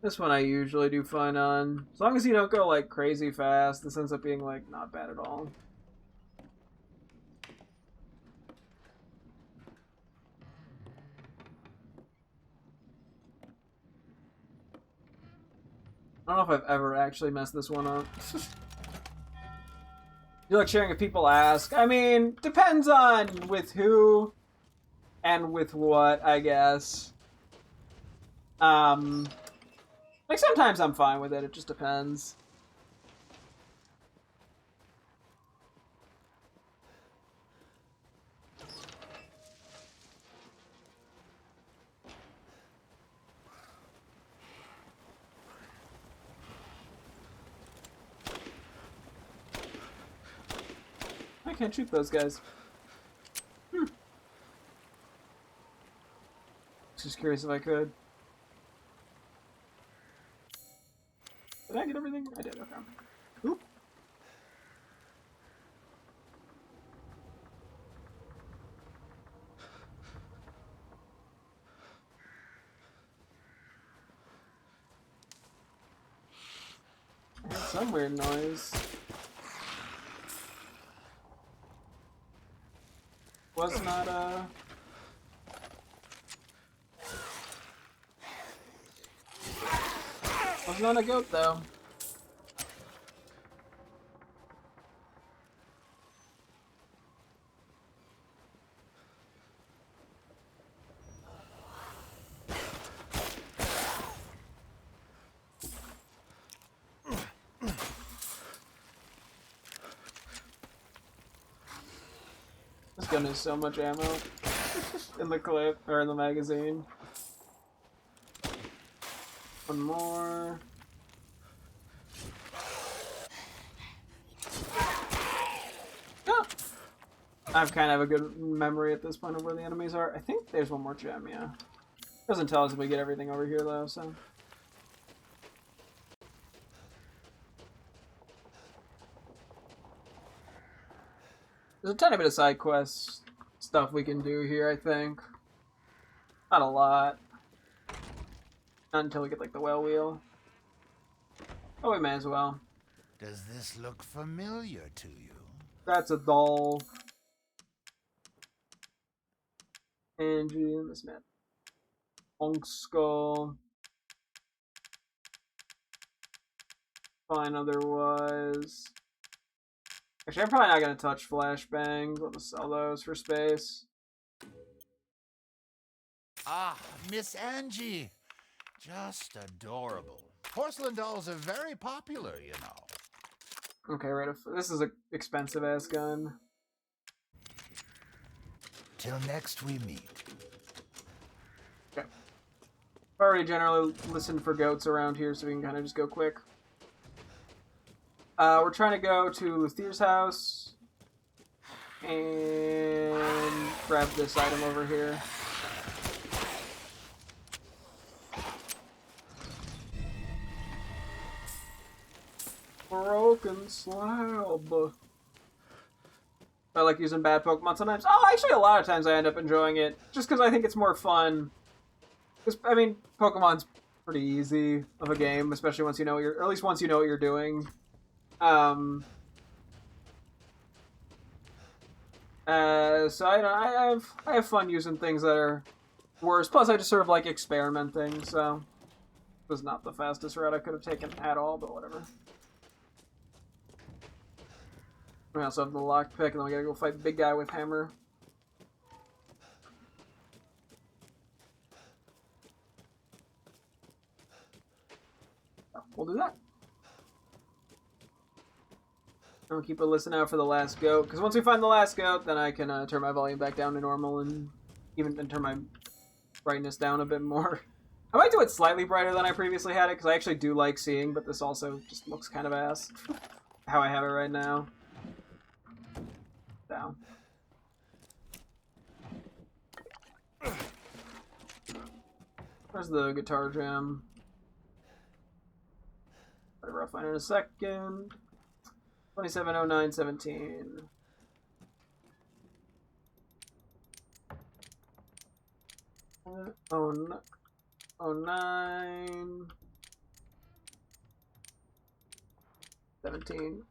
This one I usually do fine on. As long as you don't go like crazy fast, this ends up being like not bad at all. I don't know if I've ever actually messed this one up. You like sharing if people ask? I mean, depends on with who and with what, I guess. Like sometimes I'm fine with it, it just depends. I can't shoot those guys. Just curious if I could. Did I get everything? I did, okay. Oop. I heard some weird noise. Was not a goat though. This gun has so much ammo in the clip or in the magazine. One more. Oh. I have kind of a good memory at this point of where the enemies are. I think there's one more gem, yeah. Doesn't tell us if we get everything over here though, so. There's a tiny bit of side quest stuff we can do here, I think. Not a lot. Not until we get like the well wheel. Oh, we may as well. Does this look familiar to you? That's a doll. Angie, this man. Honk Skull. Fine otherwise. Actually, I'm probably not going to touch flashbangs. I'll just sell those for space. Ah, Miss Angie. Just adorable. Porcelain dolls are very popular, you know. Okay, right. This is an expensive-ass gun. Till next we meet. Okay. I've already generally listened for goats around here, so we can kind of just go quick. We're trying to go to Luthier's house and grab this item over here. broken slab. I like using bad Pokemon sometimes. Oh, actually, a lot of times I end up enjoying it just because I think it's more fun. Because I mean, Pokemon's pretty easy of a game, especially once you know what you're, or at least once you know what you're doing. So I have fun using things that are worse. Plus, I just sort of like experimenting. So it was not the fastest route I could have taken at all, but whatever. We also have the lockpick, and then we gotta go fight the big guy with hammer. We'll do that. And we'll keep a listen out for the last goat, because once we find the last goat, then I can turn my volume back down to normal and even turn my brightness down a bit more. I might do it slightly brighter than I previously had it, because I actually do like seeing, but this also just looks kind of ass. How I have it right now. Down. Where's the guitar jam? Whatever, I'll find it in a second. 270917. Oh, 09 17.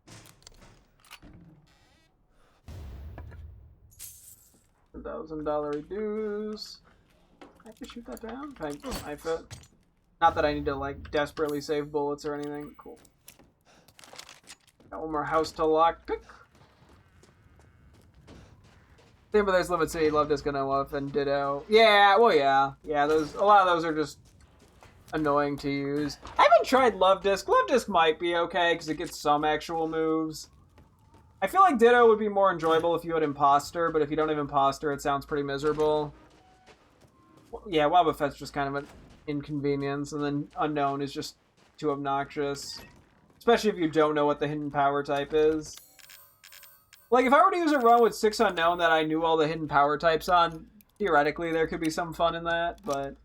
$1,000 dues. I can shoot that down. Can I knife it? Not that I need to like desperately save bullets or anything. Cool. Got one more house to lock pick. Same with those Limit City, Love Disc and Off and Ditto. Yeah, well yeah. Those, a lot of those are just annoying to use. I haven't tried Love Disc. Love Disc might be okay because it gets some actual moves. I feel like Ditto would be more enjoyable if you had Imposter, but if you don't have Imposter, it sounds pretty miserable. Yeah, Wobbuffet's just kind of an inconvenience, and then Unknown is just too obnoxious. Especially if you don't know what the hidden power type is. Like, if I were to use a run with 6 Unknown that I knew all the hidden power types on, theoretically there could be some fun in that, but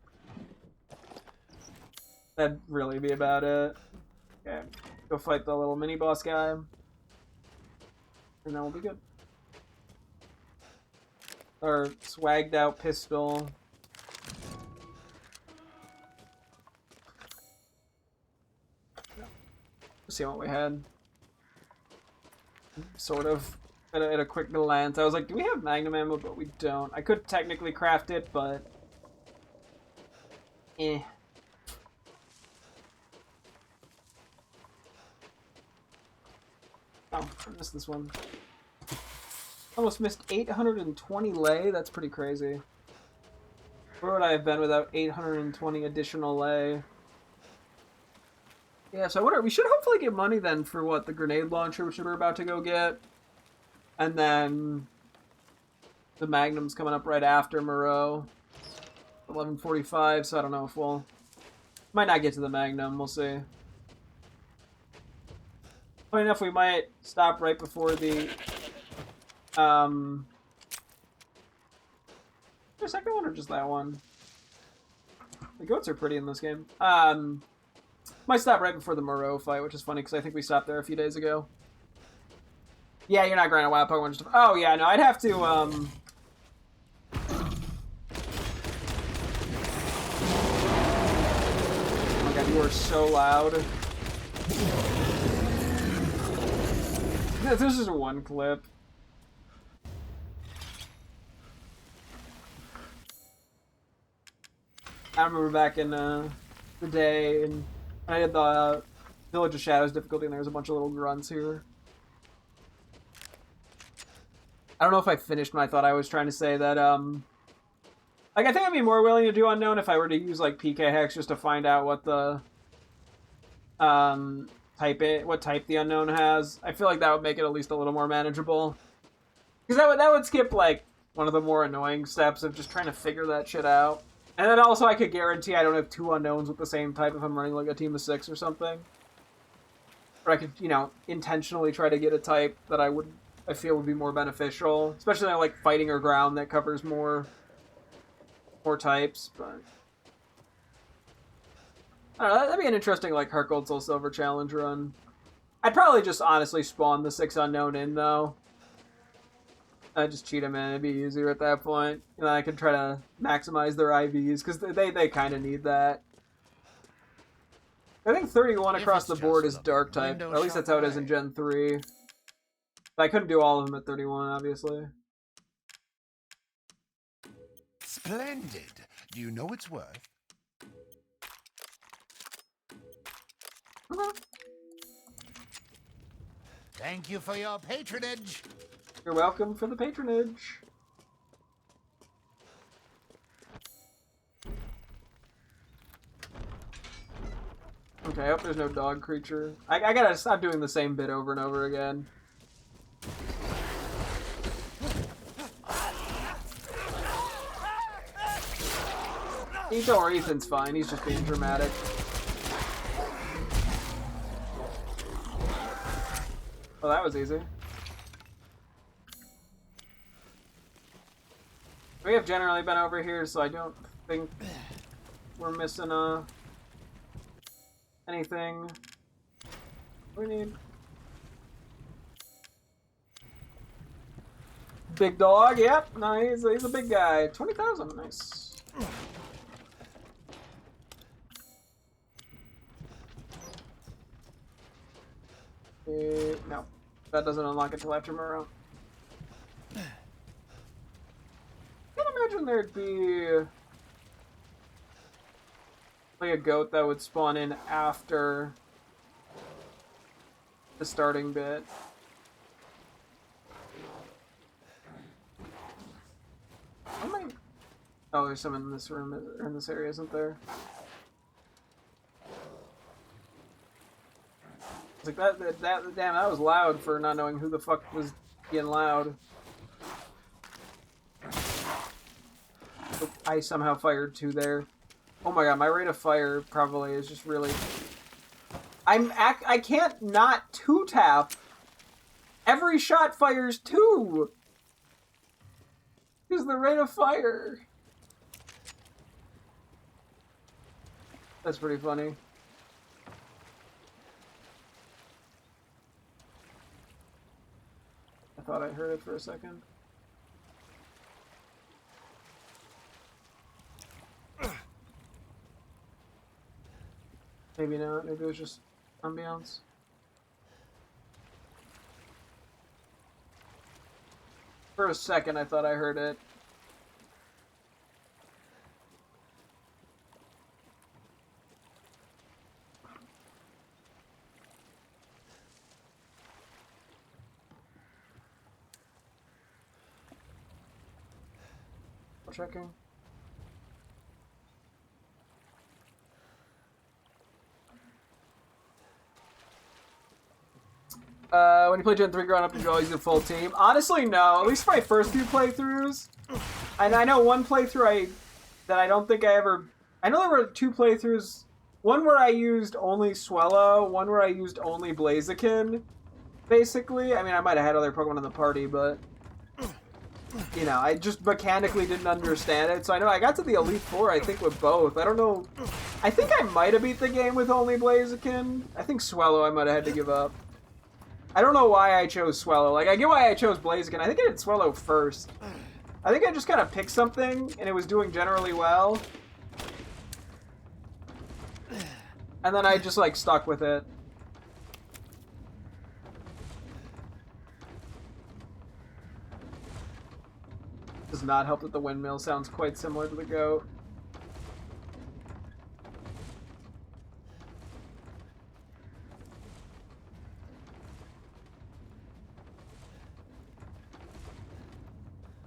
that'd really be about it. Okay, go fight the little mini-boss guy. And then we'll be good. Our swagged out pistol. Let's see what we had. Sort of. At a quick glance, I was like, do we have Magnum ammo? But we don't. I could technically craft it, but... eh. Oh, I missed this one. Almost missed 820 lei. That's pretty crazy. Where would I have been without 820 additional lei? Yeah, so I wonder, we should hopefully get money then for what, the grenade launcher, which we're about to go get. And then the Magnum's coming up right after Moreau. 11:45, so I don't know if we'll... Might not get to the Magnum, we'll see. Funny enough, we might stop right before the... the second one or just that one? The goats are pretty in this game. Might stop right before the Moreau fight, which is funny because I think we stopped there a few days ago. Yeah, you're not granted wild Pokemon. Oh yeah, no, I'd have to oh my god, you are so loud. This is one clip. I remember back in the day, and I did the Village of Shadows difficulty, and there was a bunch of little grunts here. I don't know if I finished when I thought I was trying to say that, like, I think I'd be more willing to do Unknown if I were to use, like, PK Hex just to find out what the, what type the Unknown has. I feel like that would make it at least a little more manageable. Because that would skip, like, one of the more annoying steps of just trying to figure that shit out. And then also I could guarantee I don't have 2 Unknowns with the same type if I'm running, like, a team of 6 or something. Or I could, you know, intentionally try to get a type that I feel would be more beneficial, especially like fighting or ground that covers more types. But I don't know, that'd be an interesting like Heart Gold Soul Silver challenge run. I'd probably just honestly spawn the 6 unknown in, though. I'd just cheat them in. It'd be easier at that point. And I could try to maximize their IVs, because they kind of need that. I think 31 across the board is dark type. Or at least that's how it is in Gen 3. But I couldn't do all of them at 31, obviously. Splendid. Do you know its worth? Thank you for your patronage. You're welcome for the patronage. Okay, I hope there's no dog creature. I gotta stop doing the same bit over and over again. Don't worry, Ethan's fine. He's just being dramatic. Oh, that was easy. We have generally been over here, so I don't think we're missing anything. We need big dog. Yep, no, he's a big guy. 20,000, nice. No, that doesn't unlock it till after Murrow. I can't imagine there'd be like a goat that would spawn in after the starting bit. Oh, there's some in this room, or in this area, isn't there? It's like damn, that was loud for not knowing who the fuck was being loud. I somehow fired 2 there. Oh my god, my rate of fire probably is just really... I can't not 2-tap. Every shot fires 2. Is the rate of fire. That's pretty funny. I thought I heard it for a second. Maybe not. Maybe it was just ambiance. For a second, I thought I heard it. Checking. When you play Gen 3 growing up, did you always use a full team? Honestly, no. At least for my first few playthroughs. And I know one playthrough that I don't think I ever... I know there were 2 playthroughs. One where I used only Swellow, one where I used only Blaziken, basically. I mean, I might have had other Pokemon in the party, but... You know, I just mechanically didn't understand it. So I know I got to the Elite Four, I think, with both. I don't know... I think I might have beat the game with only Blaziken. I think Swellow I might have had to give up. I don't know why I chose Swellow. Like, I get why I chose Blaziken. I think I did Swellow first. I think I just kind of picked something, and it was doing generally well. And then I just, like, stuck with it. Does not help that the windmill sounds quite similar to the goat.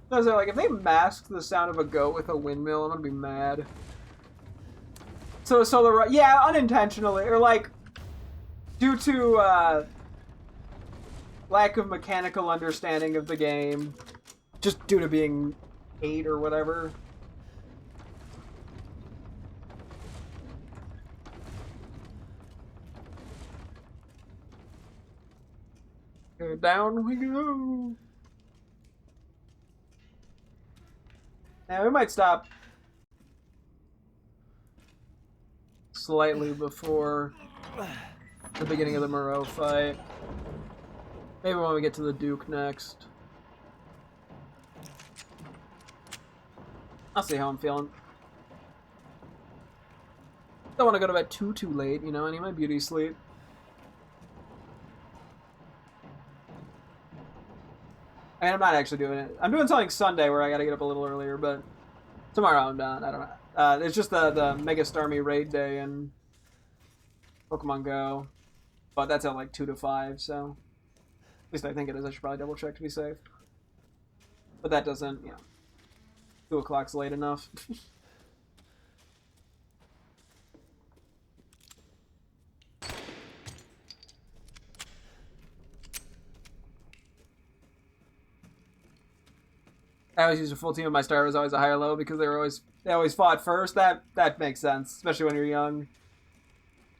So, like, if they masked the sound of a goat with a windmill, I'm gonna be mad. So yeah, unintentionally, or like, due to lack of mechanical understanding of the game, just due to being 8 or whatever. Down we go. Now we might stop slightly before the beginning of the Moreau fight. Maybe when we get to the Duke next. I'll see how I'm feeling. Don't want to go to bed too late, you know, I need my beauty sleep. I mean, I'm not actually doing it. I'm doing something Sunday where I gotta get up a little earlier, but tomorrow I'm done. I don't know. It's just the Mega Starmie raid day in Pokemon Go. But that's at like 2 to 5, so... At least I think it is. I should probably double check to be safe. But that doesn't, you know... 2 o'clock's late enough. I always used a full team of my star was always a higher low because they always fought first. That makes sense, especially when you're young.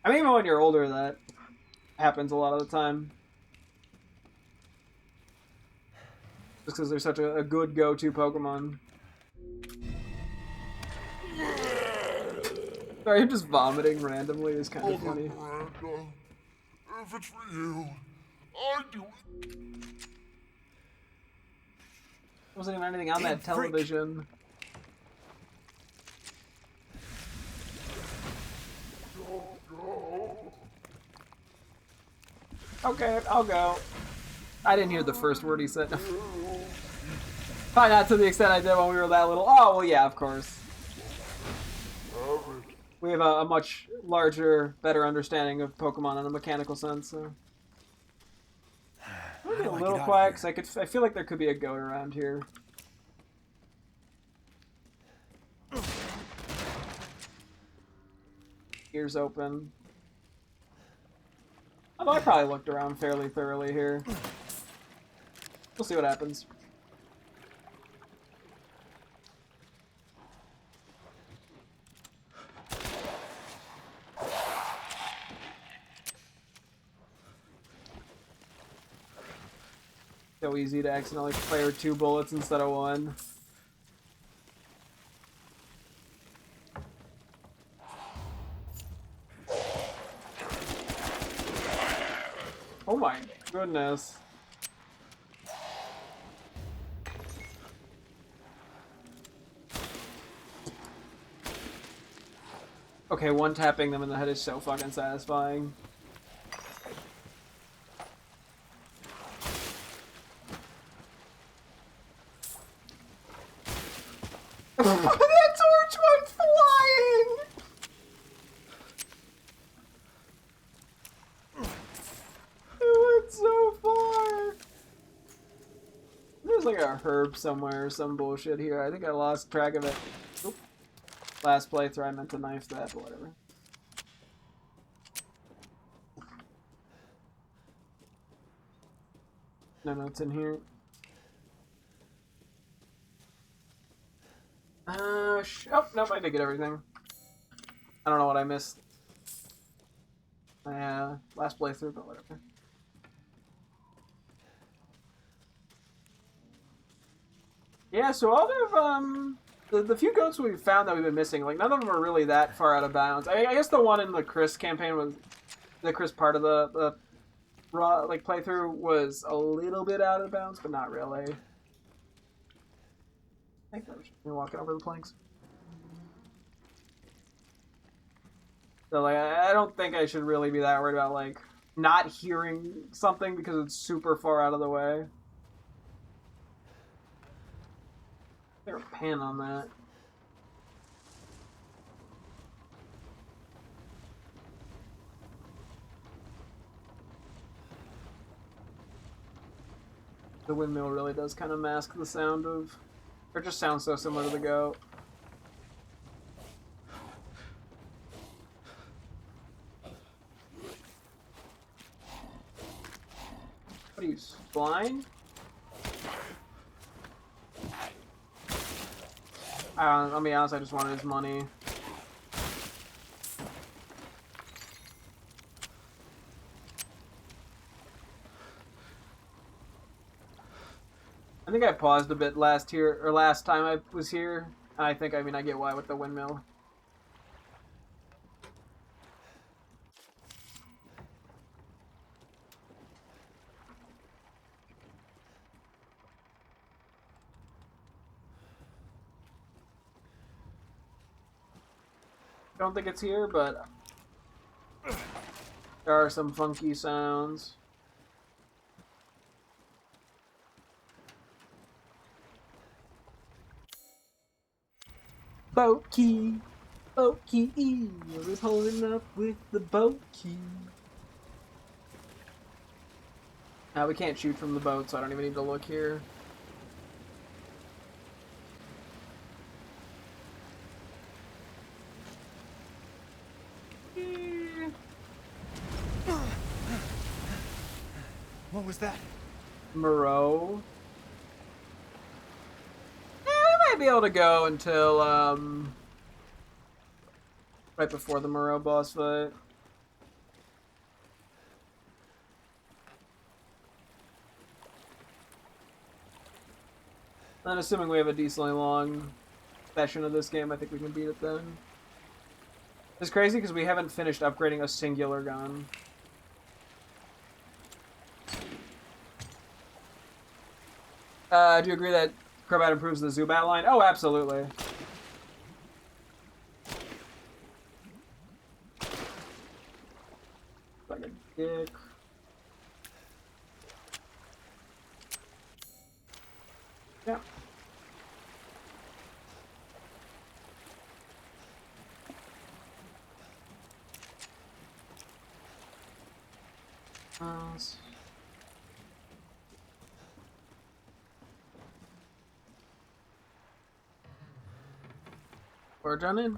I mean, even when you're older, that happens a lot of the time. Just because they're such a good go-to Pokemon. Sorry, him just vomiting randomly is kind of funny. Miranda, if it's for you, I'd do it. Wasn't even anything on that television. Okay, I'll go. I didn't hear the first word he said. Probably not to the extent I did when we were that little. Oh, well, yeah, of course. We have a much larger, better understanding of Pokemon in a mechanical sense. So. I'm gonna be a little quiet because I feel like there could be a goat around here. Ears open. Although I probably looked around fairly thoroughly here. We'll see what happens. So easy to accidentally fire 2 bullets instead of 1. Oh my goodness. Okay, one tapping them in the head is so fucking satisfying. That torch went flying! It went so far! There's like a herb somewhere or some bullshit here. I think I lost track of it. Oop. Last playthrough I meant to knife that, but whatever. No notes in here. Oh, nope, I did get everything. I don't know what I missed. Last playthrough, but whatever. Yeah, so all of, the few goats we've found that we've been missing, like, none of them are really that far out of bounds. I guess the one in the Chris campaign was, the Chris part of the raw, like, playthrough was a little bit out of bounds, but not really. I think I'm just walking over the planks. So, like, I don't think I should really be that worried about, like, not hearing something because it's super far out of the way. There's a pan on that. The windmill really does kind of mask the sound of... Or just sounds so similar to the goat. What are you, blind? I'll be honest, I just wanted his money. I think I paused a bit last time I was here. I mean, I get why with the windmill. Don't think it's here, but there are some funky sounds. Boat key, boat key. We're pulling up with the boat key. Now we can't shoot from the boat, so I don't even need to look here. What was that? Moreau. Yeah, we might be able to go until right before the Moreau boss fight. And assuming we have a decently long session of this game, I think we can beat it then. It's crazy because we haven't finished upgrading a singular gun. Do you agree that Crobat improves the Zubat line? Oh, absolutely. Like a dick. Yeah. We're done in.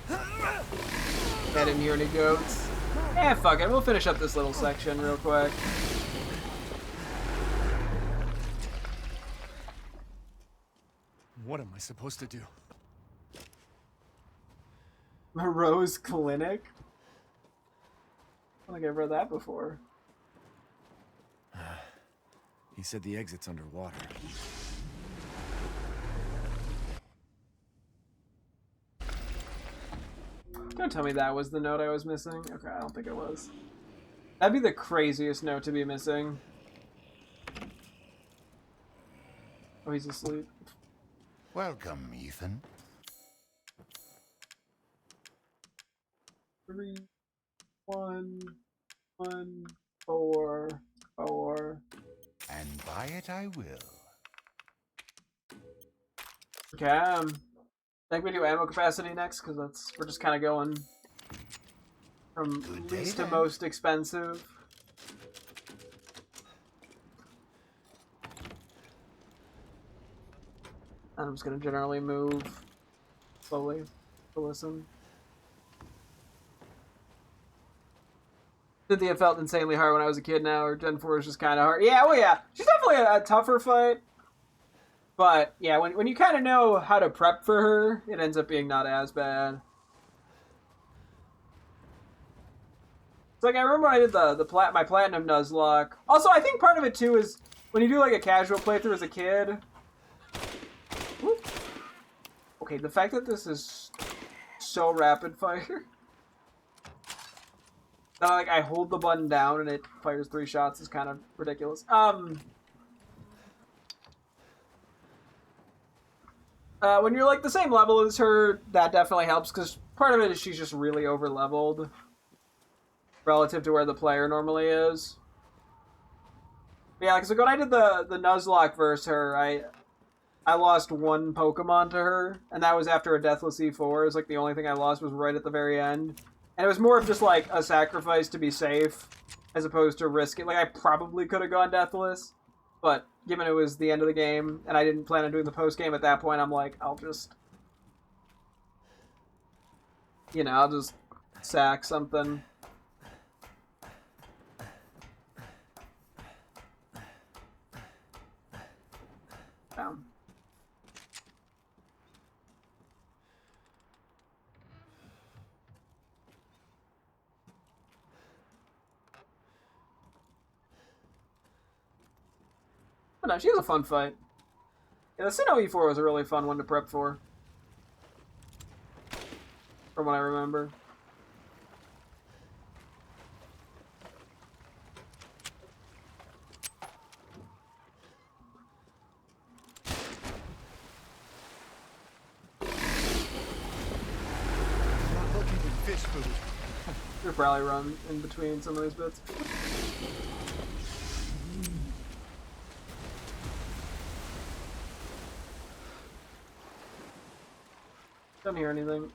I didn't hear any goats. Eh, fuck it. We'll finish up this little section real quick. What am I supposed to do? Moreau's Clinic? I don't think I've read that before. He said the exit's underwater. Don't tell me that was the note I was missing. Okay, I don't think it was. That'd be the craziest note to be missing. Oh, he's asleep. Welcome, Ethan. 3, 1, 1, 4, 4. And buy it I will. Okay, I think we do ammo capacity next, because we're just kind of going from least to most expensive. I'm just going to generally move slowly to listen. Cynthia felt insanely hard when I was a kid now, or Gen 4 is just kind of hard. Yeah, well, yeah. She's definitely a tougher fight. But, yeah, when you kind of know how to prep for her, it ends up being not as bad. It's like, I remember when I did my Platinum Nuzlocke. Also, I think part of it, too, is when you do, like, a casual playthrough as a kid. Whoop. Okay, the fact that this is so rapid fire. That, like, I hold the button down and it fires 3 shots is kind of ridiculous. When you're, like, the same level as her, that definitely helps, because part of it is she's just really over-leveled relative to where the player normally is. But yeah, because like, when I did the Nuzlocke versus her, I lost 1 Pokemon to her, and that was after a Deathless E4. It was, like, the only thing I lost was right at the very end. And it was more of just, like, a sacrifice to be safe, as opposed to risk it. Like, I probably could have gone Deathless, but given it was the end of the game, and I didn't plan on doing the post-game at that point, I'm like, I'll just... You know, I'll just sack something. Down. But no, she was a fun fight. Yeah, the Sinnoh E4 was a really fun one to prep for. From what I remember. probably run in between some of these bits. Don't hear anything.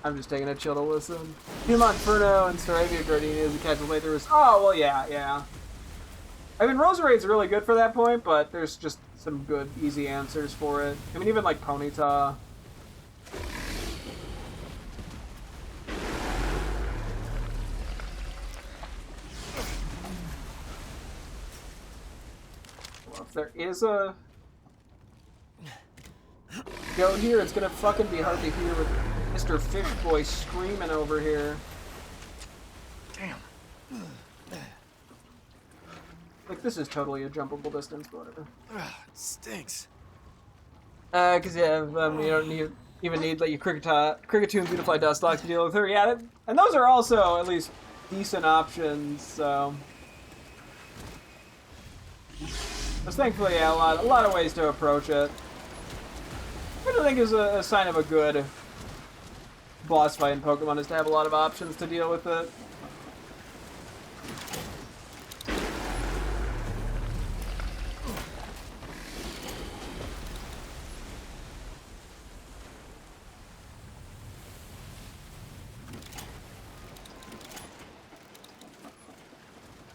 I'm just taking a chill to listen. Piedmont Inferno and Staravia Gardenia is a casual playthroughs. Oh, well, yeah. I mean, Roserade's really good for that point, but there's just some good, easy answers for it. I mean, even like Ponyta. Well, if there is a goat here, it's gonna fucking be hard to hear with Mr. Fish Boy screaming over here. Damn. Like, this is totally a jumpable distance, but whatever. It stinks. Cause yeah, you don't even need like your Cricketune, Beautifly Dustlocks to deal with her. Yeah, and those are also at least decent options. So, there's thankfully a lot of ways to approach it. Which I think is a sign of a good boss fight in Pokemon, is to have a lot of options to deal with it.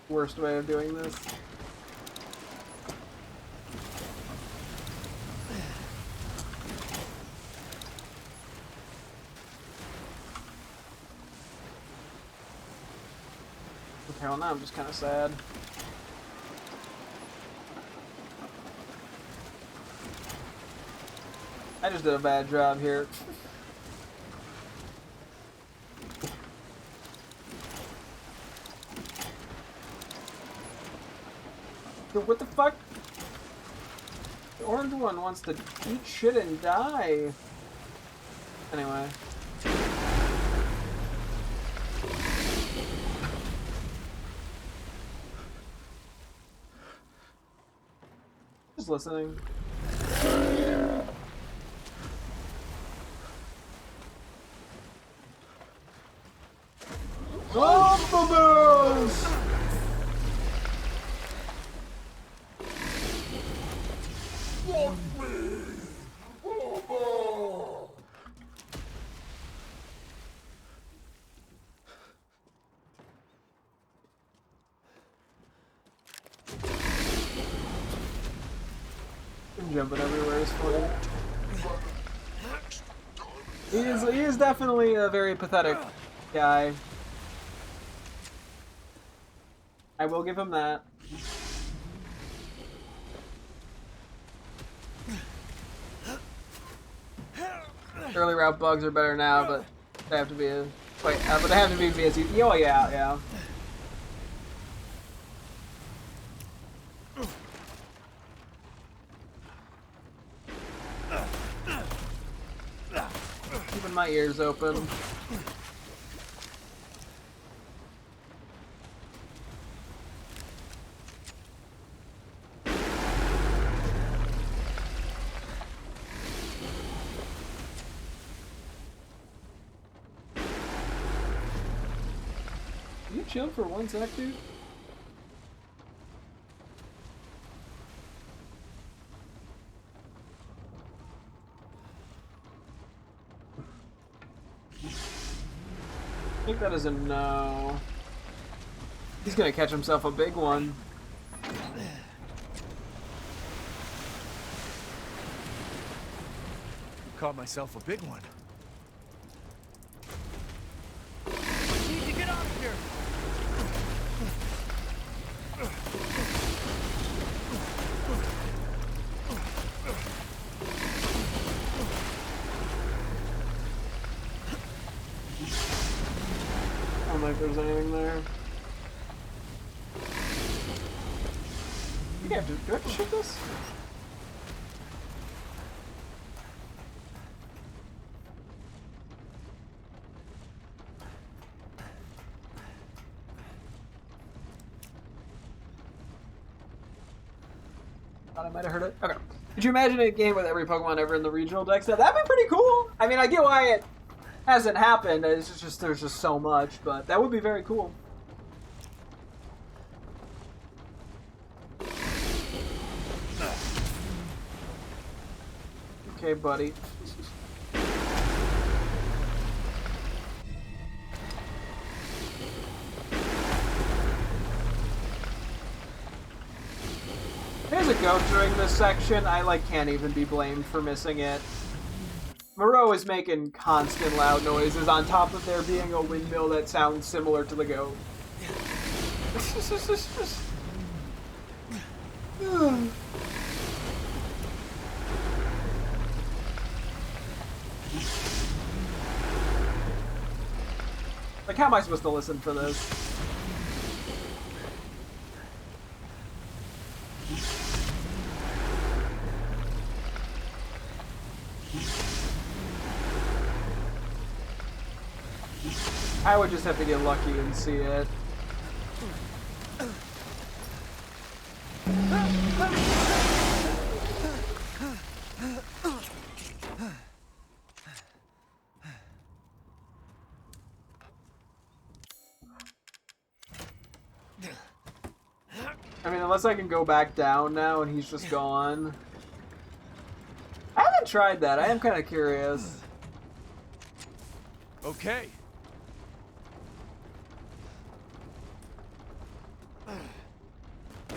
Worst way of doing this. Okay, well now I'm just kind of sad. I just did a bad job here. What the fuck? The orange one wants to eat shit and die. Anyway. Just listening. Bubbles! Jumping everywhere is funny. He is definitely a very pathetic guy. I will give him that. Early route bugs are better now, but they have to be but they have to be busy. Oh yeah. Keeping my ears open. You chill for 1 sec, dude? I think that is a no. He's gonna catch himself a big one. Caught myself a big one. Need to get out of here. I don't know if there's anything there. Do I have to shoot this? Thought I might have heard it. Okay. Could you imagine a game with every Pokemon ever in the regional deck set? That'd be pretty cool. I mean, I get why it hasn't happened. It's just there's just so much, but that would be very cool. Okay, buddy. There's a goat during this section. I can't even be blamed for missing it. Moreau is making constant loud noises on top of there being a windmill that sounds similar to the goat. Like, how am I supposed to listen for this? I would just have to get lucky and see it. I mean, unless I can go back down now and he's just gone. I haven't tried that. I am kind of curious. Okay.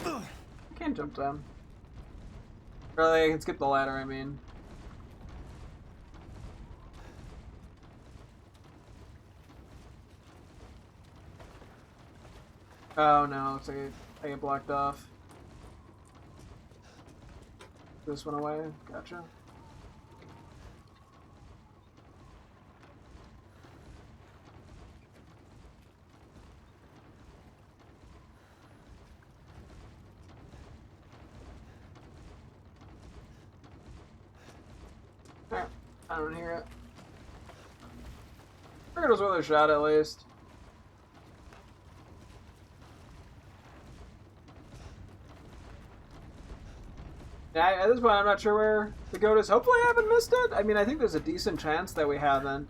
I can't jump down. Really, I can skip the ladder, I mean. Oh no, looks like I get blocked off. This one away, gotcha. I don't hear it. Figured it was worth a shot at least. Yeah, at this point I'm not sure where the goat is. Hopefully I haven't missed it. I mean, I think there's a decent chance that we haven't.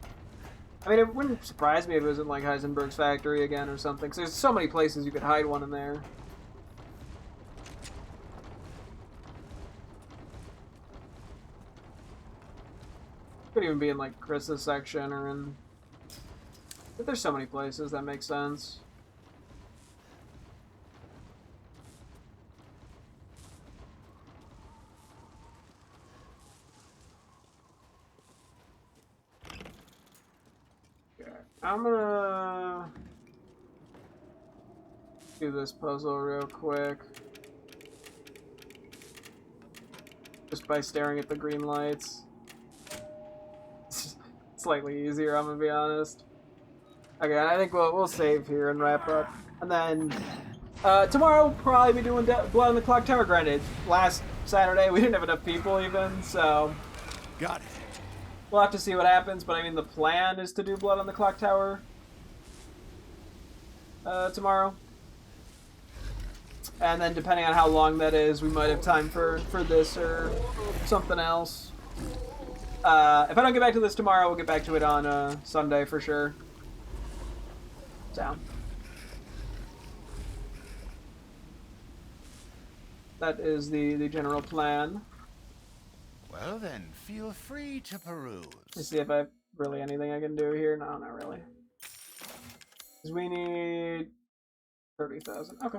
I mean, it wouldn't surprise me if it was in like Heisenberg's factory again or something, because there's so many places you could hide one in there. Could even be in like Chris's section or in... But there's so many places that make sense. Okay, I'm gonna do this puzzle real quick. Just by staring at the green lights. Slightly easier, I'm gonna be honest. Okay, I think we'll save here and wrap up, and then tomorrow we'll probably be doing Blood on the Clock Tower. Granted, last Saturday we didn't have enough people even, so got it. We'll have to see what happens. But I mean, the plan is to do Blood on the Clock Tower tomorrow, and then depending on how long that is, we might have time for this or something else. If I don't get back to this tomorrow, we'll get back to it on Sunday for sure. So that is the general plan. Well then, feel free to peruse. Let's see if I have really anything I can do here. No, not really. Because we need 30,000. Okay.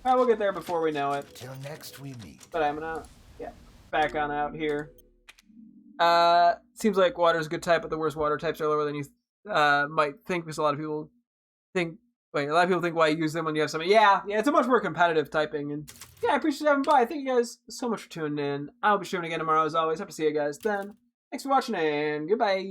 Alright, we'll get there before we know it. Till next we meet. But I'm gonna, back on out here. Seems like water's a good type, but the worst water types are lower than you might think, because a lot of people think why you use them when you have something. Yeah, it's a much more competitive typing, and I appreciate having by. Thank you guys so much for tuning in. I'll be streaming again tomorrow as always. Hope to see you guys then. Thanks for watching, and goodbye.